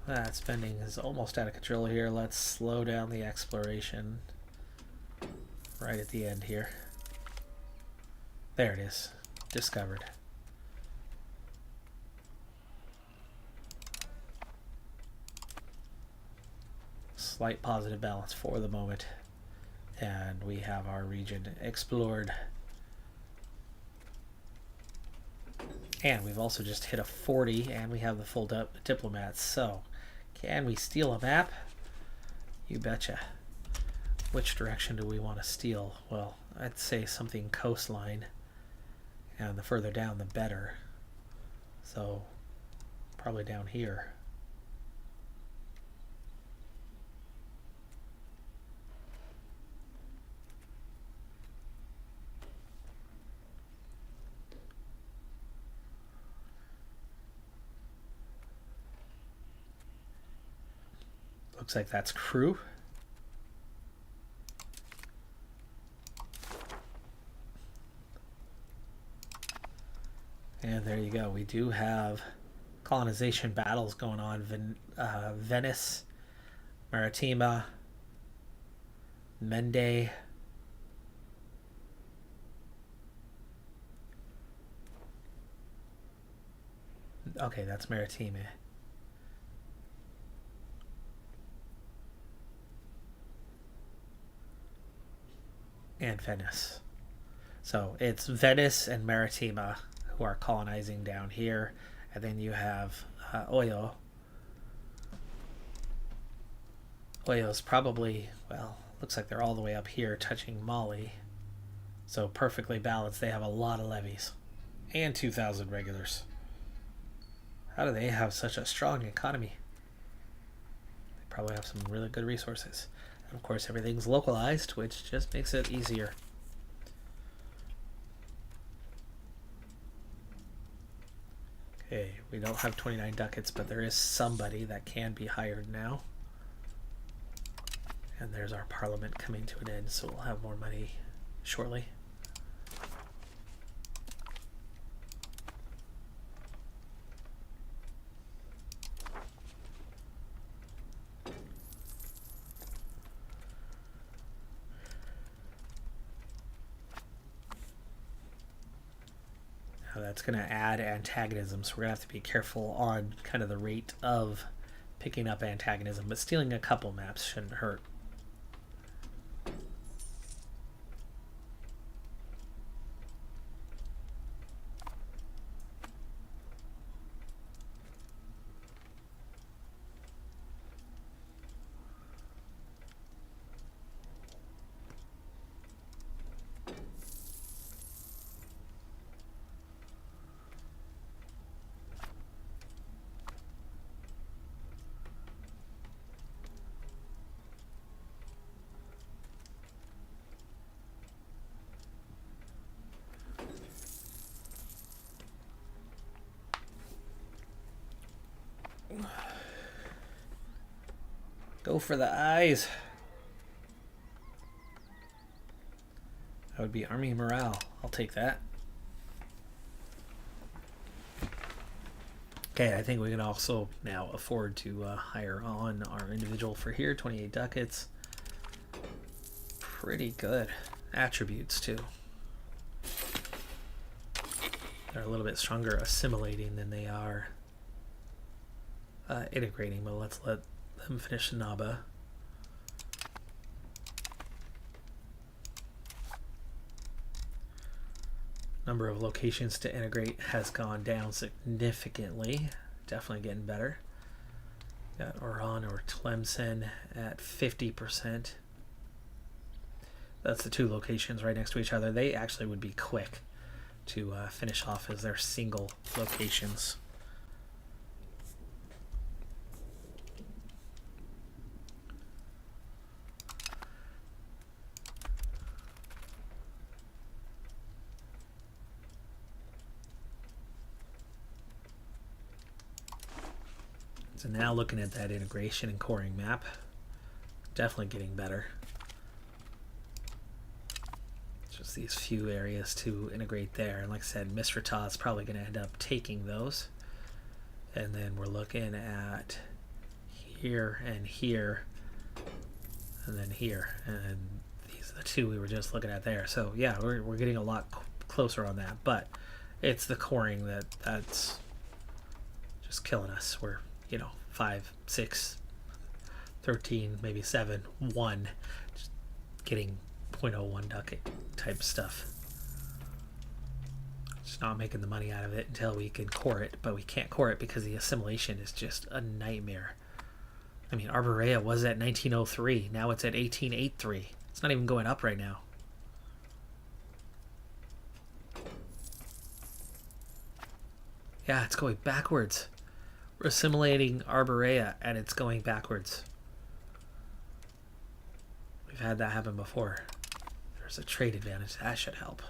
That spending is almost out of control here. Let's slow down the exploration right at the end here. There it is. Discovered. Slight positive balance for the moment. And we have our region explored. And we've also just hit a 40, and we have the full diplomats. So, can we steal a map? You betcha. Which direction do we want to steal? Well, I'd say something coastline. And the further down, the better. So, probably down here. Looks like that's crew. And there you go. We do have colonization battles going on. Venice, Maritima, Mende. Okay, that's Maritime. And Venice. So it's Venice and Maritima who are colonizing down here. And then you have Oyo. Oyo's probably, well, looks like they're all the way up here touching Mali. So perfectly balanced. They have a lot of levies. And 2,000 regulars. How do they have such a strong economy? They probably have some really good resources. And of course, everything's localized, which just makes it easier. Okay, we don't have 29 ducats, but there is somebody that can be hired now. And there's our parliament coming to an end, so we'll have more money shortly. That's going to add antagonism, so we're going to have to be careful on kind of the rate of picking up antagonism, but stealing a couple maps shouldn't hurt. Go for the eyes. That would be army morale. I'll take that. Okay, I think we can also now afford to hire on our individual for here. 28 ducats. Pretty good. Attributes, too. They're a little bit stronger assimilating than they are integrating, but let's let them finish Naba. Number of locations to integrate has gone down significantly. Definitely getting better. Got Oran or Tlemcen at 50%. That's the two locations right next to each other. They actually would be quick to finish off as their single locations. So now looking at that integration and coring map, definitely getting better. Just these few areas to integrate there. And like I said, Misrata is probably going to end up taking those. And then we're looking at here and here and then here. And these are the two we were just looking at there. So yeah, we're getting a lot closer on that. But it's the coring that's just killing us. We're 5, 6, 13, maybe 7, 1, just getting 0.01 ducat type stuff. Just not making the money out of it until we can core it, but we can't core it because the assimilation is just a nightmare. I mean, Arborea was at 1903, now it's at 1883. It's not even going up right now. Yeah, it's going backwards. We're assimilating Arborea and it's going backwards. We've had that happen before. There's a trade advantage. That should help.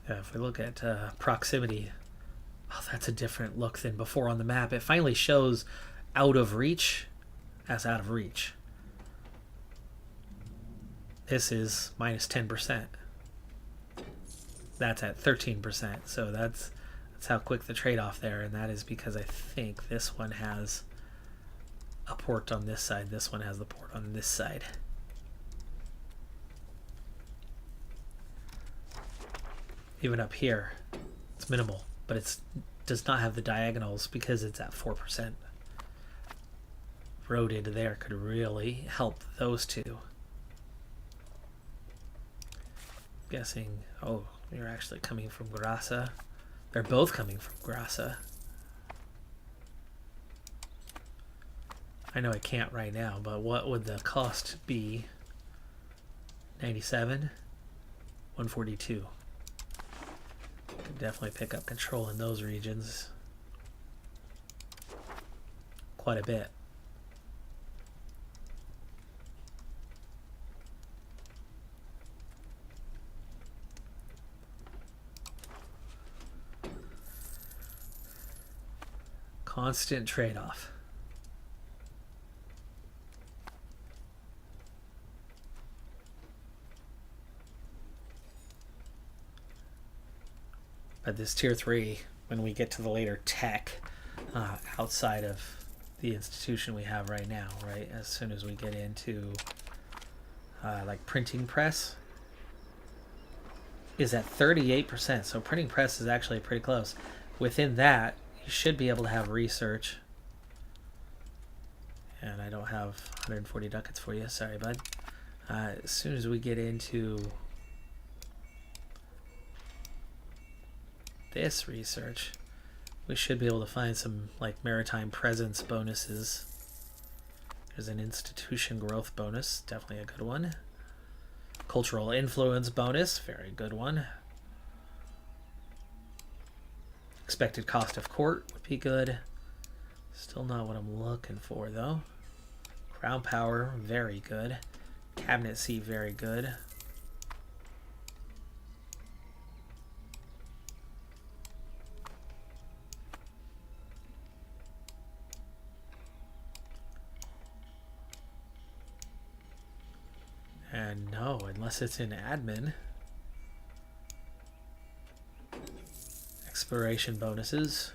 Yeah, if we look at proximity, oh, that's a different look than before on the map. It finally shows out of reach as out of reach. This is minus 10%. That's at 13%, so that's That's how quick the trade-off there, and that is because I think this one has a port on this side. This one has the port on this side. Even up here, it's minimal, but it does not have the diagonals because it's at 4%. Road into there could really help those two. Guessing, oh, you're actually coming from Grassa. They're both coming from Grassa. I know I can't right now, but what would the cost be? 97, 142. Could definitely pick up control in those regions quite a bit. Constant trade-off. But this tier 3, when we get to the later tech, outside of the institution we have right now, right? As soon as we get into like printing press, is at 38%. So printing press is actually pretty close. Within that, you should be able to have research. And I don't have 140 ducats for you. Sorry, bud. As soon as we get into this research, we should be able to find some like maritime presence bonuses. There's an institution growth bonus, definitely a good one. Cultural influence bonus, very good one. Expected cost of court would be good. Still not what I'm looking for though. Crown power, very good. Cabinet seat, very good. And no, unless it's in admin. Exploration bonuses.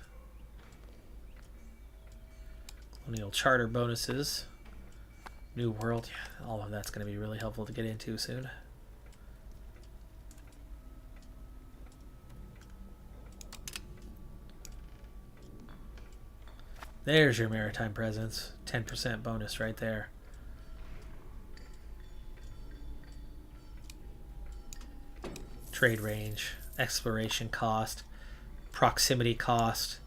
Colonial charter bonuses. New world. Yeah, all of that's going to be really helpful to get into soon. There's your maritime presence. 10% bonus right there. Trade range, exploration cost, proximity cost,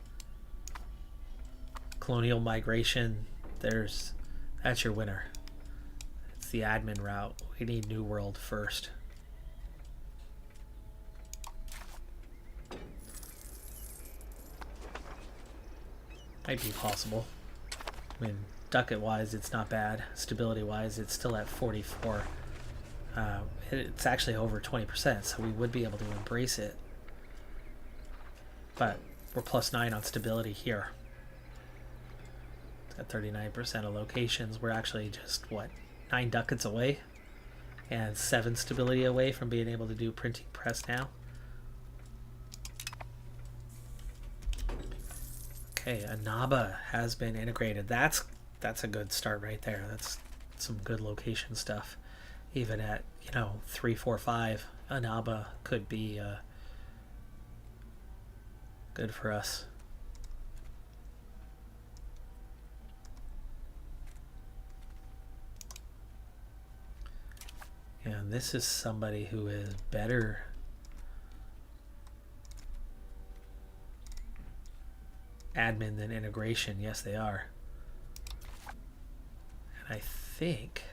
colonial migration. That's your winner. It's the admin route. We need New World first. Might be possible. I mean, ducat wise, it's not bad. Stability wise, it's still at 44. It's actually over 20%, so we would be able to embrace it. But we're +9 on stability here. It's got 39% of locations. We're actually just, what, 9 ducats away? And 7 stability away from being able to do printing press now. Okay, Anaba has been integrated. That's a good start right there. That's some good location stuff. Even at, 3, 4, 5, Anaba could be good for us. And this is somebody who is better admin than integration. Yes, they are. And I think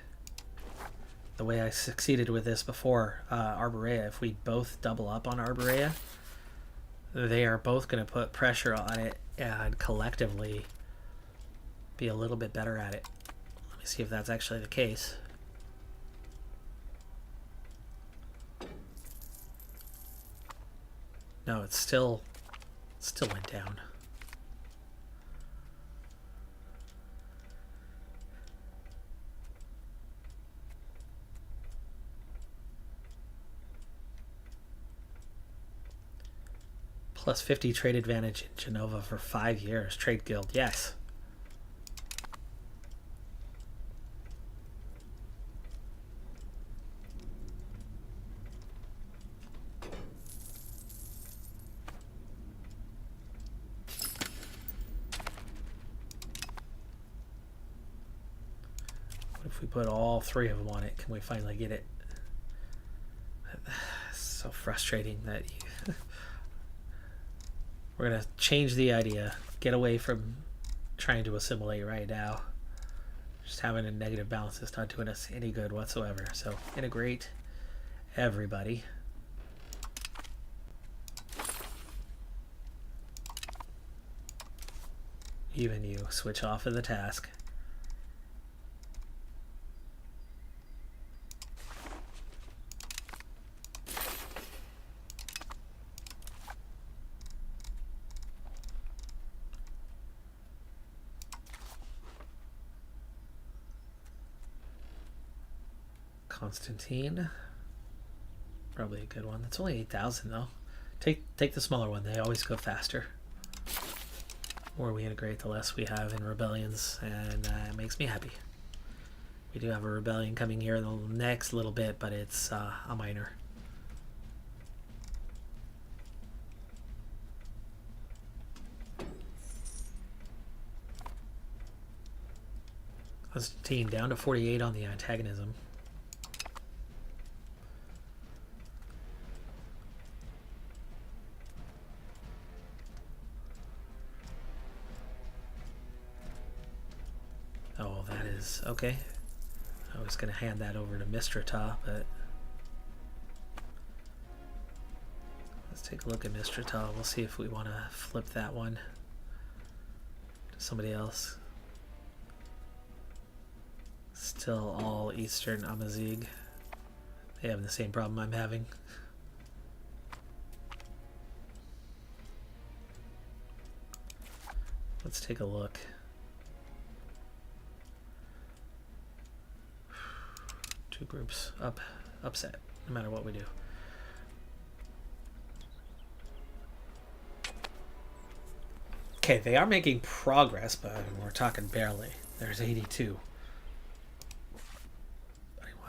the way I succeeded with this before, Arborea, if we both double up on Arborea, they are both going to put pressure on it and collectively be a little bit better at it. Let me see if that's actually the case. No, it still went down. Plus 50 trade advantage in Genova for 5 years. Trade guild, yes. What if we put all 3 of them on it? Can we finally get it? It's so frustrating that you... We're going to change the idea. Get away from trying to assimilate right now. Just having a negative balance is not doing us any good whatsoever. So integrate everybody. Even you. Switch off of the task. Constantine, probably a good one. That's only 8,000 though. Take the smaller one. They always go faster. The more we integrate, the less we have in rebellions, and it makes me happy. We do have a rebellion coming here in the next little bit, but it's a minor. Constantine down to 48 on the antagonism. Oh, that is okay. I was going to hand that over to Mistrata, but let's take a look at Mistrata. We'll see if we want to flip that one to somebody else. Still all Eastern Amazigh. They have the same problem I'm having. Let's take a look. Two groups upset, no matter what we do. Okay, they are making progress, but we're talking barely. There's 82.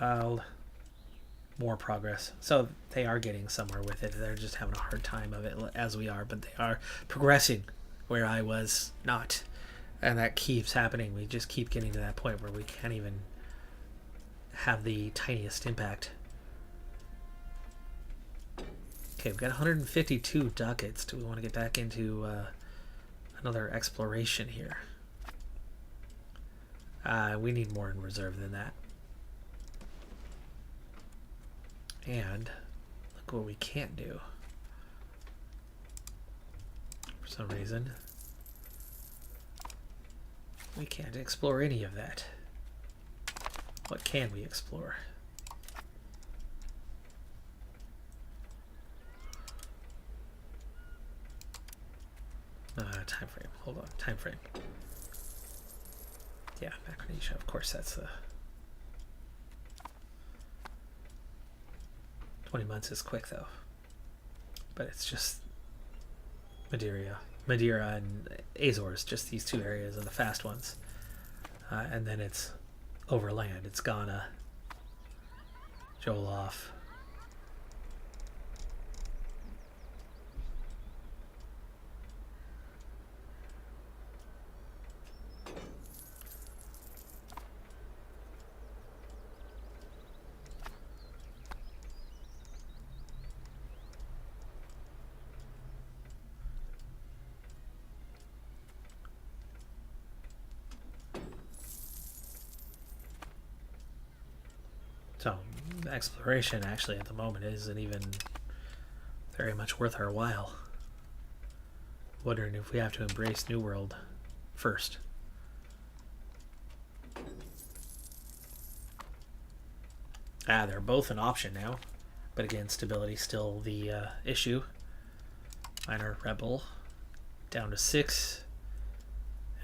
Wild. More progress. So they are getting somewhere with it. They're just having a hard time of it as we are, but they are progressing where I was not. And that keeps happening. We just keep getting to that point where we can't even have the tiniest impact. Okay, we've got 152 ducats. Do we want to get back into another exploration here? We need more in reserve than that. And look what we can't do. For some reason, we can't explore any of that. What can we explore? Time frame. Hold on. Time frame. Yeah, Macronesia. Of course, that's the 20 months is quick though. But it's just Madeira and Azores, just these two areas are the fast ones. And then it's overland. It's Ghana, Jolof. So exploration actually at the moment isn't even very much worth our while. Wondering if we have to embrace New World first. They're both an option now, but again, stability still the issue. Minor rebel down to 6,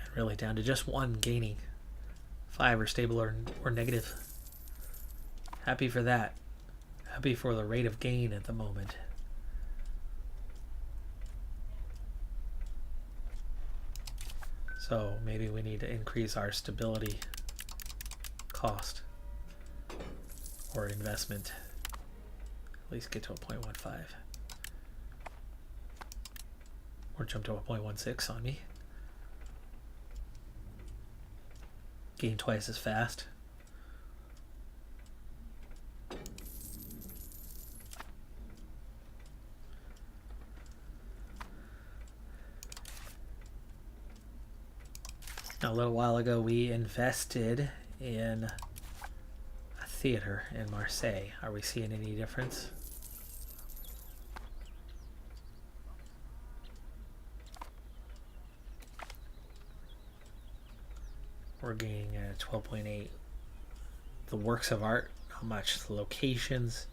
and really down to just 1 gaining. 5 are stable or negative. Happy for that. Happy for the rate of gain at the moment. So maybe we need to increase our stability cost or investment. At least get to a 0.15. Or jump to a 0.16 on me. Gain twice as fast. Now, a little while ago, we invested in a theater in Marseille. Are we seeing any difference? We're gaining at 12.8. The works of art, how much? The locations,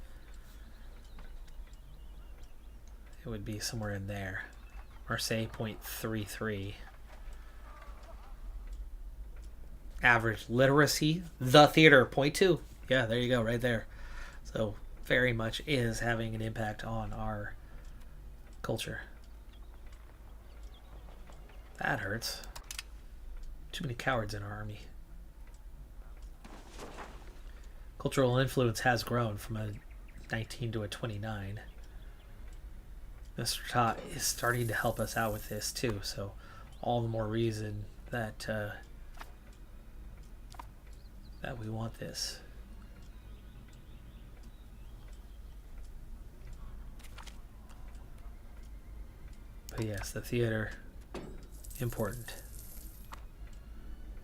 it would be somewhere in there. Marseille 0.33. Average literacy, the theater 0.2. Yeah, there you go, right there. So very much is having an impact on our culture. That hurts. Too many cowards in our army. Cultural influence has grown from a 19 to a 29. Mr. Tot is starting to help us out with this too, so all the more reason that that we want this. But yes, the theater, important.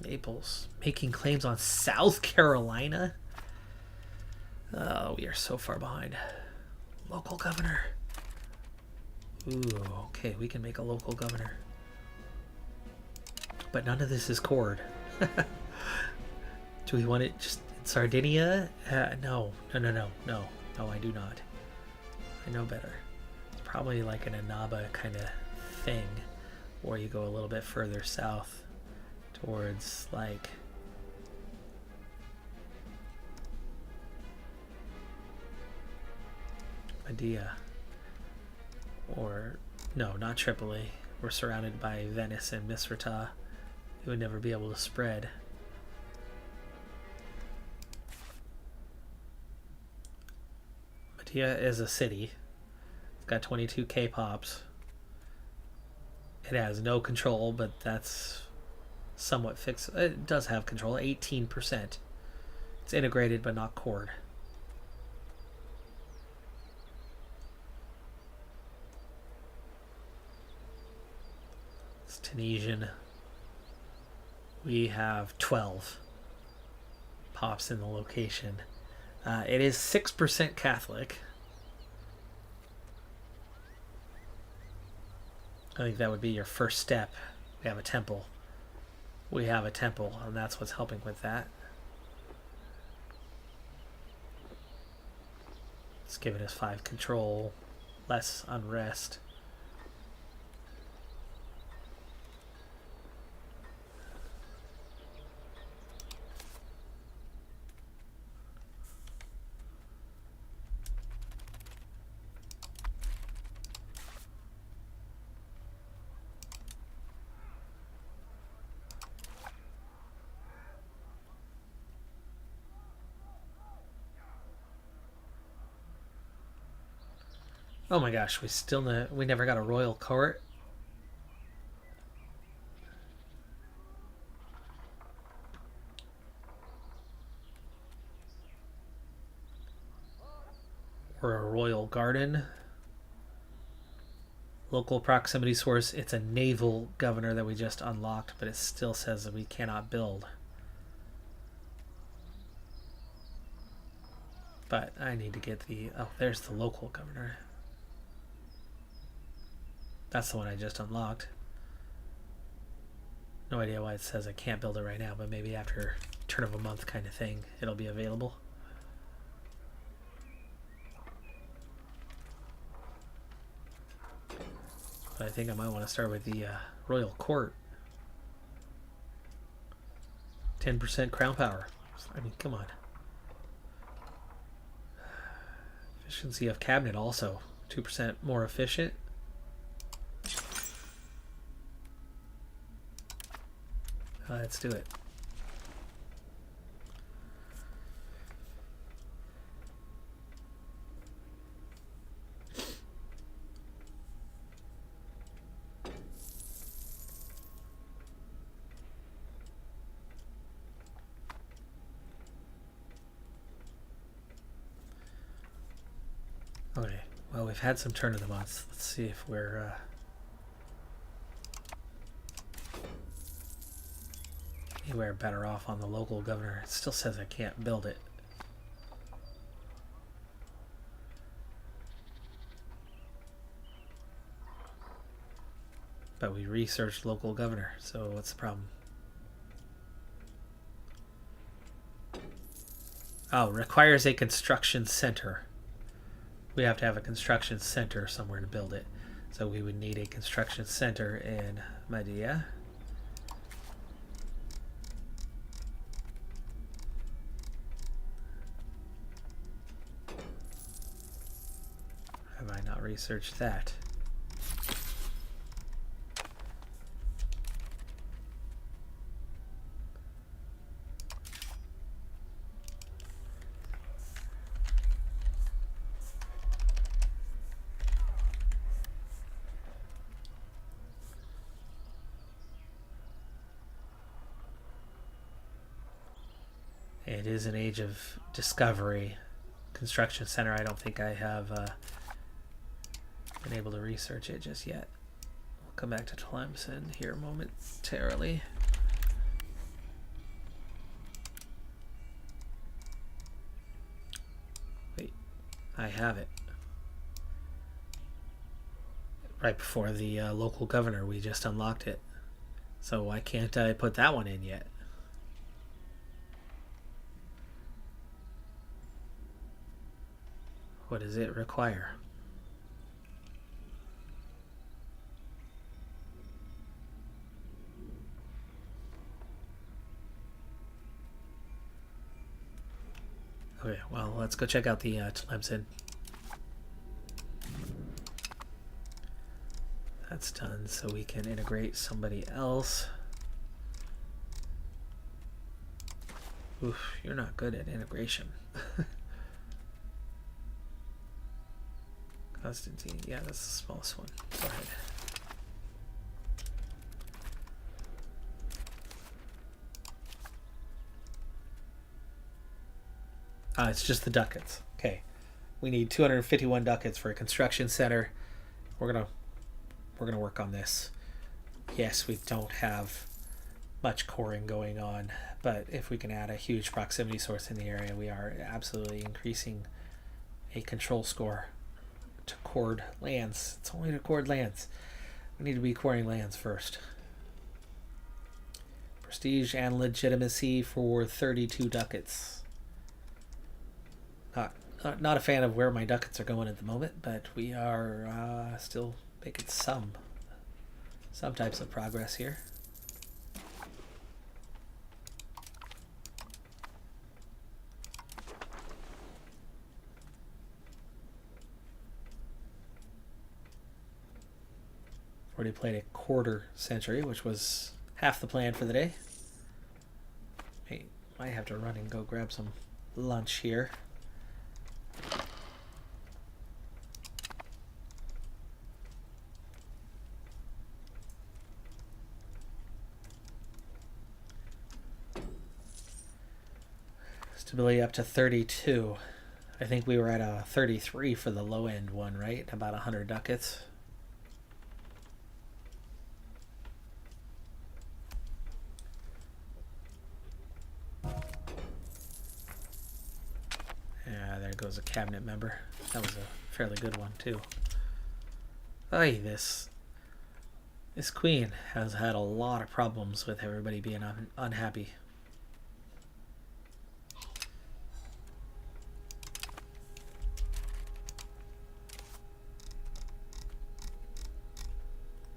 Naples, making claims on South Carolina? Oh, we are so far behind. Local governor. Ooh, okay, we can make a local governor. But none of this is cord. Do we want it just in Sardinia? No, I do not. I know better. It's probably like an Annaba kind of thing, or you go a little bit further south towards like Medea, or no, not Tripoli. We're surrounded by Venice and Misrata. It would never be able to spread. Medea is a city. It's got 22k pops. It has no control, but that's somewhat fixed. It does have control, 18%. It's integrated but not cord. It's Tunisian. We have 12 pops in the location. It is 6% Catholic. I think that would be your first step. We have a temple. We have a temple, and that's what's helping with that. It's giving us 5 control, less unrest. Oh my gosh, we never got a royal court. Or a royal garden. Local proximity source, it's a naval governor that we just unlocked, but it still says that we cannot build. But I need to get the, oh, there's the local governor. That's the one I just unlocked. No idea why it says I can't build it right now, but maybe after turn of a month kind of thing, it'll be available. But I think I might want to start with the royal court. 10% crown power. I mean, come on. Efficiency of cabinet also. 2% more efficient. Let's do it. Okay, well, we've had some turn of the months. Let's see if we're anywhere better off on the local governor. It still says I can't build it. But we researched local governor, so what's the problem? Oh, requires a construction center. We have to have a construction center somewhere to build it. So we would need a construction center in Medea. Have I not researched that? It is an age of discovery. Construction center, I don't think I have been able to research it just yet. We'll come back to Tlemcen here momentarily. Wait, I have it. Right before the local governor, we just unlocked it. So why can't I put that one in yet? What does it require? Okay, well, let's go check out the Tlemcen. That's done, so we can integrate somebody else. Oof, you're not good at integration. Constantine, yeah, that's the smallest one. Go ahead. It's just the ducats. Okay, we need 251 ducats for a construction center. We're gonna work on this. Yes, we don't have much coring going on, but if we can add a huge proximity source in the area, we are absolutely increasing a control score to cored lands. It's only to cored lands. We need to be coring lands first. Prestige and legitimacy for 32 ducats. Not a fan of where my ducats are going at the moment, but we are still making some types of progress here. Already played a quarter century, which was half the plan for the day. Hey, might have to run and go grab some lunch here. Stability up to 32. I think we were at a 33 for the low end one, right? About 100 ducats. Yeah, there goes a cabinet member. That was a fairly good one too. Ay, this queen has had a lot of problems with everybody being unhappy.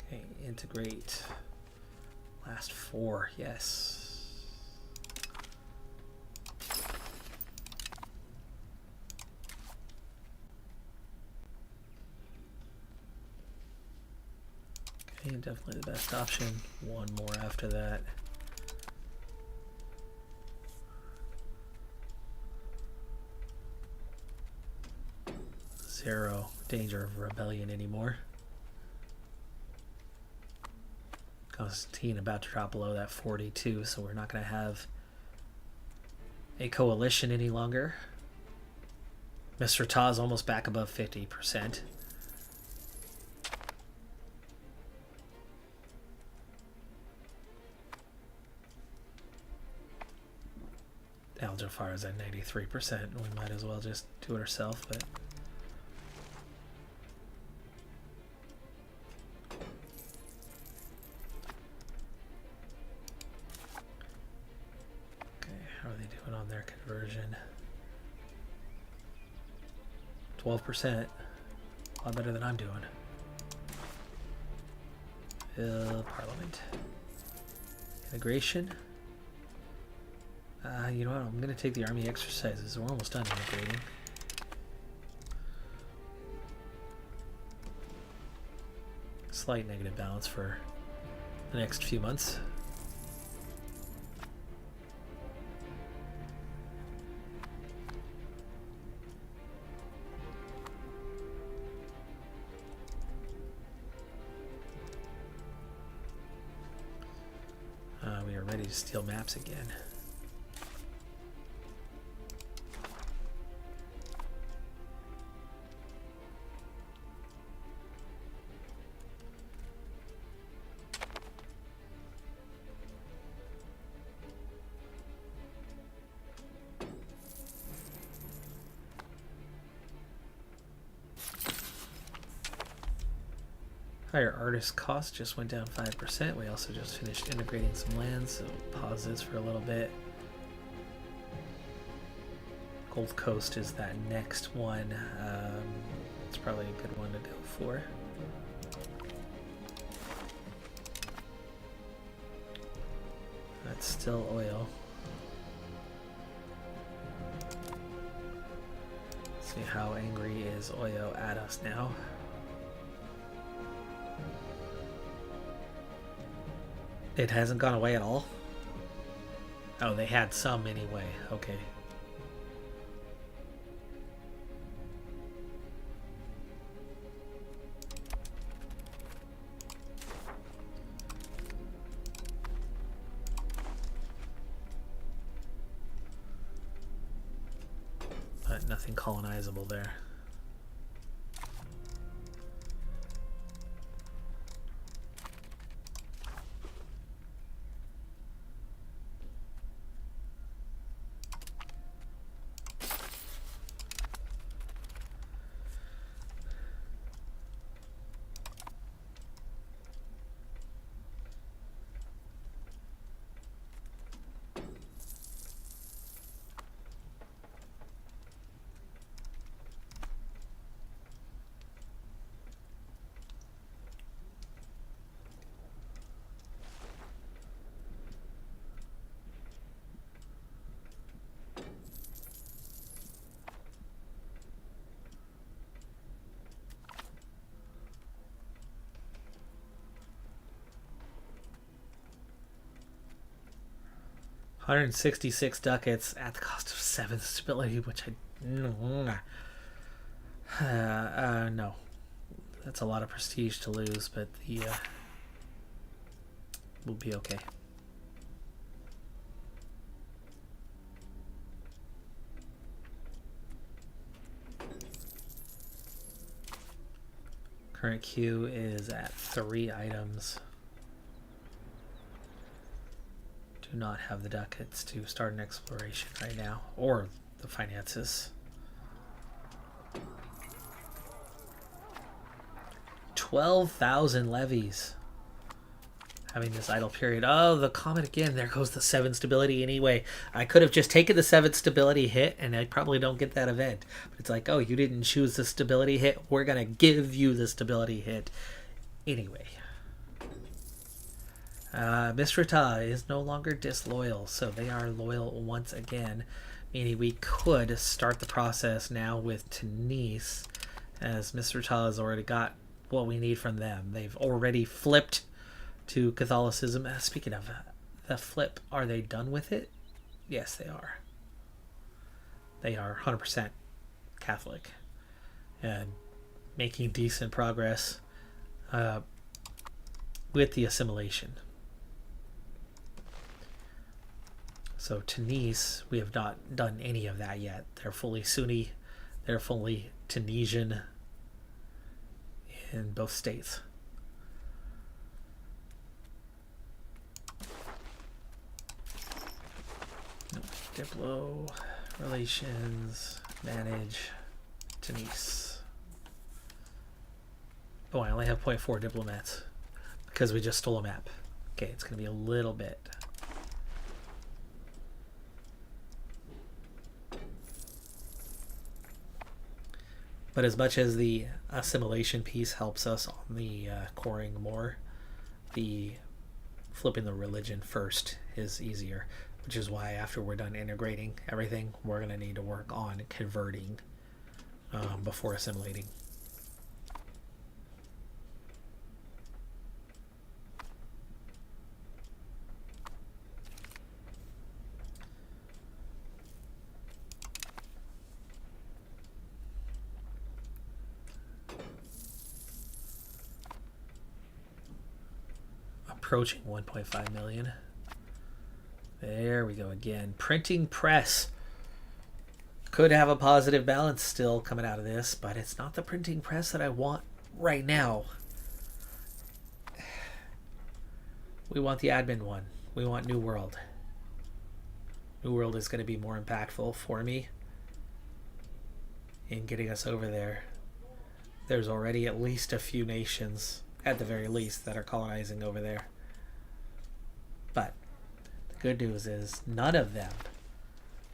Okay, integrate. Last 4, yes. Okay, definitely the best option. One more after that. zero danger of rebellion anymore. Constantine about to drop below that 42, so we're not going to have a coalition any longer. Mr. Ta is almost back above 50%. Al Jafar is at 93%. We might as well just do it ourselves, but okay, how are they doing on their conversion? 12%. A lot better than I'm doing. Parliament. Integration. You know what? I'm going to take the army exercises. We're almost done integrating. Slight negative balance for the next few months. We are ready to steal maps again. Higher artist cost just went down 5%. We also just finished integrating some lands, so pause this for a little bit. Gold Coast is that next one. It's probably a good one to go for. That's still oil. Let's see how angry is Oyo at us now. It hasn't gone away at all? Oh, they had some anyway. Okay. But nothing colonizable there. $166 ducats at the cost of 7 stability, which no. That's a lot of prestige to lose, but the we'll be okay. Current queue is at 3 items. Do not have the ducats to start an exploration right now, or the finances. 12,000 levies. Having this idle period. Oh, the comet again. There goes the 7 stability anyway. I could have just taken the 7 stability hit, and I probably don't get that event. But it's like, oh, you didn't choose the stability hit. We're going to give you the stability hit anyway. Misrata is no longer disloyal, so they are loyal once again, meaning we could start the process now with Tunis, as Misrata has already got what we need from them. They've already flipped to Catholicism. Speaking of the flip, are they done with it? Yes, they are. They are 100% Catholic. and making decent progress with the assimilation. So Tunis, we have not done any of that yet. They're fully Sunni, they're fully Tunisian in both states. Diplo, relations, manage, Tunis. Oh, I only have 0.4 diplomats because we just stole a map. Okay, it's going to be a little bit. But as much as the assimilation piece helps us on the coring more, the flipping the religion first is easier, which is why after we're done integrating everything, we're going to need to work on converting before assimilating. Approaching 1.5 million. There we go again. Printing press could have a positive balance still coming out of this, but it's not the printing press that I want right now. We want the admin one. We want New World. New World is going to be more impactful for me in getting us over there. There's already at least a few nations, at the very least, that are colonizing over there. But the good news is none of them,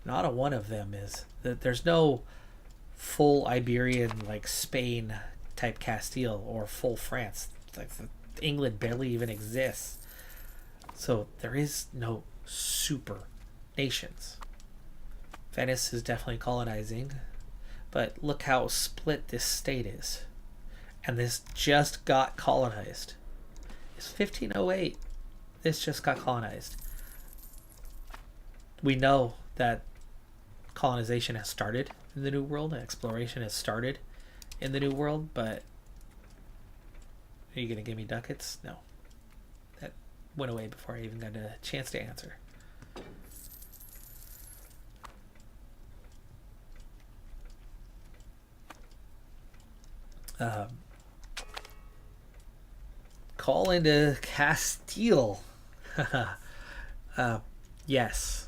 not a one of them, is that there's no full Iberian like Spain type Castile or full France. It's like England barely even exists. So there is no super nations. Venice is definitely colonizing, but look how split this state is. And this just got colonized. It's 1508. This just got colonized. We know that colonization has started in the New World. Exploration has started in the New World, but are you going to give me ducats? No. That went away before I even got a chance to answer. Call into Castile. Yes.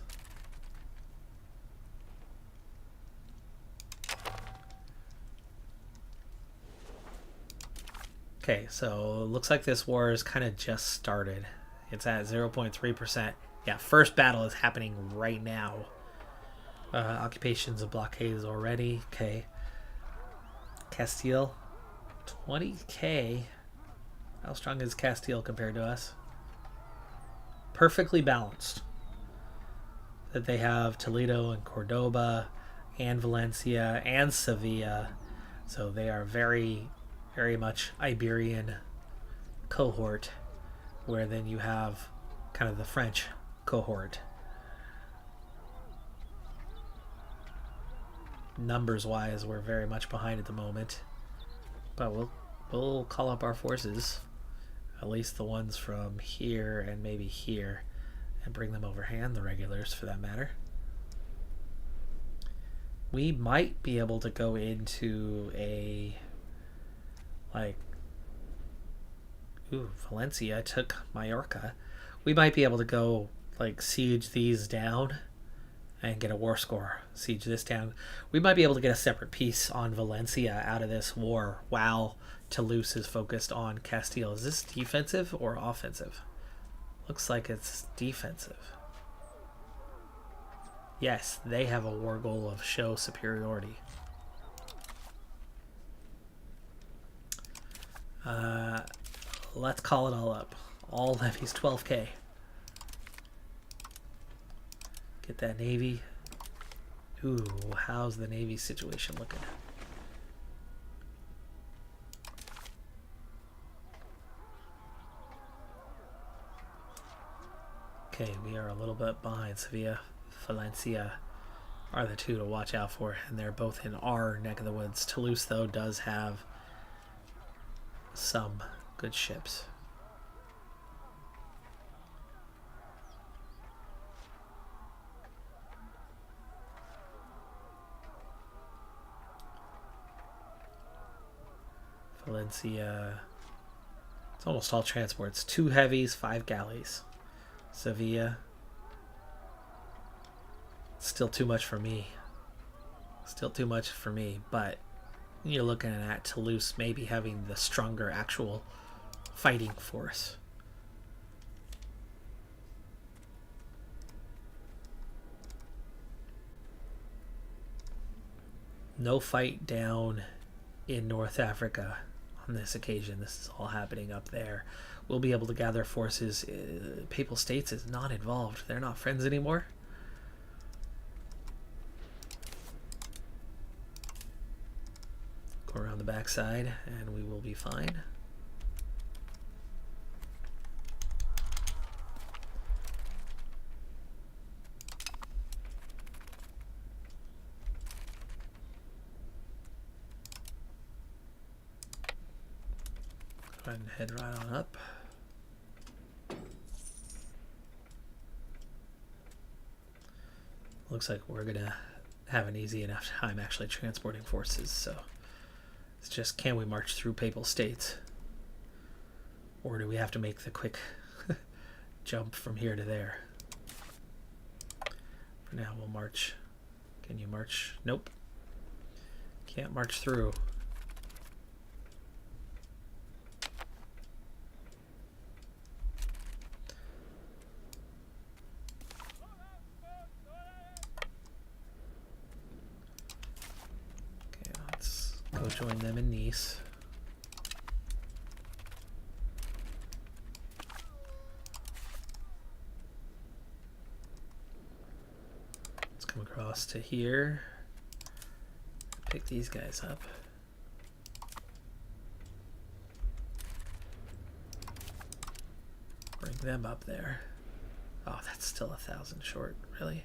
Okay, so looks like this war is kind of just started. It's at 0.3%. Yeah, first battle is happening right now. Occupations of blockades already. Okay. Castile. 20k. How strong is Castile compared to us? Perfectly balanced. That they have Toledo and Cordoba and Valencia and Sevilla. So they are very, very much Iberian cohort, where then you have kind of the French cohort. Numbers wise, we're very much behind at the moment, but we'll call up our forces, at least the ones from here and maybe here, and bring them over, and the regulars for that matter. We might be able to go into a Valencia took Mallorca. We might be able to go siege these down and get a war score. Siege this down. We might be able to get a separate piece on Valencia out of this war while Toulouse is focused on Castile. Is this defensive or offensive? Looks like it's defensive. Yes, they have a war goal of show superiority. Let's call it all up. All levies 12k. Get that navy. Ooh, how's the navy situation looking? Okay, we are a little bit behind Sevilla, Valencia, are the two to watch out for, and they're both in our neck of the woods. Toulouse, though, does have some good ships. Valencia, it's almost all transports. 2 heavies, 5 galleys. Sevilla, still too much for me. But you're looking at Toulouse maybe having the stronger actual fighting force. No fight down in North Africa on this occasion. This is all happening up there. We'll be able to gather forces. Papal States is not involved. They're not friends anymore. Go around the backside and we will be fine. Go ahead and head right on up. Looks like we're gonna have an easy enough time actually transporting forces, so it's just, can we march through Papal States? Or do we have to make the quick jump from here to there? For now, we'll march. Can you march? Nope. Can't march through. Okay, let's go join them in Nice. Come across to here, pick these guys up. Bring them up there. Oh, that's still 1,000 short, really?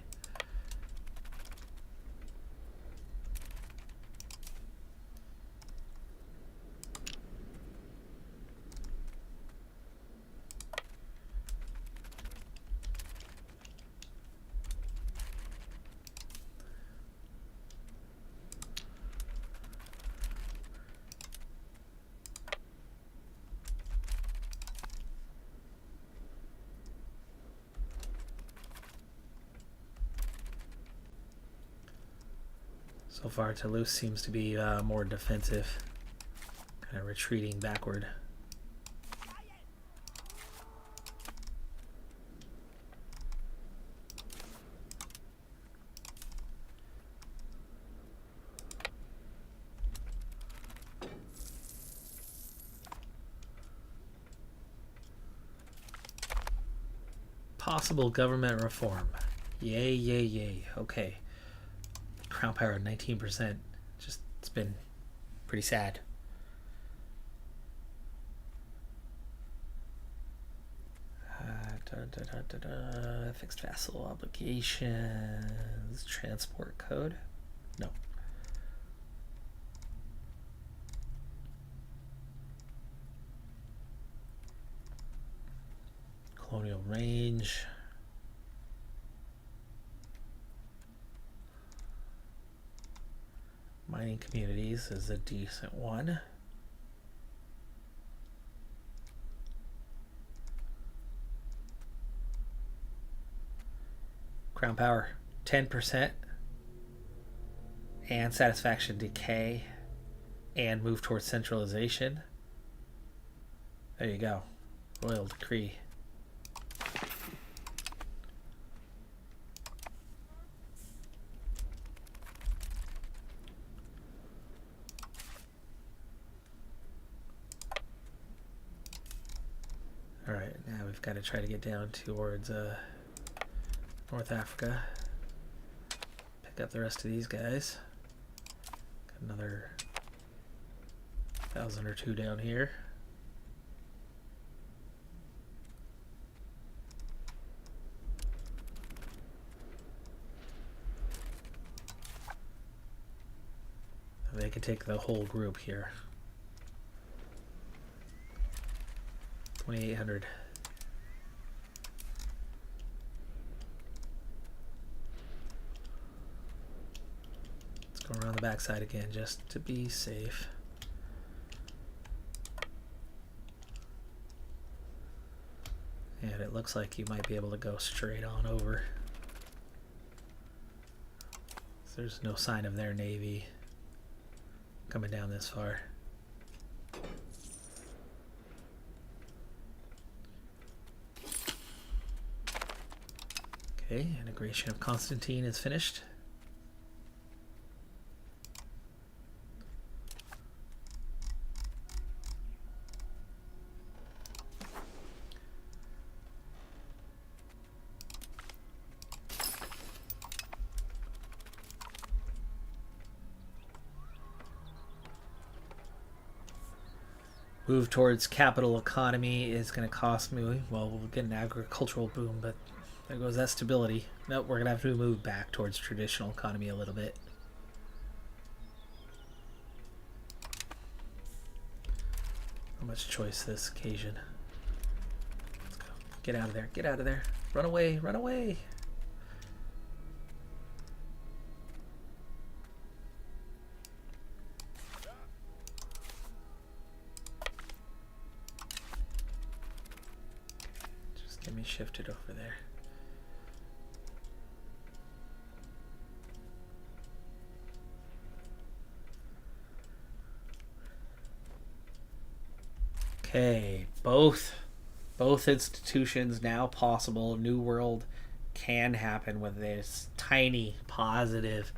So far, Toulouse seems to be more defensive, kind of retreating backward. Possible government reform. Yay, yay, yay. Okay. Crown power at 19%. Just, it's been pretty sad. Fixed vassal obligations. Transport code. No. Colonial range. Mining communities is a decent one. Crown power, 10%. And satisfaction decay. And move towards centralization. There you go. Royal decree. Alright, now we've got to try to get down towards North Africa. Pick up the rest of these guys. Got another 1,000 or 2 down here. They could take the whole group here. 2,800. Let's go around the backside again just to be safe. And it looks like you might be able to go straight on over. So there's no sign of their navy coming down this far. Okay, integration of Constantine is finished. Move towards capital economy is going to cost me, well, we'll get an agricultural boom, but there goes that stability. Nope, we're going to have to move back towards traditional economy a little bit. Not much choice this occasion. Let's go. Get out of there. Get out of there. Run away. Run away. Just get me shifted over there. Okay, both institutions now possible. New world can happen with this tiny positive.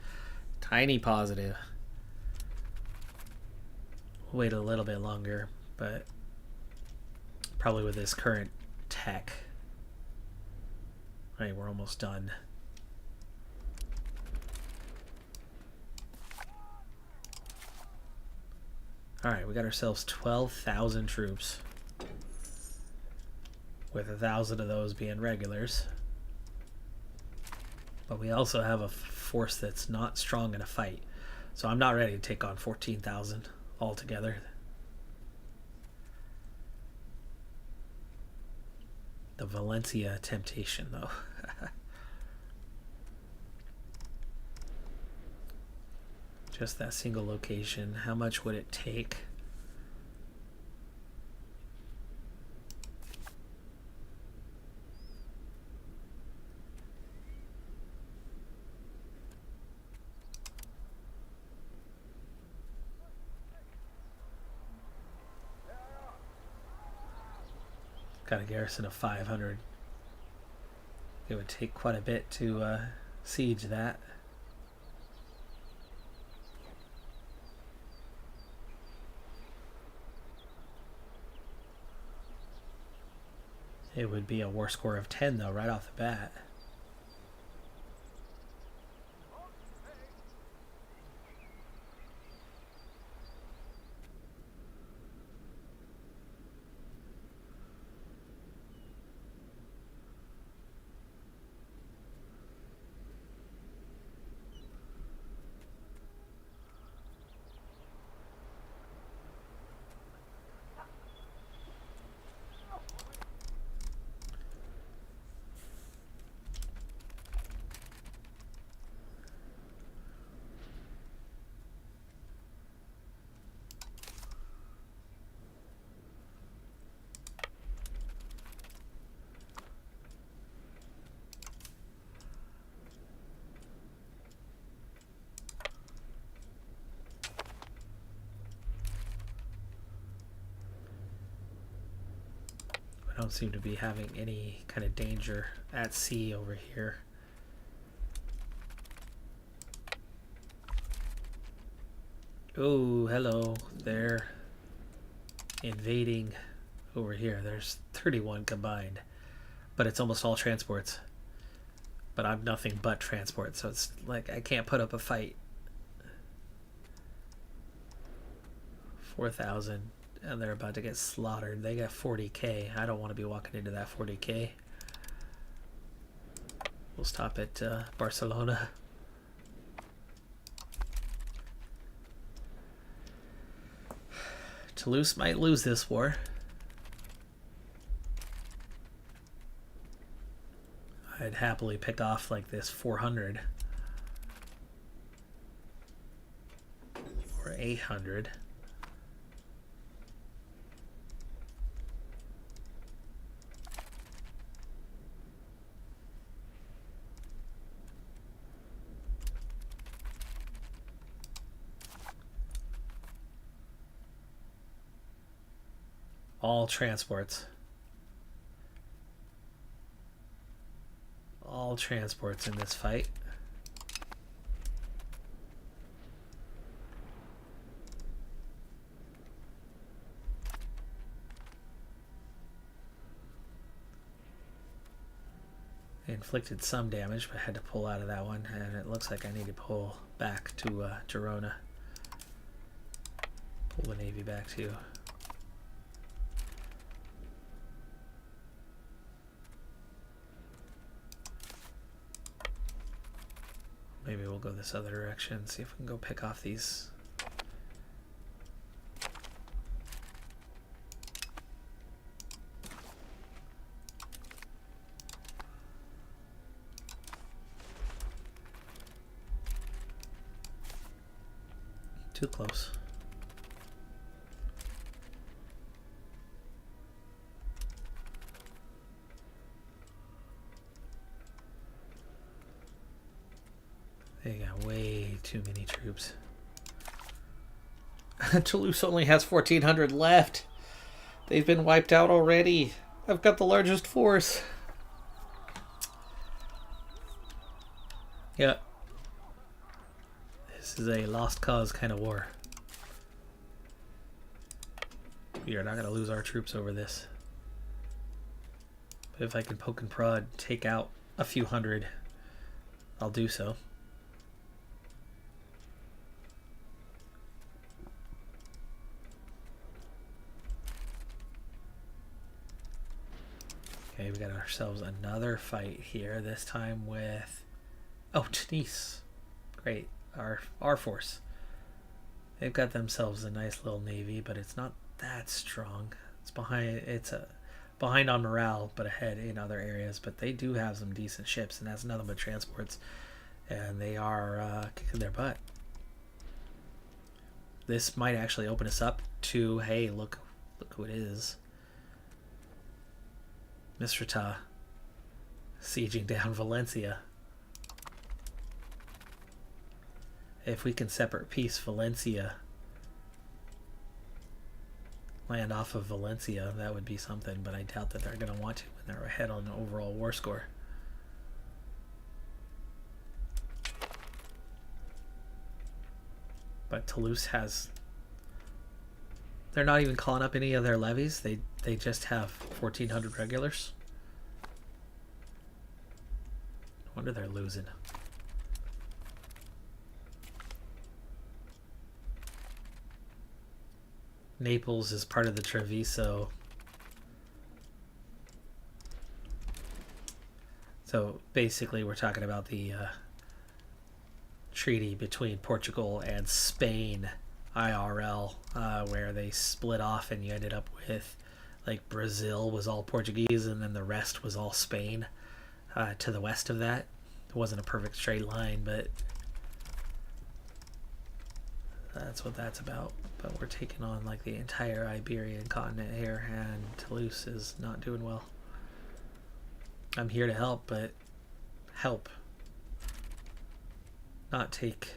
Wait a little bit longer, but probably with this current tech. All right, we're almost done. Alright, we got ourselves 12,000 troops. With 1,000 of those being regulars. But we also have a force that's not strong in a fight. So I'm not ready to take on 14,000 altogether. The Valencia temptation, though. Just that single location. How much would it take? Got a garrison of 500. It would take quite a bit to siege that. It would be a war score of 10 though, right off the bat. I don't seem to be having any kind of danger at sea over here. Oh, hello. They're invading over here. There's 31 combined, but it's almost all transports. But I'm nothing but transport, so it's like I can't put up a fight. 4,000. And they're about to get slaughtered. They got 40k. I don't want to be walking into that 40k. We'll stop at Barcelona. Toulouse might lose this war. I'd happily pick off like this 400 or 800. All transports. All transports in this fight. They inflicted some damage, but I had to pull out of that one, and it looks like I need to pull back to Girona. Pull the Navy back too. Maybe we'll go this other direction, see if we can go pick off these. Too close. They got way too many troops. Toulouse only has 1,400 left. They've been wiped out already. I've got the largest force. Yeah. This is a lost cause kind of war. We are not going to lose our troops over this. But if I can poke and prod, take out a few hundred, I'll do so. Okay, we got ourselves another fight here, this time with... Oh, Tunis. Great. Our force. They've got themselves a nice little navy, but it's not that strong. It's behind on morale, but ahead in other areas. But they do have some decent ships, and that's nothing but transports. And they are kicking their butt. This might actually open us up to, hey, look who it is. Misrata sieging down Valencia. If we can separate peace Valencia, land off of Valencia, that would be something, but I doubt that they're going to want to when they're ahead on the overall war score. But Toulouse has... They're not even calling up any of their levies. They just have 1,400 regulars. No wonder they're losing. Naples is part of the Treviso. So basically we're talking about the treaty between Portugal and Spain, IRL, where they split off and you ended up with, like, Brazil was all Portuguese and then the rest was all Spain to the west of that. It wasn't a perfect straight line, but that's what that's about. But we're taking on like the entire Iberian continent here, and Toulouse is not doing well. I'm here to help, but help. Not take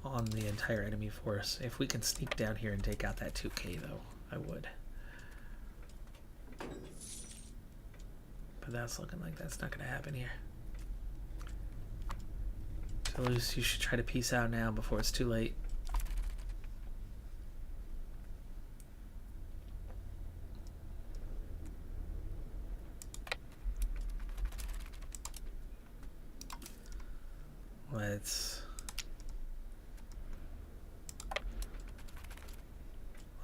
on the entire enemy force. If we can sneak down here and take out that 2K though, I would. But that's looking like that's not going to happen here. Toulouse, you should try to peace out now before it's too late.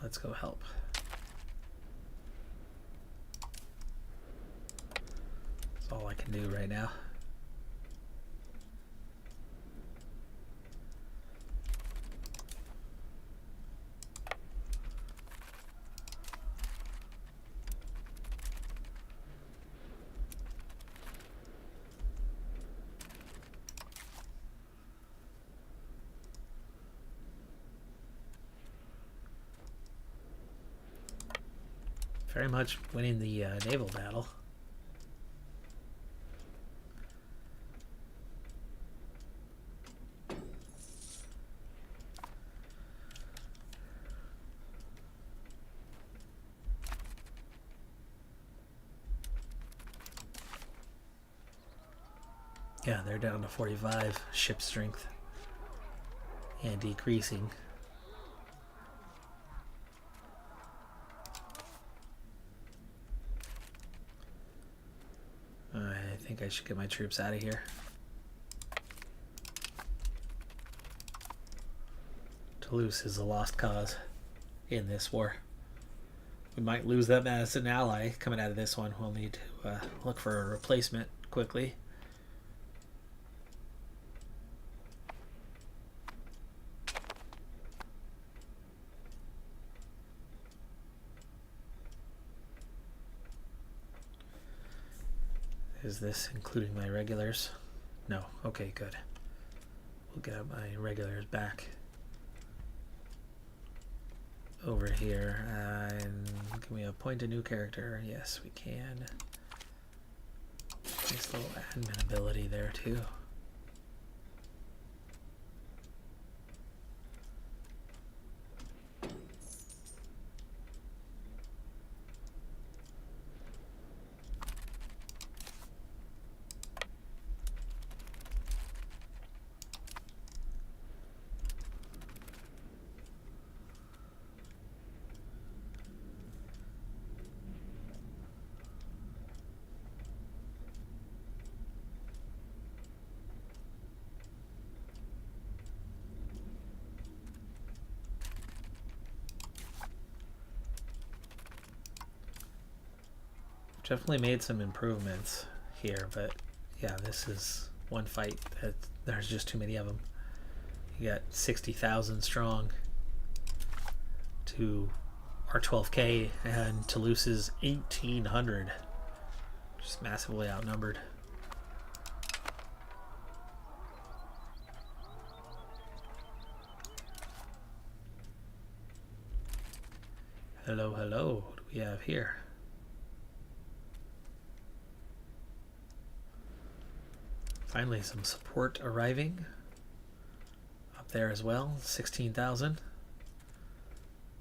Let's go help. That's all I can do right now. very much winning the naval battle. Yeah, they're down to 45 ship strength and decreasing. I think I should get my troops out of here. Toulouse is a lost cause in this war. We might lose them as an ally coming out of this one. We'll need to look for a replacement quickly. Is this including my regulars? No. Okay, good. We'll get my regulars back over here. And can we appoint a new character? Yes, we can. Nice little admin ability there, too. Definitely made some improvements here, but yeah, this is one fight that there's just too many of them. You got 60,000 strong to our 12K, and Toulouse's 1,800. Just massively outnumbered. Hello, hello. What do we have here? Finally, some support arriving up there as well. 16,000.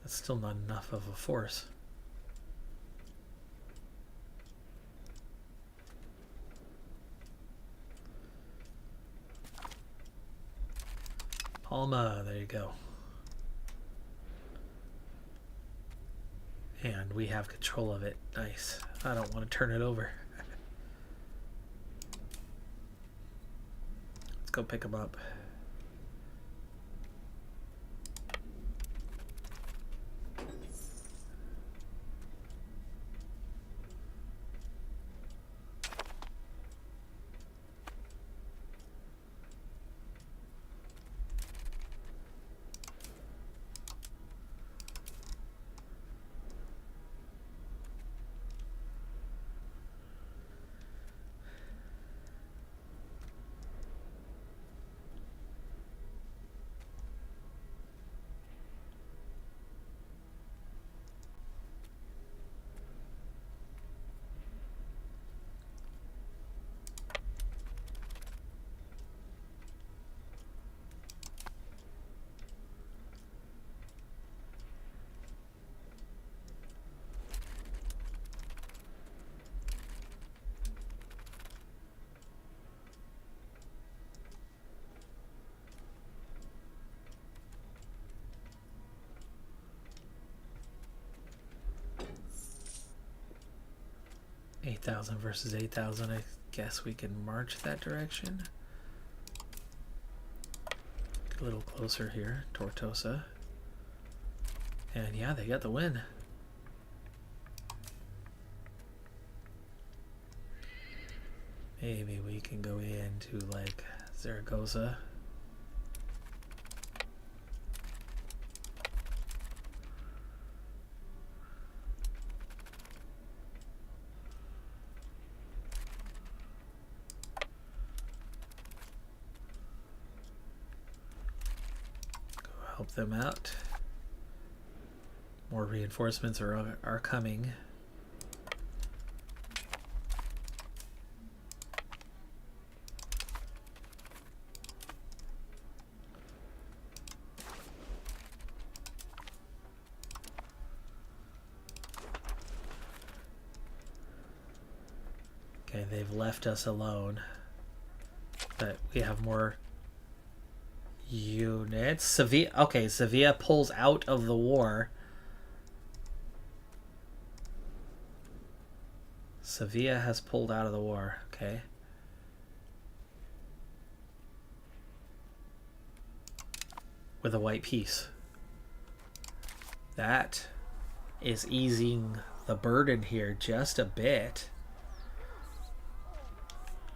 That's still not enough of a force. Palma, there you go. And we have control of it. Nice. I don't want to turn it over. Go pick them up. $8,000 versus 8,000. I guess we can march that direction. Get a little closer here, Tortosa. And yeah, they got the win. Maybe we can go into like Zaragoza. Help them out. More reinforcements are coming Okay, they've left us alone. But we have more units. Sevilla. Okay, Sevilla pulls out of the war. Sevilla has pulled out of the war. Okay. With a white piece. That is easing the burden here just a bit.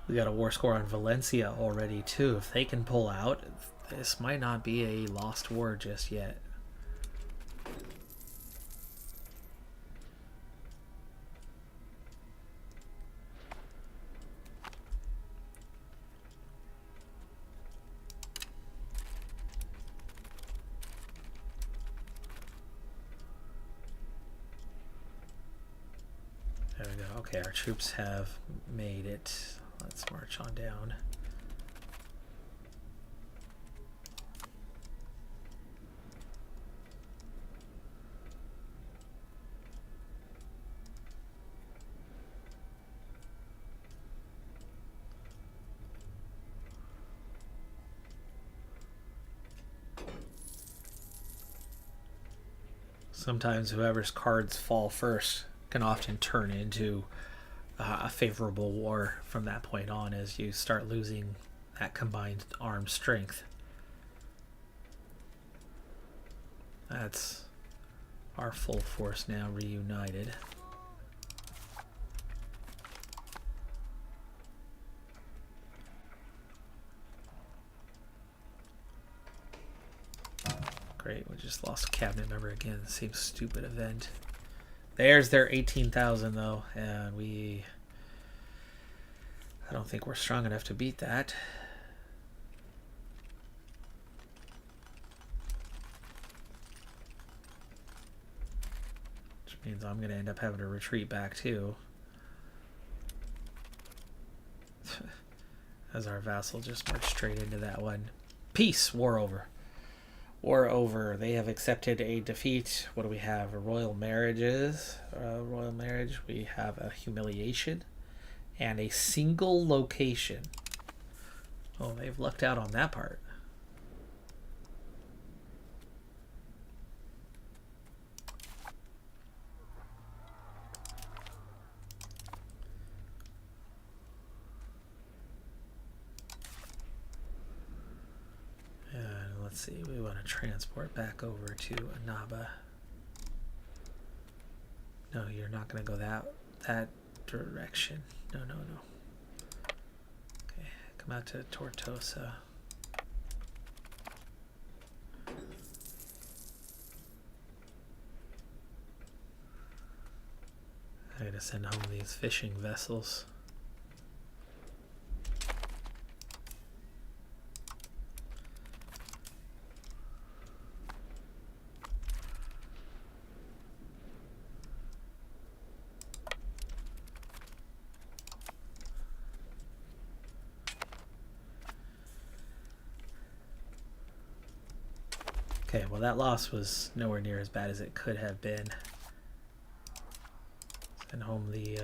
We got a war score on Valencia already too. If they can pull out, this might not be a lost war just yet. There we go. Okay, our troops have made it. Let's march on down. Sometimes whoever's cards fall first can often turn into a favorable war from that point on as you start losing that combined armed strength. That's our full force now reunited. Great, we just lost a cabinet member again. Same stupid event. There's their 18,000 though, and I don't think we're strong enough to beat that. Which means I'm going to end up having to retreat back too. As our vassal just marched straight into that one. Peace! War over. War over. They have accepted a defeat. What do we have? A royal marriages. Royal marriage. We have a humiliation. And a single location. Oh, they've lucked out on that part. Let's see, we want to transport back over to Annaba. No, you're not going to go that direction. No. Okay, come out to Tortosa. I gotta send home these fishing vessels. Okay, well that loss was nowhere near as bad as it could have been. Send home the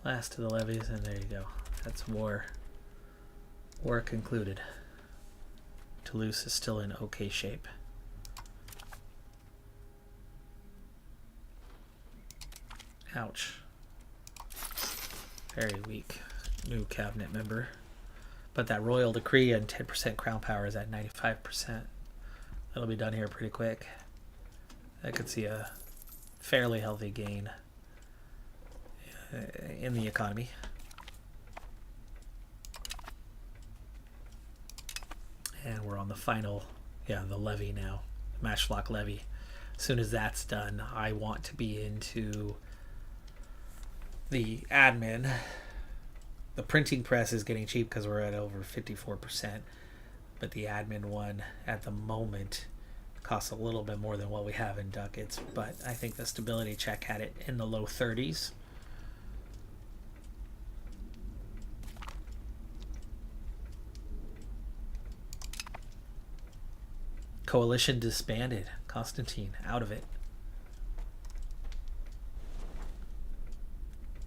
last of the levies, and there you go. That's war. War concluded. Toulouse is still in okay shape. Ouch. Very weak new cabinet member. But that royal decree and 10% crown power is at 95%. That'll be done here pretty quick. I could see a fairly healthy gain in the economy. And we're on the final, the levy now. Matchlock levy. As soon as that's done, I want to be into the admin. The printing press is getting cheap because we're at over 54%. But the admin one at the moment costs a little bit more than what we have in ducats. But I think the stability check had it in the low 30s. Coalition disbanded. Constantine out of it.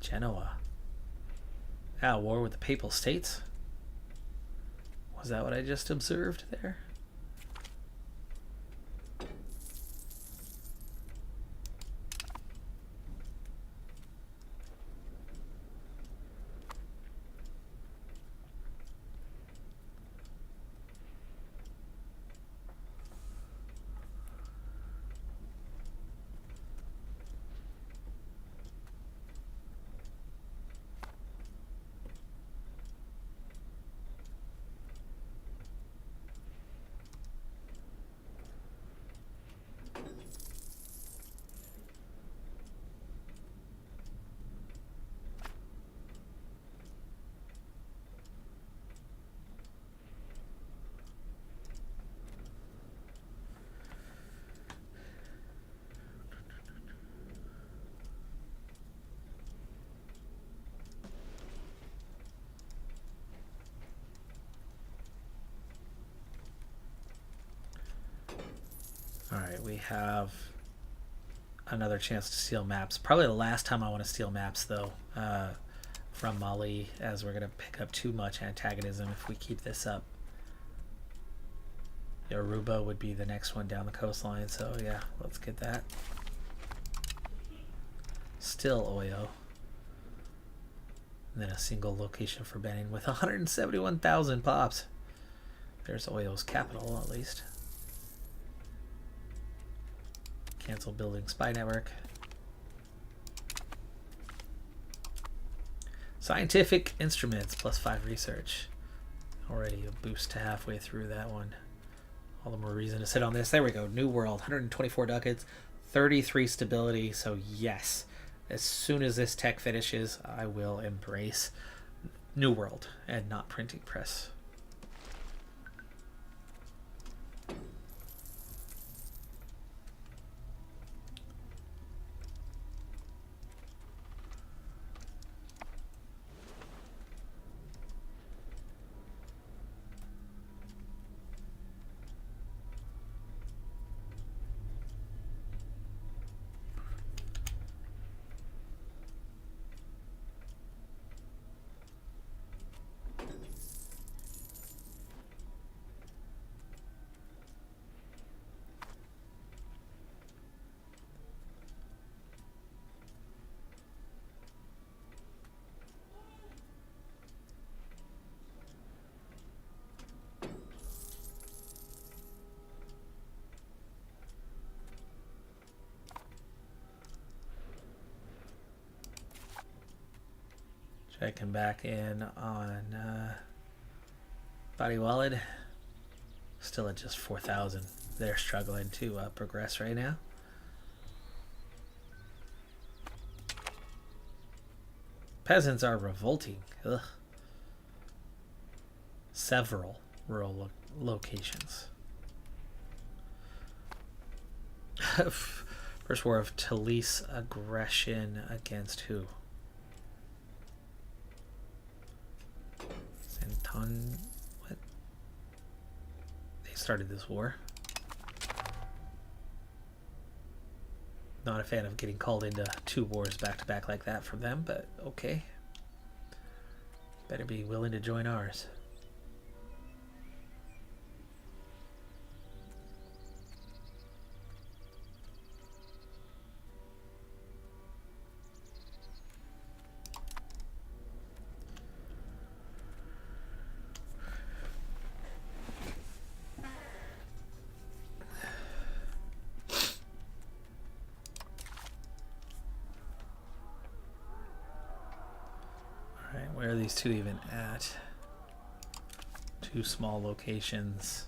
Genoa. At war with the Papal States? Was that what I just observed there? Alright, we have another chance to steal maps. Probably the last time I want to steal maps, though, from Mali, as we're going to pick up too much antagonism if we keep this up. Yoruba would be the next one down the coastline, so yeah, let's get that. Still Oyo. And then a single location for Benin with 171,000 pops. There's Oyo's capital, at least. Cancel building spy network. Scientific instruments plus 5 research. Already a boost to halfway through that one. All the more reason to sit on this. There we go. New World, 124 ducats, 33 stability. So yes, as soon as this tech finishes, I will embrace New World and not printing press. Checking back in on Body Wallet. Still at just 4,000. They're struggling to progress right now. Peasants are revolting. Ugh. Several rural locations. First war of Talise aggression against who? What? They started this war. Not a fan of getting called into 2 wars back to back like that from them, but okay. Better be willing to join ours. Where are these two even at? 2 small locations.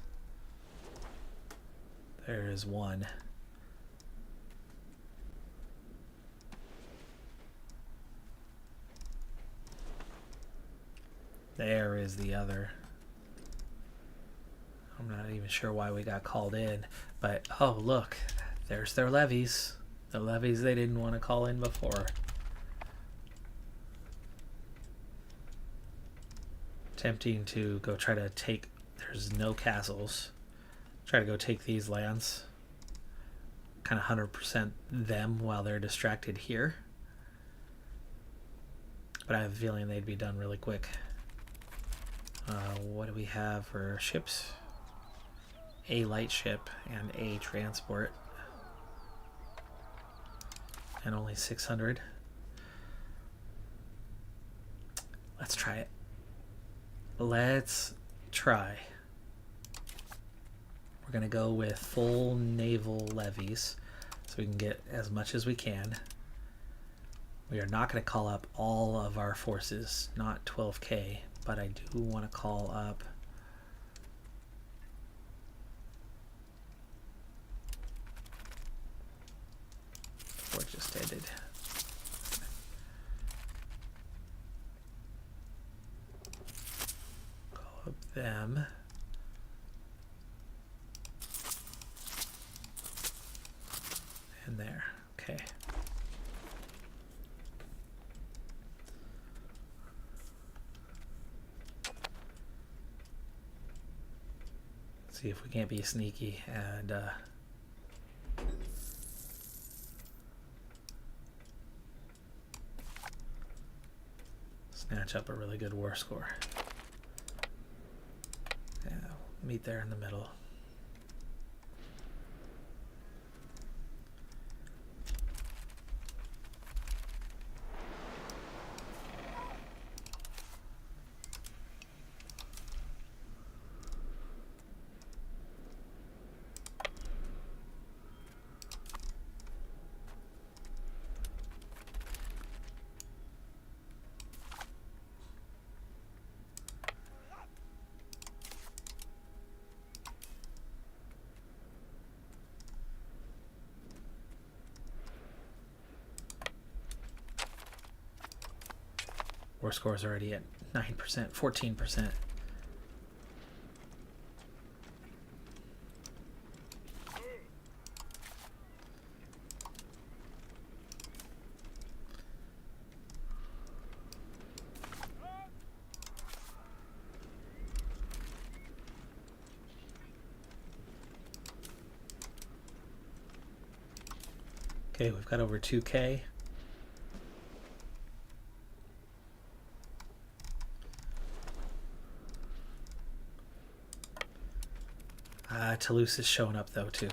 There is one. There is the other. I'm not even sure why we got called in, but oh look, there's their levies. The levies they didn't want to call in before. Attempting to go try to take, there's no castles. Try to go take these lands. Kind of 100% them while they're distracted here. but I have a feeling they'd be done really quick. What do we have for ships? A light ship and a transport. And only 600. Let's try it. Let's try. We're going to go with full naval levies so we can get as much as we can. We are not going to call up all of our forces, not 12k, but I do want to call up what just ended. Call up them. And there. Okay. See if we can't be sneaky and snatch up a really good war score. Yeah, meet there in the middle. War score's already at 9%, 14%. Okay, we've got over 2k. Toulouse is showing up though too.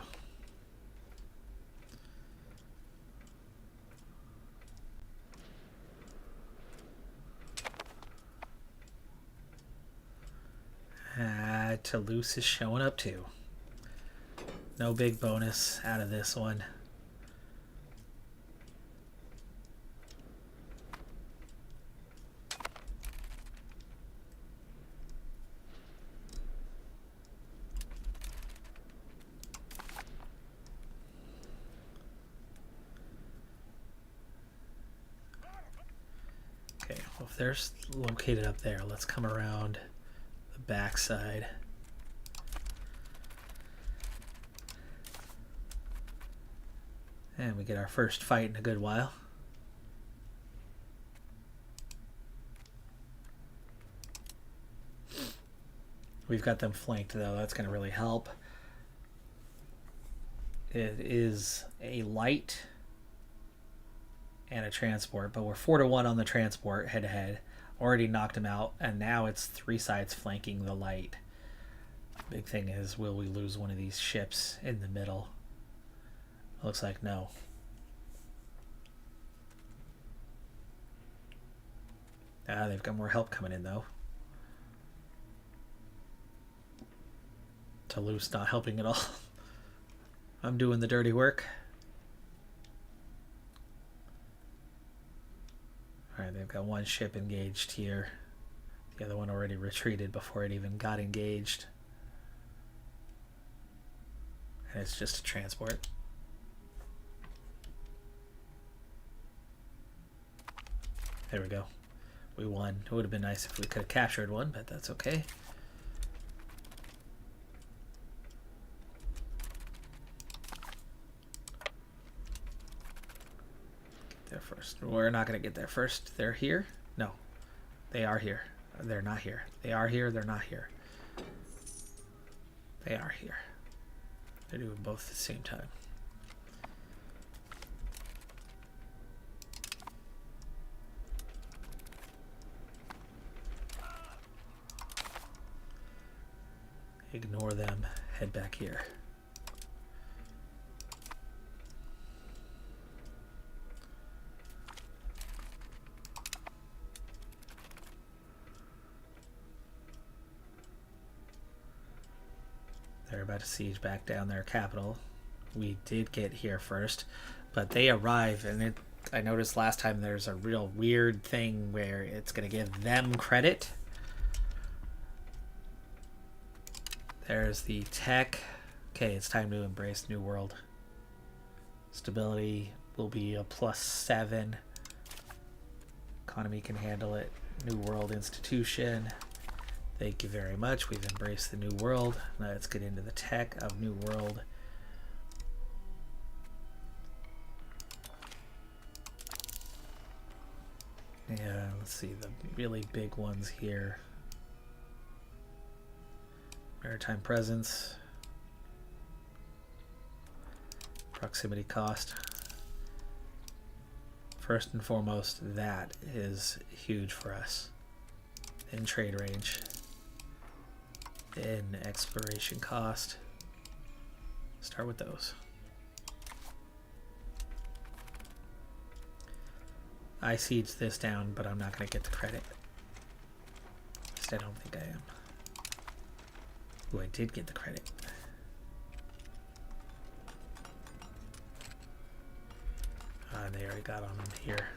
Toulouse is showing up too. No big bonus out of this one. Okay, well, if they're located up there, let's come around the backside. And we get our first fight in a good while. We've got them flanked though, that's going to really help. It is a light and a transport, but we're 4-1 on the transport head to head. Already knocked him out, and now it's 3 sides flanking the light. Big thing is, will we lose one of these ships in the middle? Looks like no. They've got more help coming in though. Toulouse not helping at all. I'm doing the dirty work. Alright, they've got one ship engaged here. The other one already retreated before it even got engaged. And it's just a transport. There we go. We won. It would have been nice if we could have captured one, but that's okay. Get there first. We're not going to get there first. They're here? No. They are here. They're not here. They are here. They're not here. They are here. They're doing both at the same time. Ignore them. Head back here. They're about to siege back down their capital. We did get here first, but they arrive, and I noticed last time there's a real weird thing where it's going to give them credit. There's the tech. Okay, it's time to embrace New World. Stability will be a +7. Economy can handle it. New World institution. Thank you very much. We've embraced the New World. Now let's get into the tech of New World. Yeah, let's see the really big ones here. Maritime presence. Proximity cost. First and foremost, that is huge for us. In trade range. In exploration cost. Start with those. I sieged this down, but I'm not going to get the credit. At least I don't think I am. Ooh, I did get the credit. They already got on them here.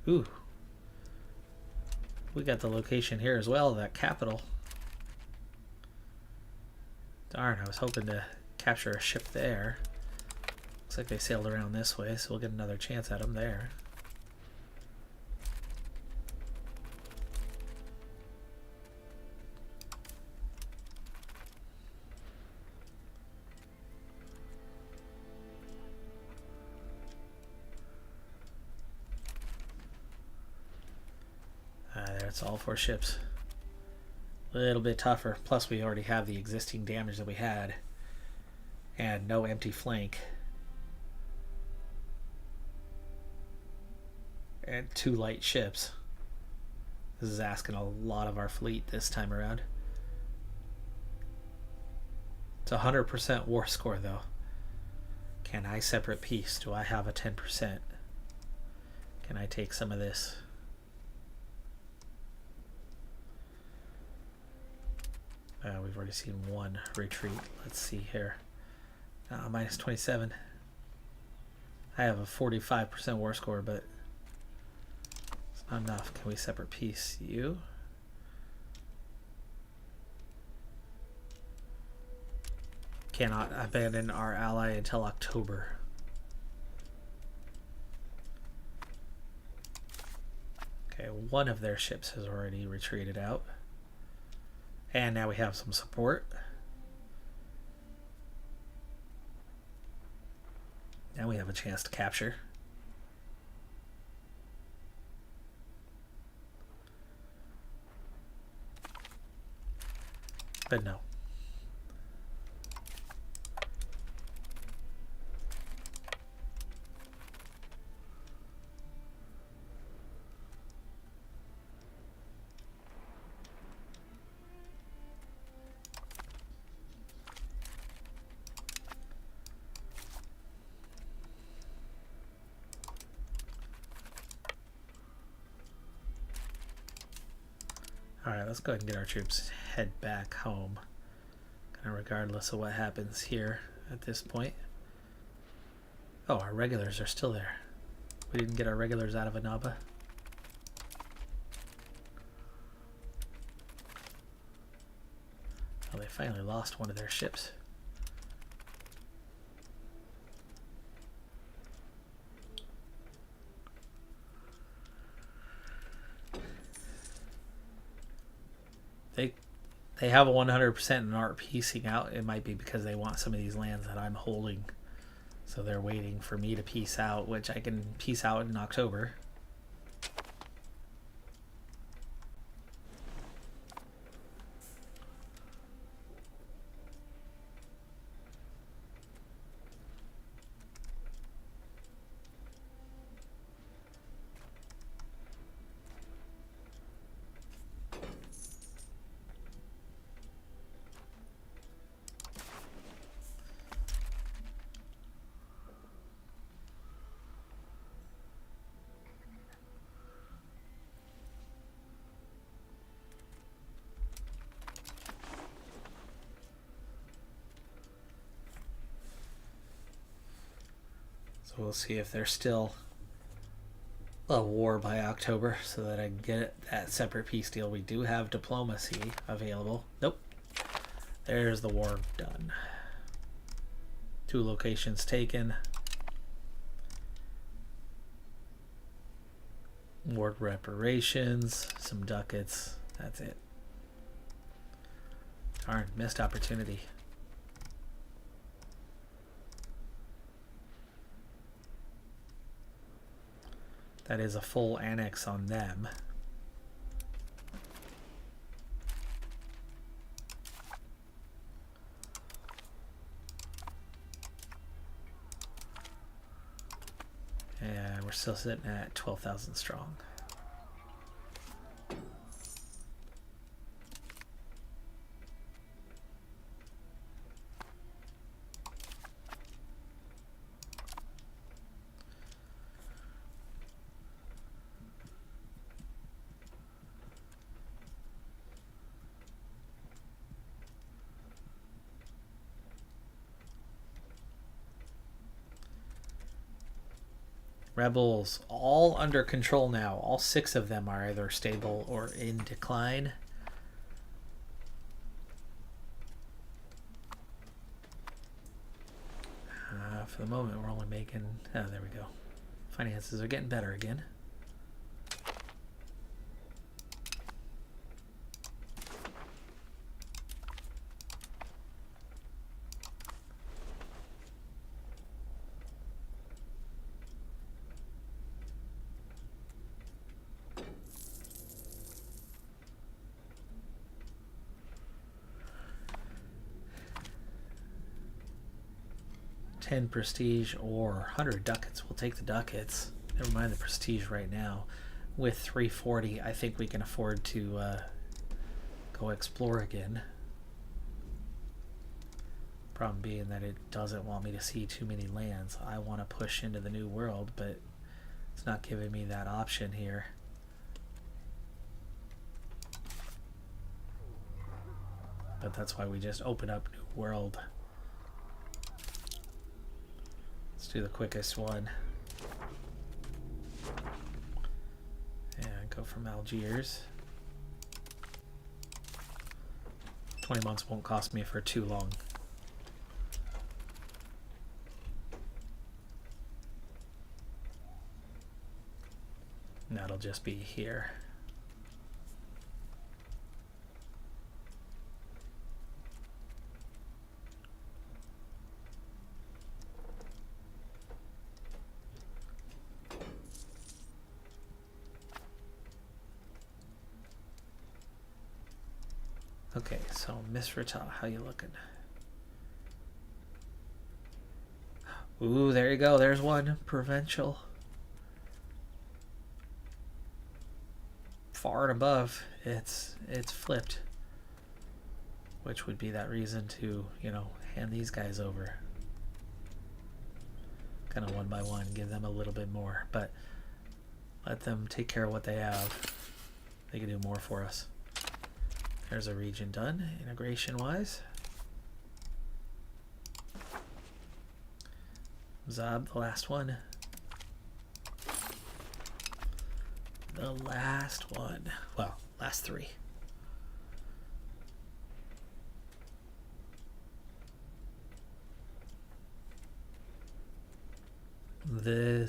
Ooh. We got the location here as well, that capital. Darn, I was hoping to capture a ship there. Looks like they sailed around this way, so we'll get another chance at them there. It's all 4 ships. A little bit tougher. Plus, we already have the existing damage that we had. And no empty flank. And 2 light ships. This is asking a lot of our fleet this time around. It's a 100% war score, though. Can I separate peace? Do I have a 10%? Can I take some of this? We've already seen 1 retreat. Let's see here. Minus 27. I have a 45% war score, but it's not enough. Can we separate peace? You? Cannot abandon our ally until October. Okay, 1 of their ships has already retreated out. And now we have some support. Now we have a chance to capture. But no. Alright, let's go ahead and get our troops head back home. Kind of regardless of what happens here at this point. Oh, our regulars are still there. We didn't get our regulars out of Anaba. Oh, they finally lost one of their ships. they have a 100% and aren't piecing out, it might be because they want some of these lands that I'm holding. So they're waiting for me to piece out, which I can piece out in October. So we'll see if there's still a war by October so that I can get that separate peace deal. We do have diplomacy available. Nope. There's the war done. 2 locations taken. War reparations, some ducats. That's it. Darn, missed opportunity. That is a full annex on them. And we're still sitting at 12,000 strong. Rebels all under control now. All 6 of them are either stable or in decline. For the moment, we're only making... Oh, there we go. Finances are getting better again. Prestige or 100 ducats. We'll take the ducats. Never mind the prestige right now. With 340, I think we can afford to go explore again. Problem being that it doesn't want me to see too many lands. I want to push into the new world, but it's not giving me that option here. But that's why we just open up new world. Let's do the quickest one. And go from Algiers. 20 months won't cost me for too long. And that'll just be here. Okay, so Miss Rita, how you looking? Ooh, there you go. There's one. Provincial. Far and above. It's flipped. Which would be that reason to, you know, hand these guys over. Kind of one by one, give them a little bit more. But let them take care of what they have. They can do more for us. There's a region done, integration-wise. Zab, the last one. The last one. Well, last 3. The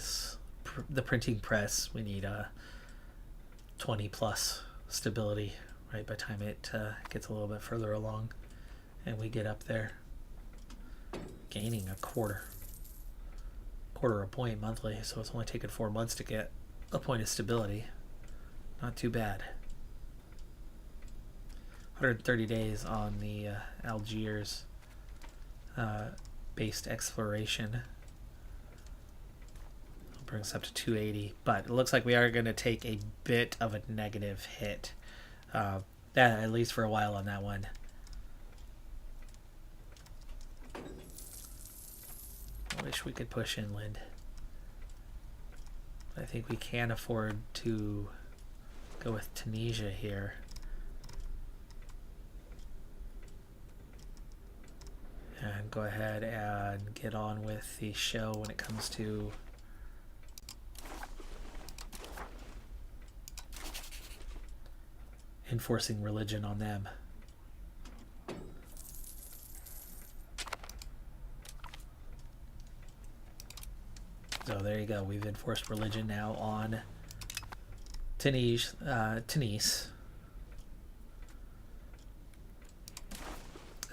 printing press, we need a 20 plus stability right by the time it gets a little bit further along and we get up there. Gaining a quarter a point monthly, so it's only taken 4 months to get a point of stability. Not too bad. 130 days on the Algiers based exploration. Brings us up to 280, but it looks like we are going to take a bit of a negative hit, at least for a while on that one. I wish we could push inland. I think we can afford to go with Tunisia here. And go ahead and get on with the show when it comes to enforcing religion on them. So there you go. We've enforced religion now on Tunis.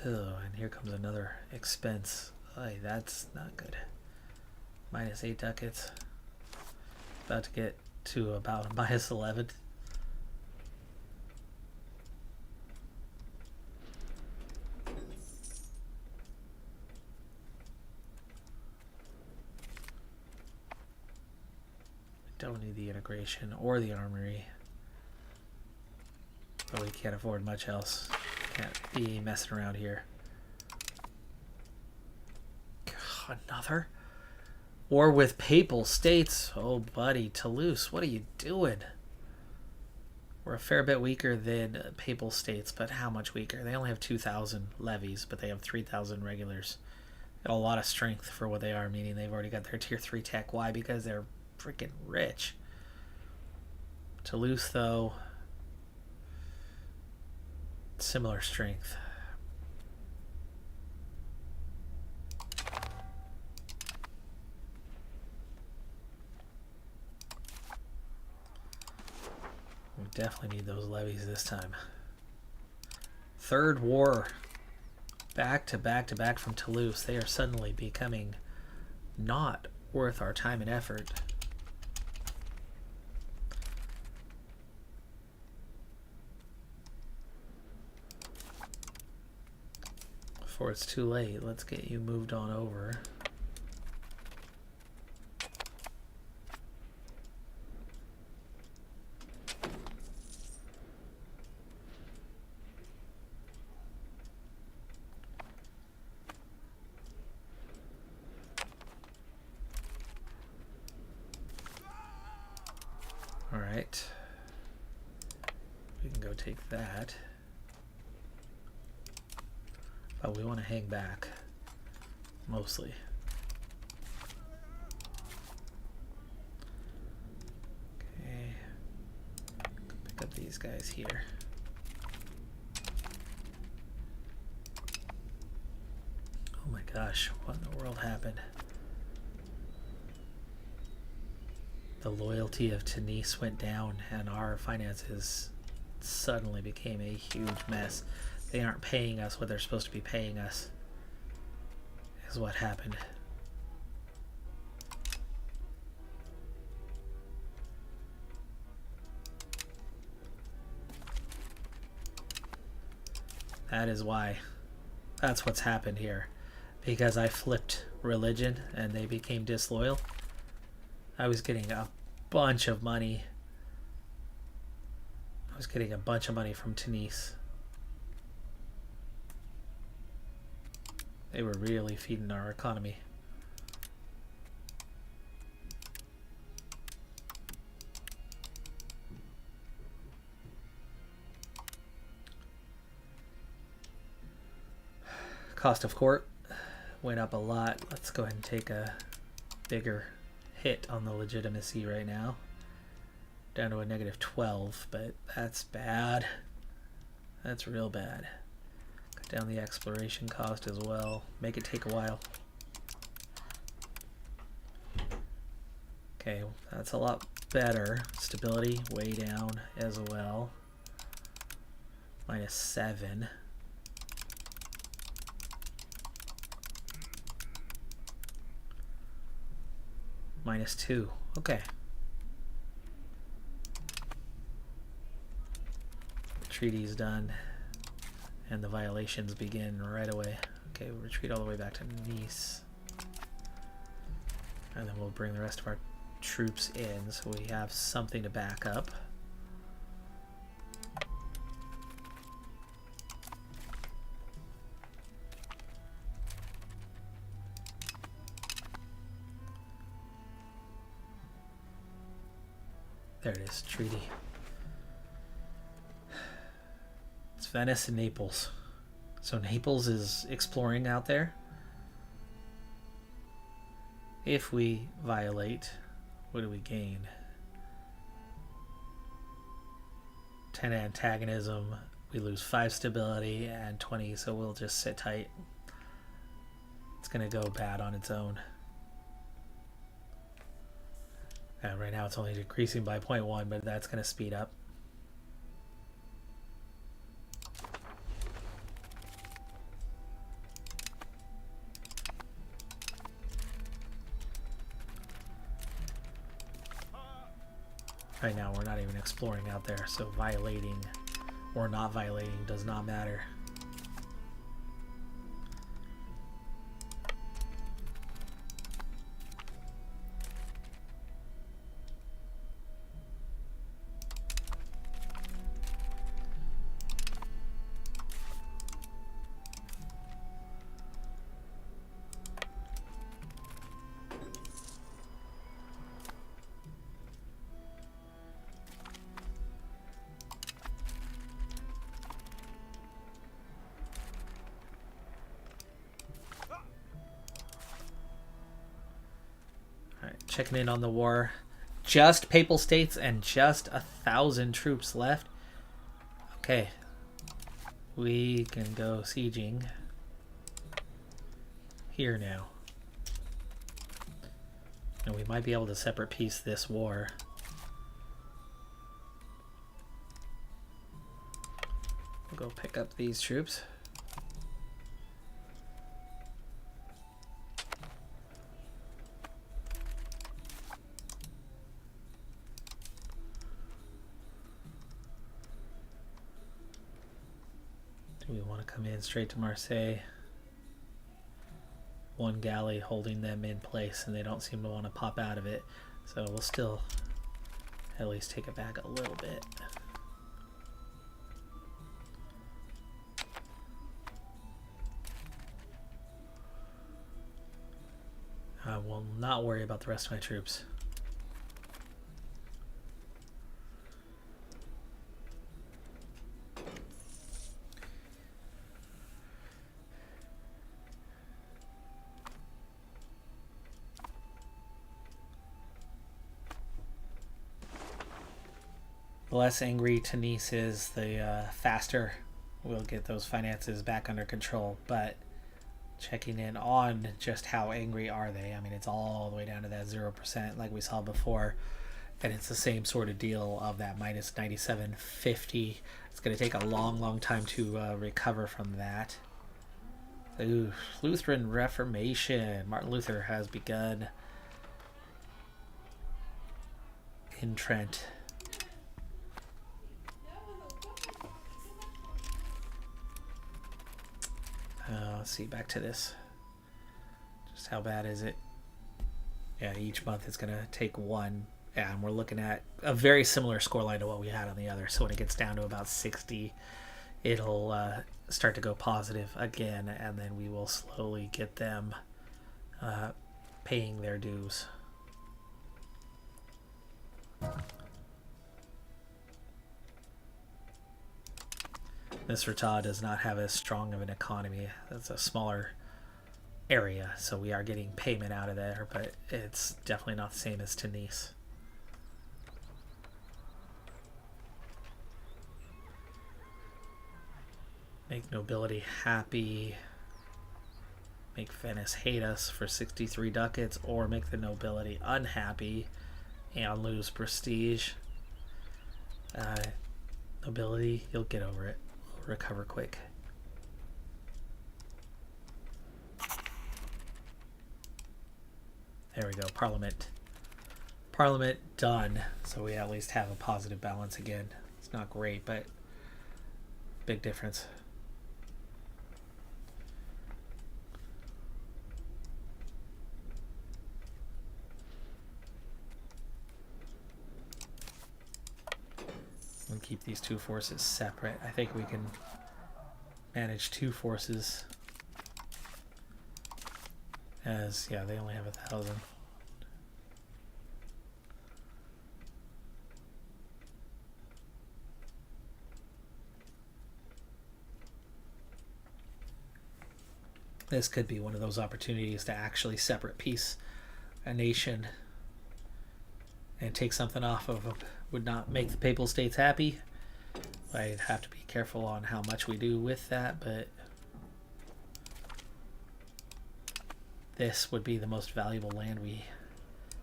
Oh, and here comes another expense. Ay, that's not good. Minus 8 ducats. About to get to about a minus 11. Don't need the integration or the armory, but we can't afford much else. Can't be messing around here. Another war with Papal States. Oh buddy, Toulouse, what are you doing? We're a fair bit weaker than Papal States, but how much weaker? They only have 2,000 levies, but they have 3,000 regulars. Got a lot of strength for what they are, meaning they've already got their tier 3 tech. Why? Because they're freaking rich. Toulouse, though, similar strength. We definitely need those levies this time. Third war. Back to back to back from Toulouse. They are suddenly becoming not worth our time and effort. Before it's too late, let's get you moved on over. All right. We can go take that. But we want to hang back, mostly. Okay. Pick up these guys here. Oh my gosh, what in the world happened? The loyalty of Tunis went down and our finances suddenly became a huge mess. They aren't paying us what they're supposed to be paying us, is what happened. That is why. That's what's happened here. Because I flipped religion and they became disloyal. I was getting a bunch of money. I was getting a bunch of money from Tunis. They were really feeding our economy. Cost of court went up a lot. Let's go ahead and take a bigger hit on the legitimacy right now. Down to a negative 12, but that's bad. That's real bad. Cut down the exploration cost as well. Make it take a while. Okay, that's a lot better. Stability way down as well. -7. -2. Okay. The treaty's done. And the violations begin right away. Okay, we'll retreat all the way back to Nice. And then we'll bring the rest of our troops in so we have something to back up. There it is, treaty. It's Venice and Naples. So Naples is exploring out there. If we violate, what do we gain? 10 antagonism. We lose 5 stability and 20, so we'll just sit tight. It's going to go bad on its own. Right now it's only decreasing by 0.1, but that's going to speed up. Right now we're not even exploring out there, so violating or not violating does not matter. Checking in on the war. Just Papal States and just 1,000 troops left. Okay. We can go sieging here now. And we might be able to separate peace this war. We'll go pick up these troops. Do we want to come in straight to Marseille? One galley holding them in place, and they don't seem to want to pop out of it. So we'll still at least take it back a little bit. I will not worry about the rest of my troops. The less angry Tunis is, the faster we'll get those finances back under control. But checking in on just how angry are they. I mean, it's all the way down to that 0% like we saw before. And it's the same sort of deal of that minus 97.50. It's going to take a long, long time to recover from that. Ooh, Lutheran Reformation. Martin Luther has begun in Trent. Let's see, back to this. Just how bad is it? Yeah, each month it's going to take one. Yeah, and we're looking at a very similar scoreline to what we had on the other. So when it gets down to about 60, it'll start to go positive again, and then we will slowly get them paying their dues. Misrata does not have as strong of an economy. It's a smaller area, so we are getting payment out of there, but it's definitely not the same as Tunis. Make nobility happy. Make Venice hate us for 63 ducats, or make the nobility unhappy and lose prestige. Nobility, you'll get over it. recover quick. There we go. Parliament done. So we at least have a positive balance again. It's not great, but big difference. We'll keep these two forces separate. I think we can manage two forces. As, yeah, they only have 1,000. This could be one of those opportunities to actually separate piece a nation and take something off of them. Would not make the Papal States happy. I'd have to be careful on how much we do with that, but this would be the most valuable land we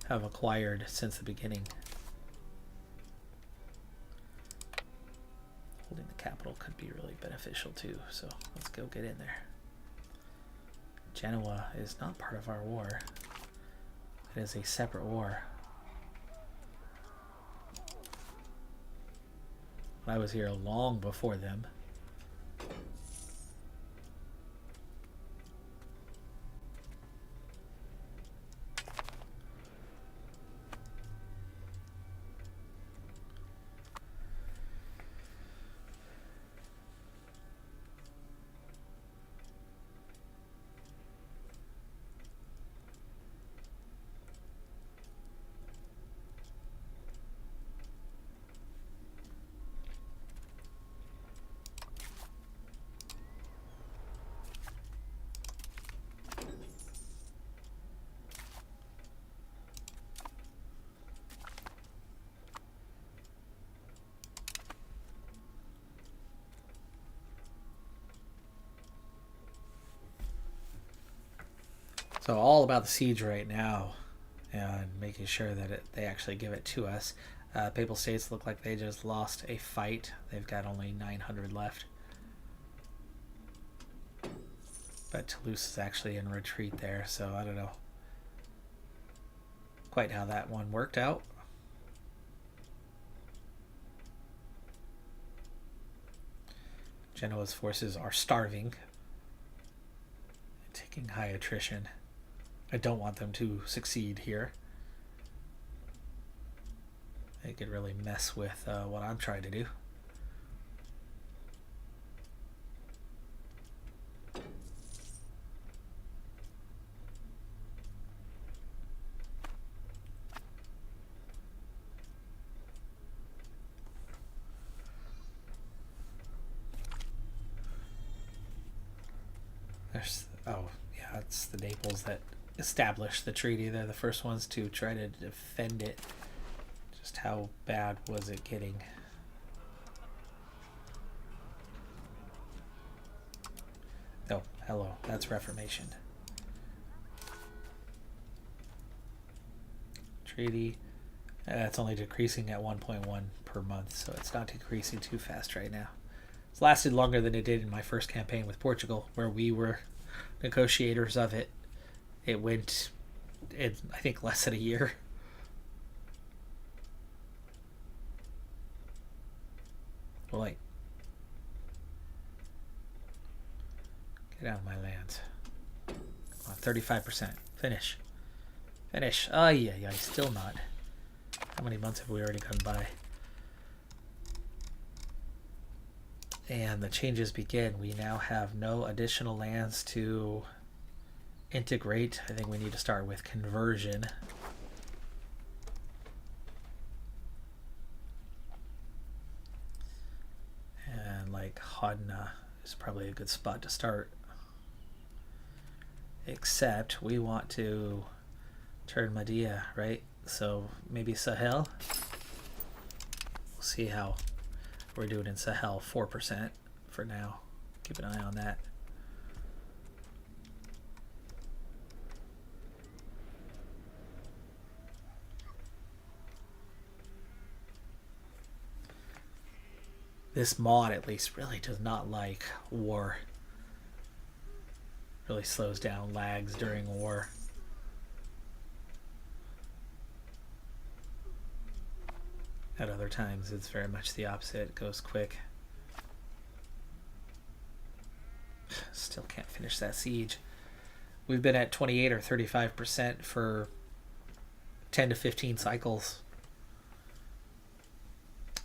have acquired since the beginning. Holding the capital could be really beneficial too, so let's go get in there. Genoa is not part of our war. It is a separate war. I was here long before them. So all about the siege right now and making sure that they actually give it to us. Papal States look like they just lost a fight. They've got only 900 left. But Toulouse is actually in retreat there, so I don't know quite how that one worked out. Genoa's forces are starving, taking high attrition. I don't want them to succeed here. They could really mess with what I'm trying to do. It's the Naples that established the treaty. They're the first ones to try to defend it. Just how bad was it getting? Oh, hello. That's Reformation. Treaty. It's only decreasing at 1.1 per month, so it's not decreasing too fast right now. It's lasted longer than it did in my first campaign with Portugal, where we were negotiators of it. It went in, I think, less than a year. Boy. Get out of my land. 35%. Finish. Finish. Oh, yeah, still not. How many months have we already gone by? And the changes begin. We now have no additional lands to integrate. I think we need to start with conversion. And like Hodna is probably a good spot to start. Except we want to turn Mahdia, right? So maybe Sahel. We'll see how we're doing in Sahel. 4% for now. Keep an eye on that. This mod, at least, really does not like war. Really slows down, lags during war. At other times, it's very much the opposite. It goes quick. Still can't finish that siege. We've been at 28 or 35% for 10 to 15 cycles.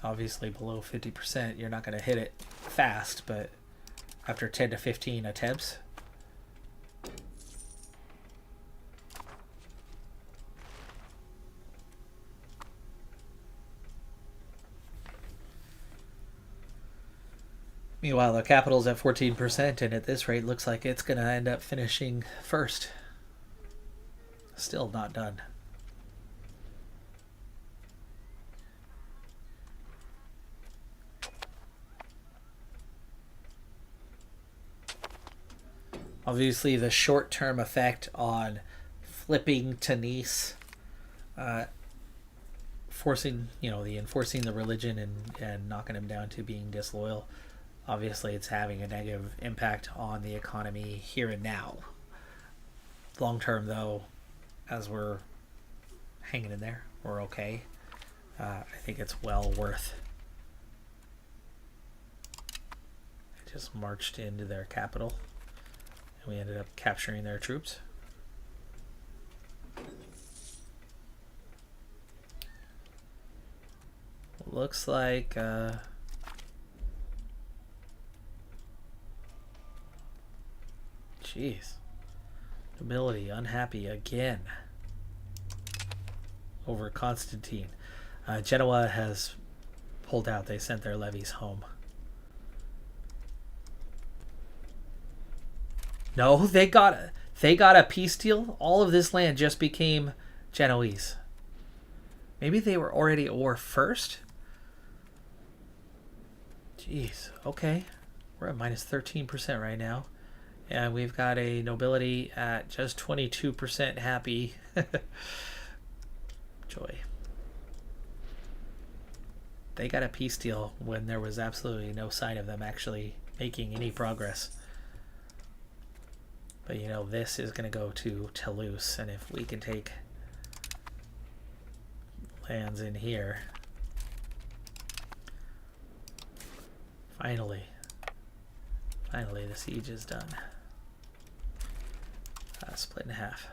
Obviously, below 50%, you're not going to hit it fast, but after 10 to 15 attempts, meanwhile, the capital's at 14%, and at this rate, looks like it's going to end up finishing first. Still not done. Obviously, the short-term effect on flipping to Nice, forcing, enforcing the religion and knocking them down to being disloyal. Obviously, it's having a negative impact on the economy here and now. Long term, though, as we're hanging in there, we're okay. I think it's well worth. It just marched into their capital, and we ended up capturing their troops. Looks like jeez. Nobility unhappy again over Constantine. Genoa has pulled out. They sent their levies home. No, they got a peace deal. All of this land just became Genoese. Maybe they were already at war first? Jeez, okay. We're at minus 13% right now. And we've got a nobility at just 22% happy. Joy. They got a peace deal when there was absolutely no sign of them actually making any progress. But this is going to go to Toulouse, and if we can take lands in here, finally the siege is done. Split in half.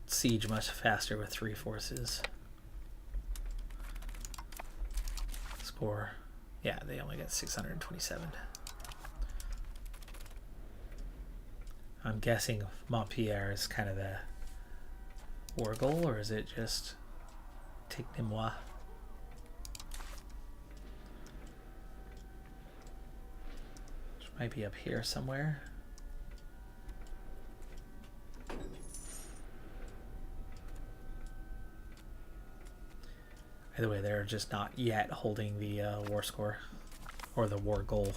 Siege much faster with 3 forces. Score, yeah, they only get 627. I'm guessing Montpellier is kind of the war goal, or is it just take Nîmes? Which might be up here somewhere. Either way, they're just not yet holding the war score or the war goal.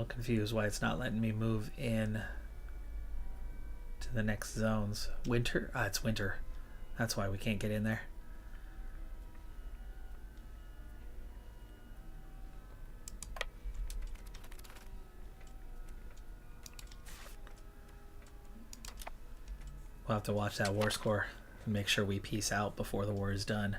Confused why it's not letting me move in to the next zones. Winter? It's winter. That's why we can't get in there. We'll have to watch that war score and make sure we peace out before the war is done.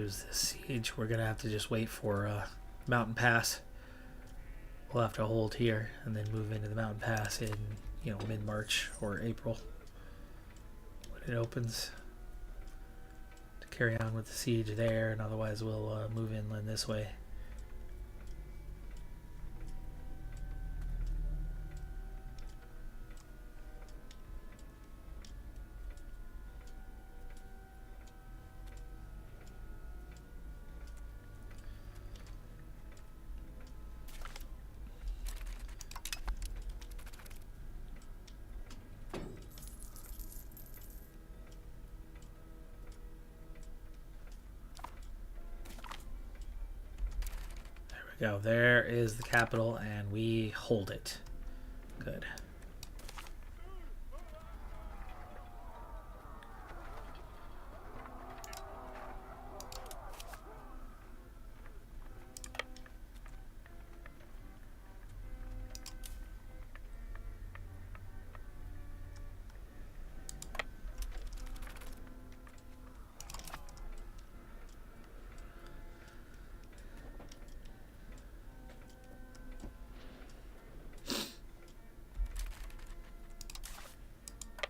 lose this siege, we're gonna have to just wait for Mountain Pass. We'll have to hold here and then move into the Mountain Pass in, mid-March or April when it opens, to carry on with the siege there, and otherwise we'll move inland this way. Go. There is the capital, and we hold it. Good.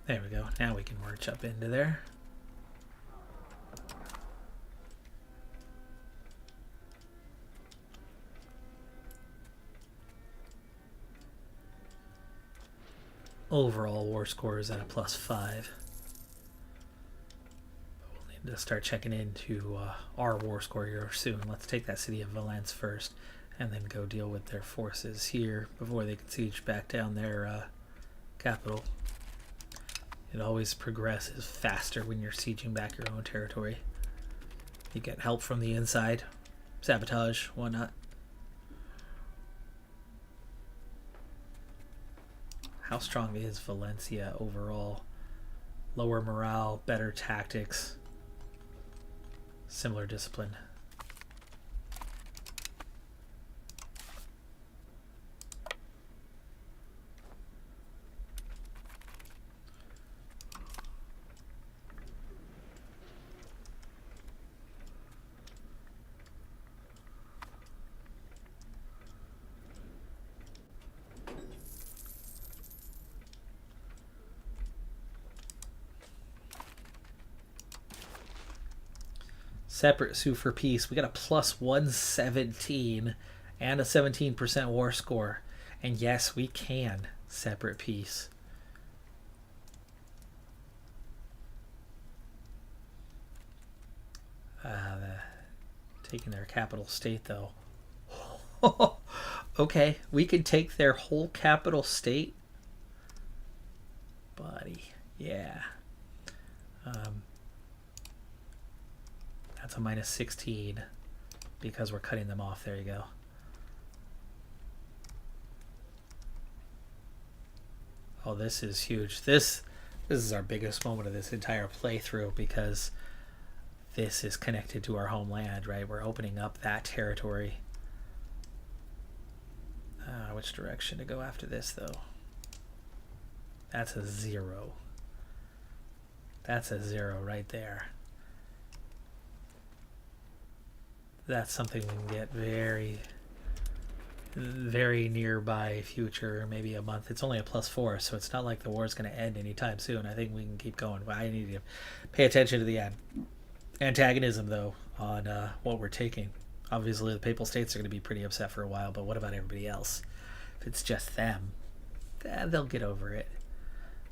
There we go. Now we can march up into there. Overall war score is at a +5. We'll need to start checking into our war score here soon. Let's take that city of Valence first, and then go deal with their forces here before they can siege back down their capital. It always progresses faster when you're sieging back your own territory. You get help from the inside, sabotage, whatnot. How strong is Valencia overall? Lower morale, better tactics, similar discipline. Separate sue for peace. We got a +117 and a 17% war score. And yes, we can separate peace. Taking their capital state, though. Okay, we can take their whole capital state. Buddy, yeah. That's a -16 because we're cutting them off. There you go. Oh, this is huge. This is our biggest moment of this entire playthrough, because this is connected to our homeland, right? We're opening up that territory. Which direction to go after this, though? That's a 0. That's a 0 right there. That's something we can get very, very nearby future, maybe a month. It's only a +4, so it's not like the war is going to end anytime soon. I think we can keep going. But I need to pay attention to the antagonism, though, on what we're taking. Obviously, the Papal States are going to be pretty upset for a while, but what about everybody else? If it's just them, they'll get over it.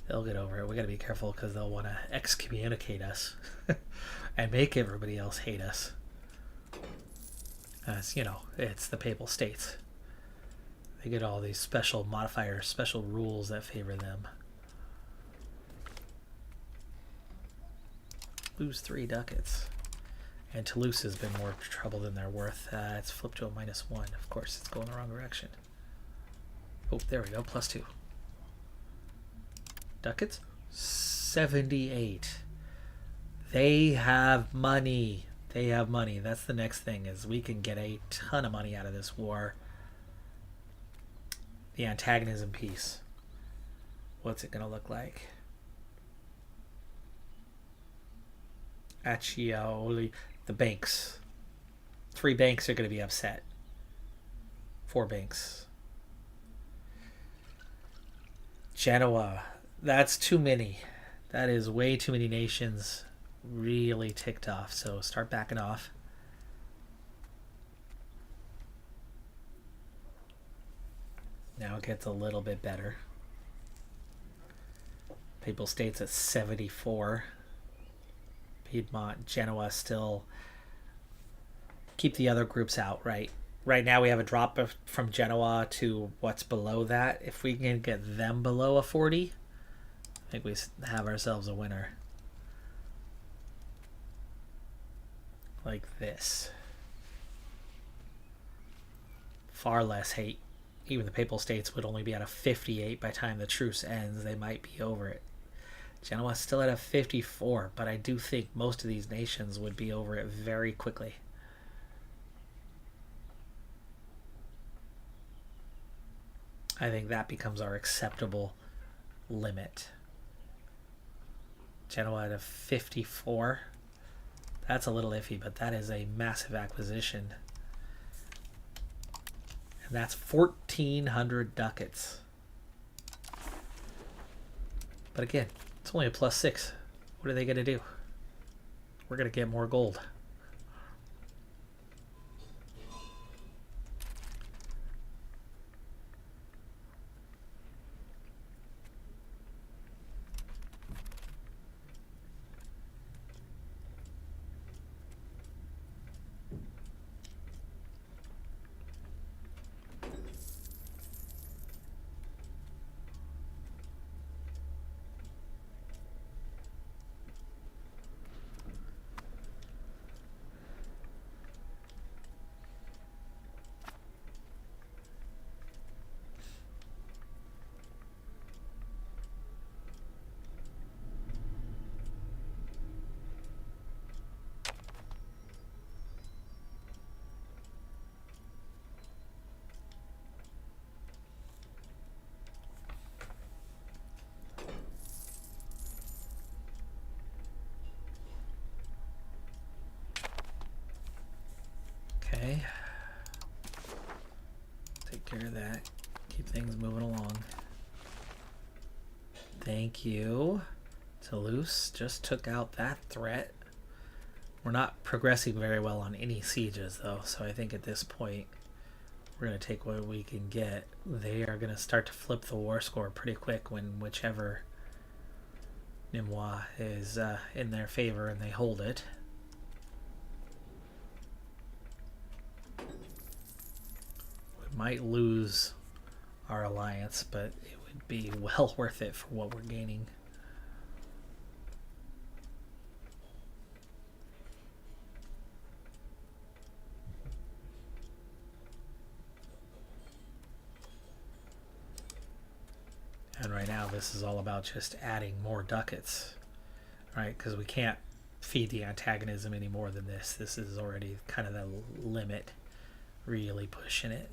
They'll get over it. We got to be careful, because they'll want to excommunicate us and make everybody else hate us. As it's the Papal States. They get all these special modifiers, special rules that favor them. Lose 3 ducats. And Toulouse has been more trouble than they're worth. It's flipped to a -1. Of course, it's going the wrong direction. Oh, there we go. +2. Ducats? 78. They have money. They have money. That's the next thing, is we can get a ton of money out of this war. The antagonism piece. What's it going to look like? Acciaioli. The banks. 3 banks are going to be upset. 4 banks. Genoa. That's too many. That is way too many nations really ticked off. So start backing off. Now it gets a little bit better. Papal States at 74. Piedmont, Genoa still keep the other groups out, right? Right now we have a drop from Genoa to what's below that. If we can get them below a 40, I think we have ourselves a winner. Like this. Far less hate. Even the Papal States would only be at a 58 by the time the truce ends. They might be over it. Genoa's still at a 54, but I do think most of these nations would be over it very quickly. I think that becomes our acceptable limit. Genoa at a 54. That's a little iffy, but that is a massive acquisition. And that's 1,400 ducats. But again, it's only a +6. What are they going to do? We're going to get more gold. Okay. Take care of that. Keep things moving along. Thank you. Toulouse just took out that threat. We're not progressing very well on any sieges, though, so I think at this point we're going to take what we can get. They are going to start to flip the war score pretty quick when whichever Nîmois is in their favor and they hold it. We might lose our alliance, but it would be well worth it for what we're gaining. And right now this is all about just adding more ducats, right? Because we can't feed the antagonism any more than this. This is already kind of the limit, really pushing it.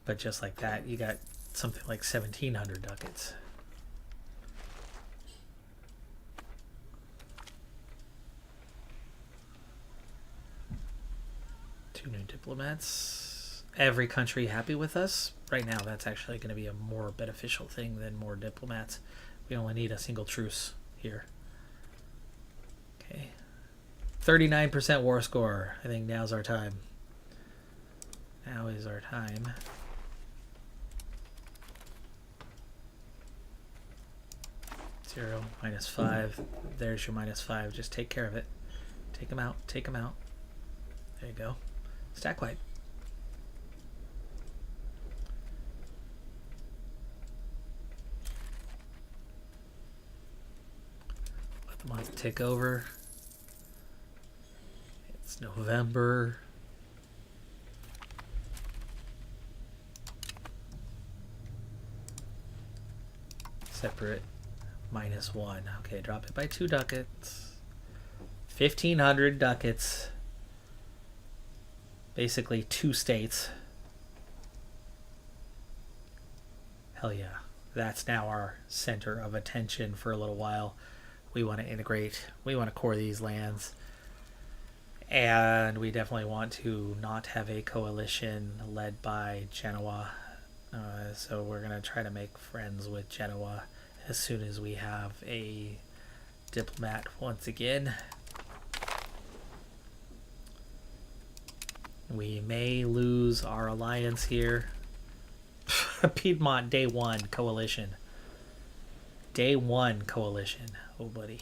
But just like that, you got something like 1,700 ducats. Two new diplomats. Every country happy with us? Right now, that's actually going to be a more beneficial thing than more diplomats. We only need a single truce here. Okay. 39% war score. I think now's our time. Now is our time. Zero, -5. There's your -5. Just take care of it. Take them out. Take them out. There you go. Stack wipe. Let the month tick over. It's November. Separate. -1. Okay, drop it by 2 ducats. 1,500 ducats. Basically 2 states. Hell yeah. That's now our center of attention for a little while. We want to integrate. We want to core these lands. And we definitely want to not have a coalition led by Genoa. So we're going to try to make friends with Genoa as soon as we have a diplomat once again. We may lose our alliance here. Piedmont day 1 coalition. Day 1 coalition. Oh, buddy.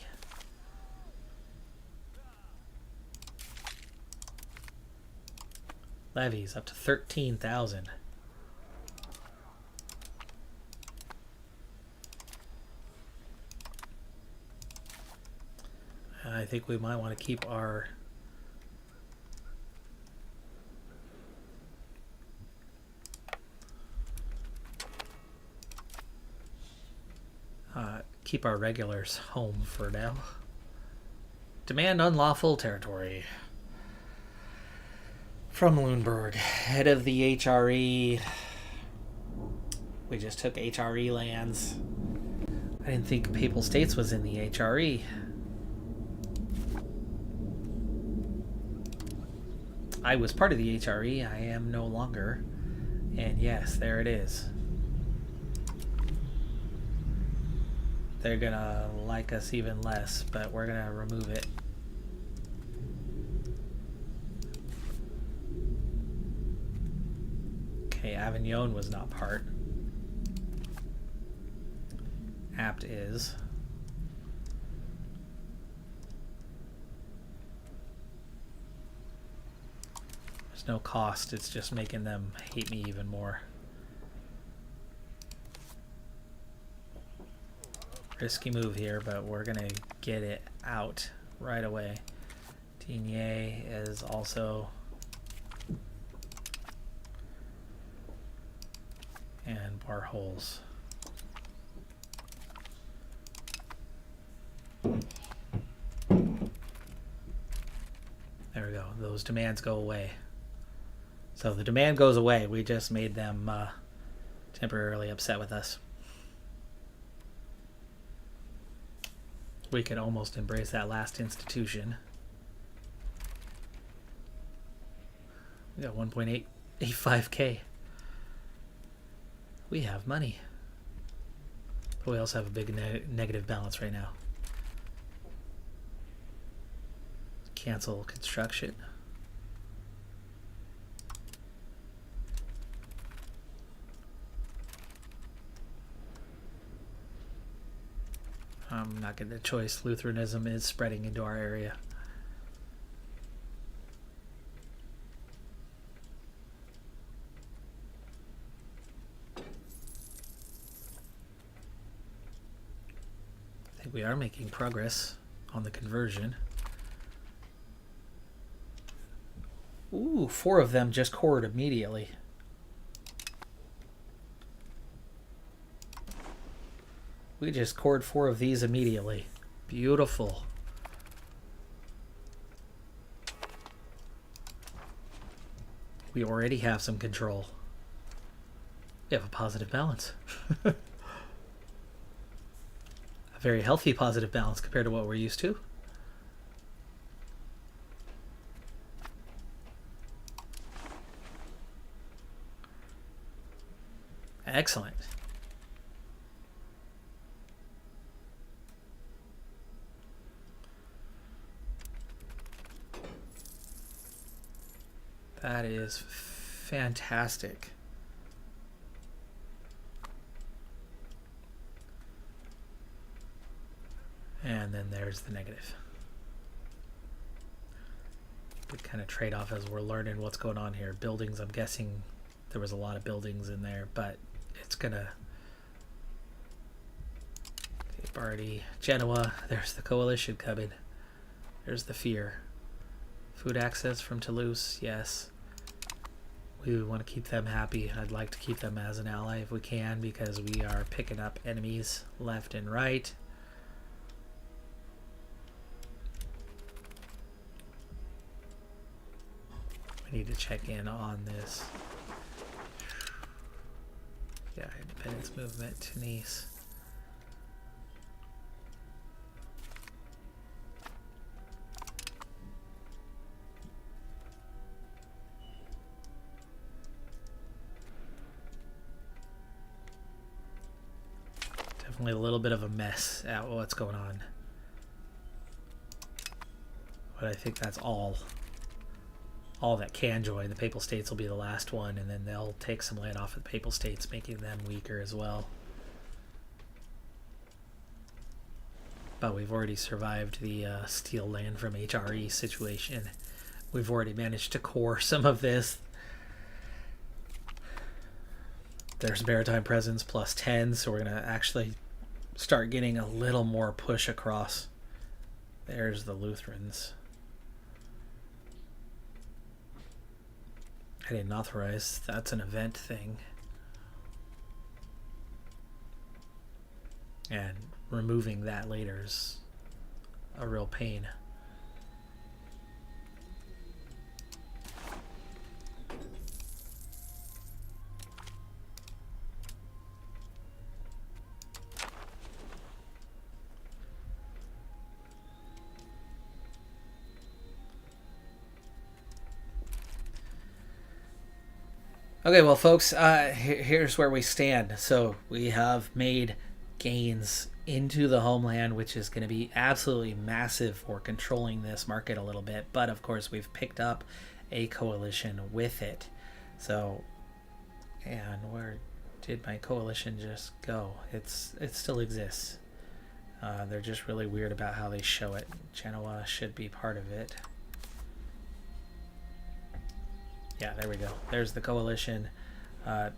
Levies up to 13,000. I think we might want to keep our regulars home for now. Demand unlawful territory. From Lundberg, head of the HRE. We just took HRE lands. I didn't think Papal States was in the HRE. I was part of the HRE. I am no longer. And yes, there it is. They're gonna like us even less, but we're gonna remove it. Okay, Avignon was not part. Apt is. There's no cost, it's just making them hate me even more. Risky move here, but we're gonna get it out right away. Digne is also, and bar holes. There we go. Those demands go away. So the demand goes away. We just made them temporarily upset with us. We could almost embrace that last institution. We got 1.885k. We have money. But we also have a big negative balance right now. Cancel construction. I'm not getting a choice. Lutheranism is spreading into our area. I think we are making progress on the conversion. Ooh, 4 of them just cored immediately. We just cored 4 of these immediately. Beautiful. We already have some control. We have a positive balance. A very healthy positive balance compared to what we're used to. Excellent. That is fantastic. And then there's the negative. Good kind of trade-off as we're learning what's going on here. Buildings, I'm guessing there was a lot of buildings in there, but it's gonna... Okay, Bardi, Genoa, there's the coalition coming. There's the fear. Food access from Toulouse, yes. We want to keep them happy. I'd like to keep them as an ally if we can, because we are picking up enemies left and right. We need to check in on this. Yeah, independence movement, Tunis. definitely a little bit of a mess at what's going on. But I think that's all that can join. The Papal States will be the last one, and then they'll take some land off of the Papal States, making them weaker as well. But we've already survived the steal land from HRE situation. We've already managed to core some of this. There's maritime presence plus 10, so we're going to actually start getting a little more push across. There's the Lutherans. I didn't authorize. That's an event thing. And removing that later is a real pain. Okay, well, folks, here's where we stand. So we have made gains into the homeland, which is going to be absolutely massive for controlling this market a little bit. But, of course, we've picked up a coalition with it. So, and where did my coalition just go? It still exists. They're just really weird about how they show it. Genoa should be part of it. Yeah, there we go. There's the coalition.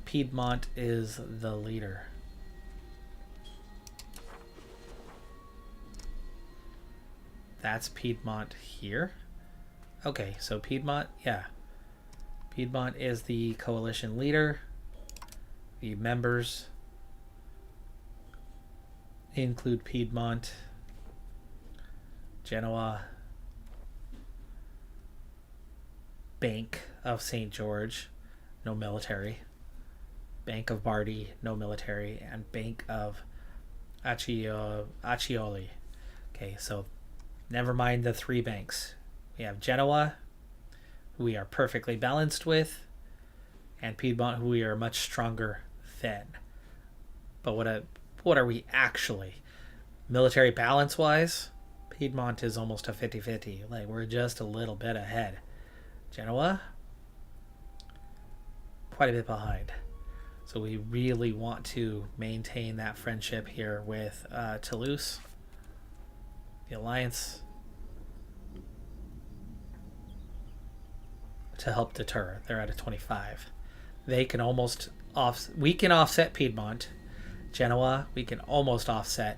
Piedmont is the leader. That's Piedmont here. Okay, so Piedmont, yeah. Piedmont is the coalition leader. The members include Piedmont, Genoa, Bank of St. George, no military. Bank of Bardi, no military. And Bank of Accioli. Okay, so never mind the three banks. We have Genoa, who we are perfectly balanced with, and Piedmont, who we are much stronger than. But what are we actually? Military balance-wise, Piedmont is almost a 50-50. Like, we're just a little bit ahead. Genoa, quite a bit behind. So we really want to maintain that friendship here with Toulouse, the alliance, to help deter. They're at a 25. They can almost we can offset Piedmont. Genoa, we can almost offset.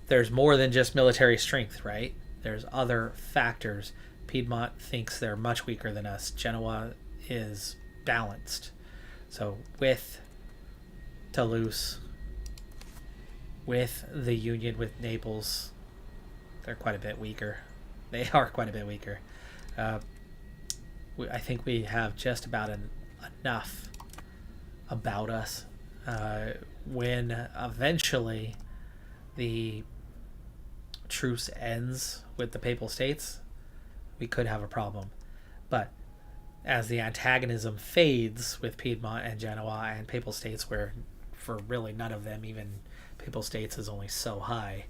There's more than just military strength, right? There's other factors. Piedmont thinks they're much weaker than us. Genoa is balanced. So with Toulouse, with the union with Naples, they're quite a bit weaker. They are quite a bit weaker. I think we have just about enough about us. When eventually the truce ends with the Papal States, we could have a problem. But as the antagonism fades with Piedmont and Genoa and Papal States, where for really none of them, even Papal States is only so high.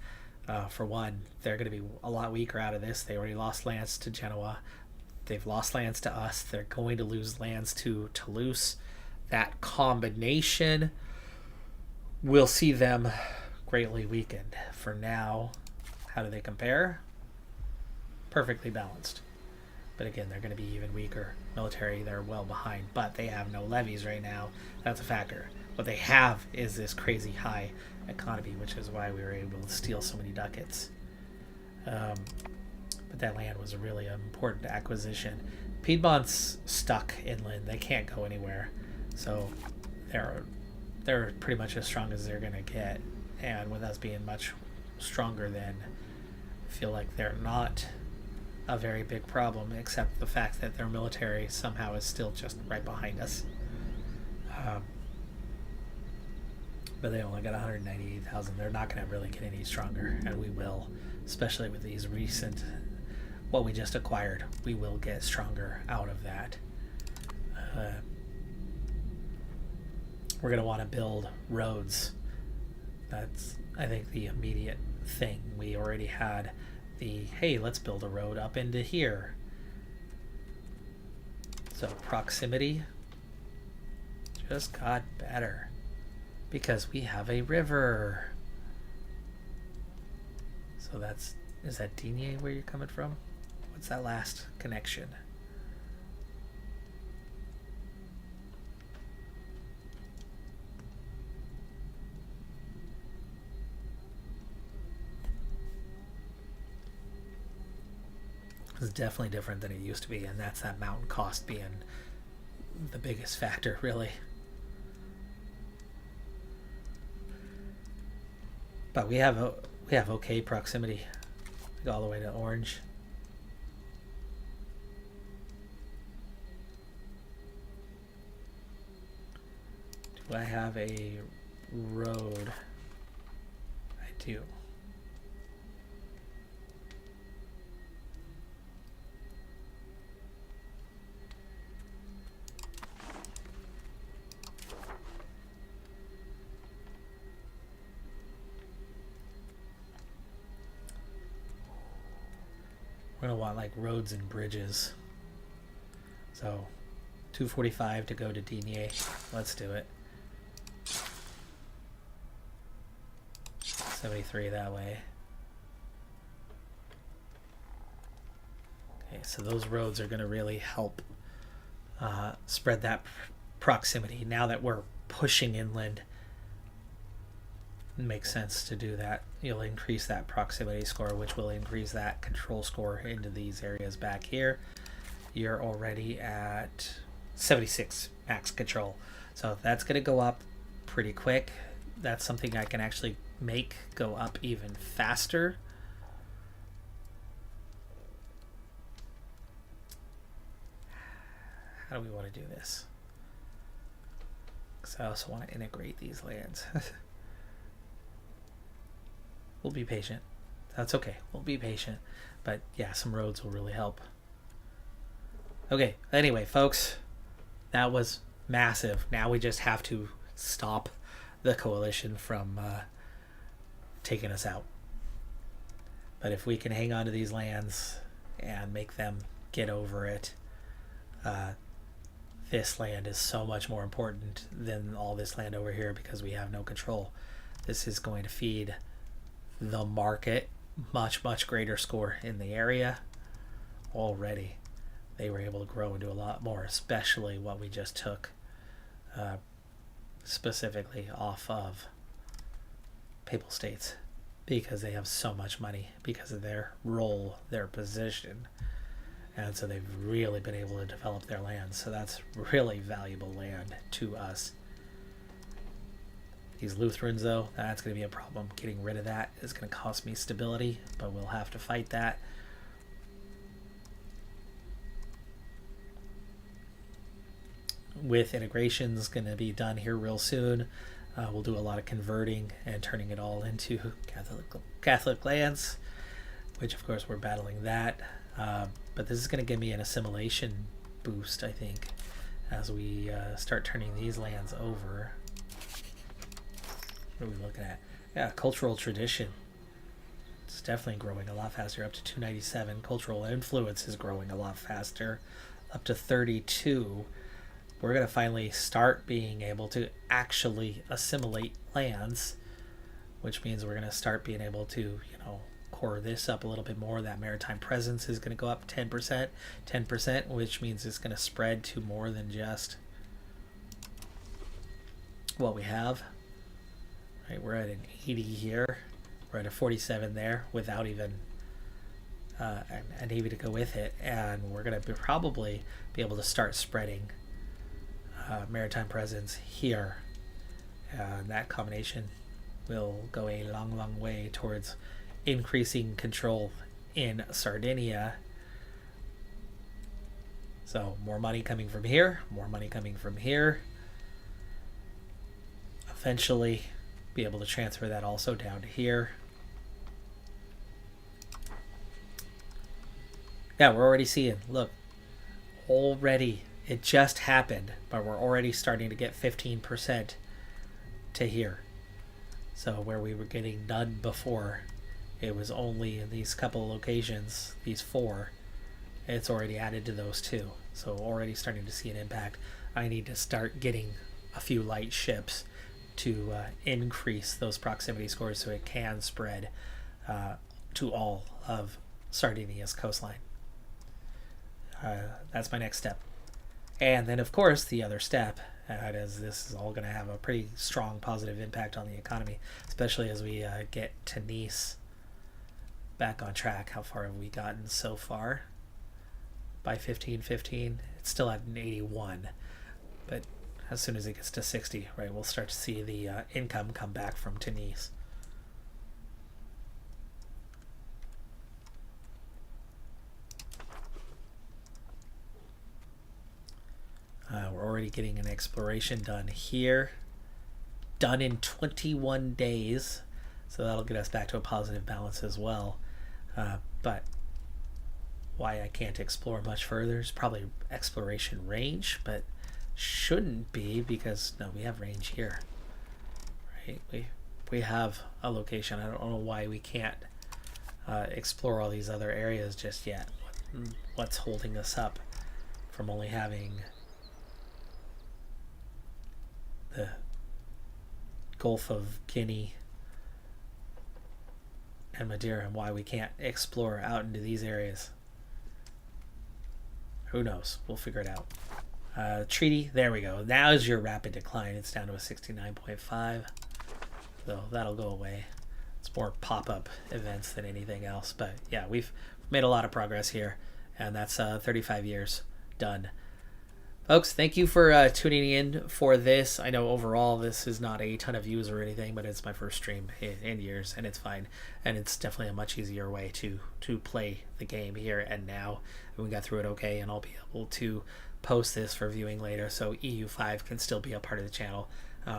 For one, they're going to be a lot weaker out of this. They already lost lands to Genoa. They've lost lands to us. They're going to lose lands to Toulouse. That combination will see them greatly weakened. For now, how do they compare? Perfectly balanced. But again, they're going to be even weaker. Military, they're well behind, but they have no levies right now. That's a factor. What they have is this crazy high economy, which is why we were able to steal so many ducats. But that land was a really important acquisition. Piedmont's stuck inland. They can't go anywhere. So they're pretty much as strong as they're going to get. And with us being much stronger than, I feel like they're not a very big problem, except the fact that their military somehow is still just right behind us. But they only got 198,000. They're not going to really get any stronger, and we will, especially with these recent, what we just acquired. We will get stronger out of that. We're going to want to build roads. That's, I think, the immediate thing. We already had the, hey, let's build a road up into here. So proximity just got better because we have a river. So that's, is that Digne where you're coming from? What's that last connection? It's definitely different than it used to be, and that's that mountain cost being the biggest factor, really. But we have okay proximity. Go all the way to orange. Do I have a road? I do. We're gonna want like roads and bridges. So 245 to go to Digne. Let's do it. 73 that way. Okay, so those roads are gonna really help spread that proximity. Now that we're pushing inland, it makes sense to do that. You'll increase that proximity score, which will increase that control score into these areas back here. You're already at 76 max control, so that's going to go up pretty quick. That's something I can actually make go up even faster. How do we want to do this? Because I also want to integrate these lands. We'll be patient. That's okay. We'll be patient. But yeah, some roads will really help. Okay, anyway, folks, that was massive. Now we just have to stop the coalition from taking us out. But if we can hang on to these lands and make them get over it, this land is so much more important than all this land over here because we have no control. This is going to feed the market much greater score in the area. Already they were able to grow and do a lot more, especially what we just took specifically off of Papal States, because they have so much money because of their role, their position, and so they've really been able to develop their land. So that's really valuable land to us. These Lutherans, though, that's going to be a problem. Getting rid of that is going to cost me stability, but we'll have to fight that. With integrations going to be done here real soon. We'll do a lot of converting and turning it all into Catholic lands, which of course we're battling that. But this is going to give me an assimilation boost, I think, as we start turning these lands over. What are we looking at? Yeah, cultural tradition. It's definitely growing a lot faster, up to 297. Cultural influence is growing a lot faster, up to 32. We're going to finally start being able to actually assimilate lands, which means we're going to start being able to, core this up a little bit more. That maritime presence is going to go up 10%, which means it's going to spread to more than just what we have. Right, we're at an 80 here. We're at a 47 there without even a navy to go with it, and we're going to probably be able to start spreading maritime presence here. That combination will go a long way towards increasing control in Sardinia. So more money coming from here, more money coming from here. Eventually be able to transfer that also down to here. Yeah, we're already seeing, look, already, it just happened, but we're already starting to get 15% to here. So where we were getting none before, it was only in these couple locations, these 4. It's already added to those 2. So already starting to see an impact. I need to start getting a few light ships to increase those proximity scores so it can spread to all of Sardinia's coastline. That's my next step. And then, of course, the other step is this is all going to have a pretty strong positive impact on the economy, especially as we get to Nice back on track. How far have we gotten so far? By 15, it's still at an 81. But as soon as it gets to 60, right, we'll start to see the income come back from Tunis. We're already getting an exploration done here. Done in 21 days. So that'll get us back to a positive balance as well. But why I can't explore much further is probably exploration range, but shouldn't be because, no, we have range here. Right? We have a location. I don't know why we can't explore all these other areas just yet. What's holding us up from only having the Gulf of Guinea and Madeira, and why we can't explore out into these areas? Who knows? We'll figure it out. Treaty, there we go. Now is your rapid decline. It's down to a 69.5. So that'll go away. It's more pop-up events than anything else. But yeah, we've made a lot of progress here. And that's 35 years done. Folks, thank you for tuning in for this. I know overall this is not a ton of views or anything, but it's my first stream in years, and it's fine. And it's definitely a much easier way to play the game here and now. And we got through it okay, and I'll be able to post this for viewing later, so EU5 can still be a part of the channel,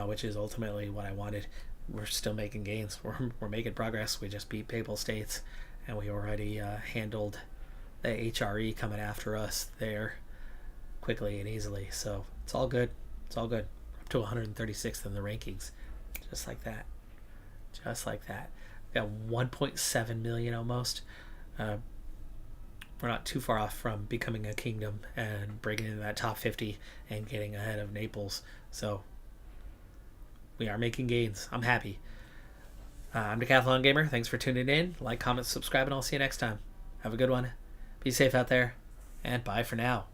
which is ultimately what I wanted. We're still making gains. We're making progress. We just beat Papal States, and we already handled the HRE coming after us there quickly and easily. So it's all good. It's all good. Up to 136th in the rankings. Just like that. Just like that. We got 1.7 million almost. We're not too far off from becoming a kingdom and breaking into that top 50 and getting ahead of Naples. So we are making gains. I'm happy. I'm Decathlon Gamer. Thanks for tuning in. Like, comment, subscribe, and I'll see you next time. Have a good one. Be safe out there, and bye for now.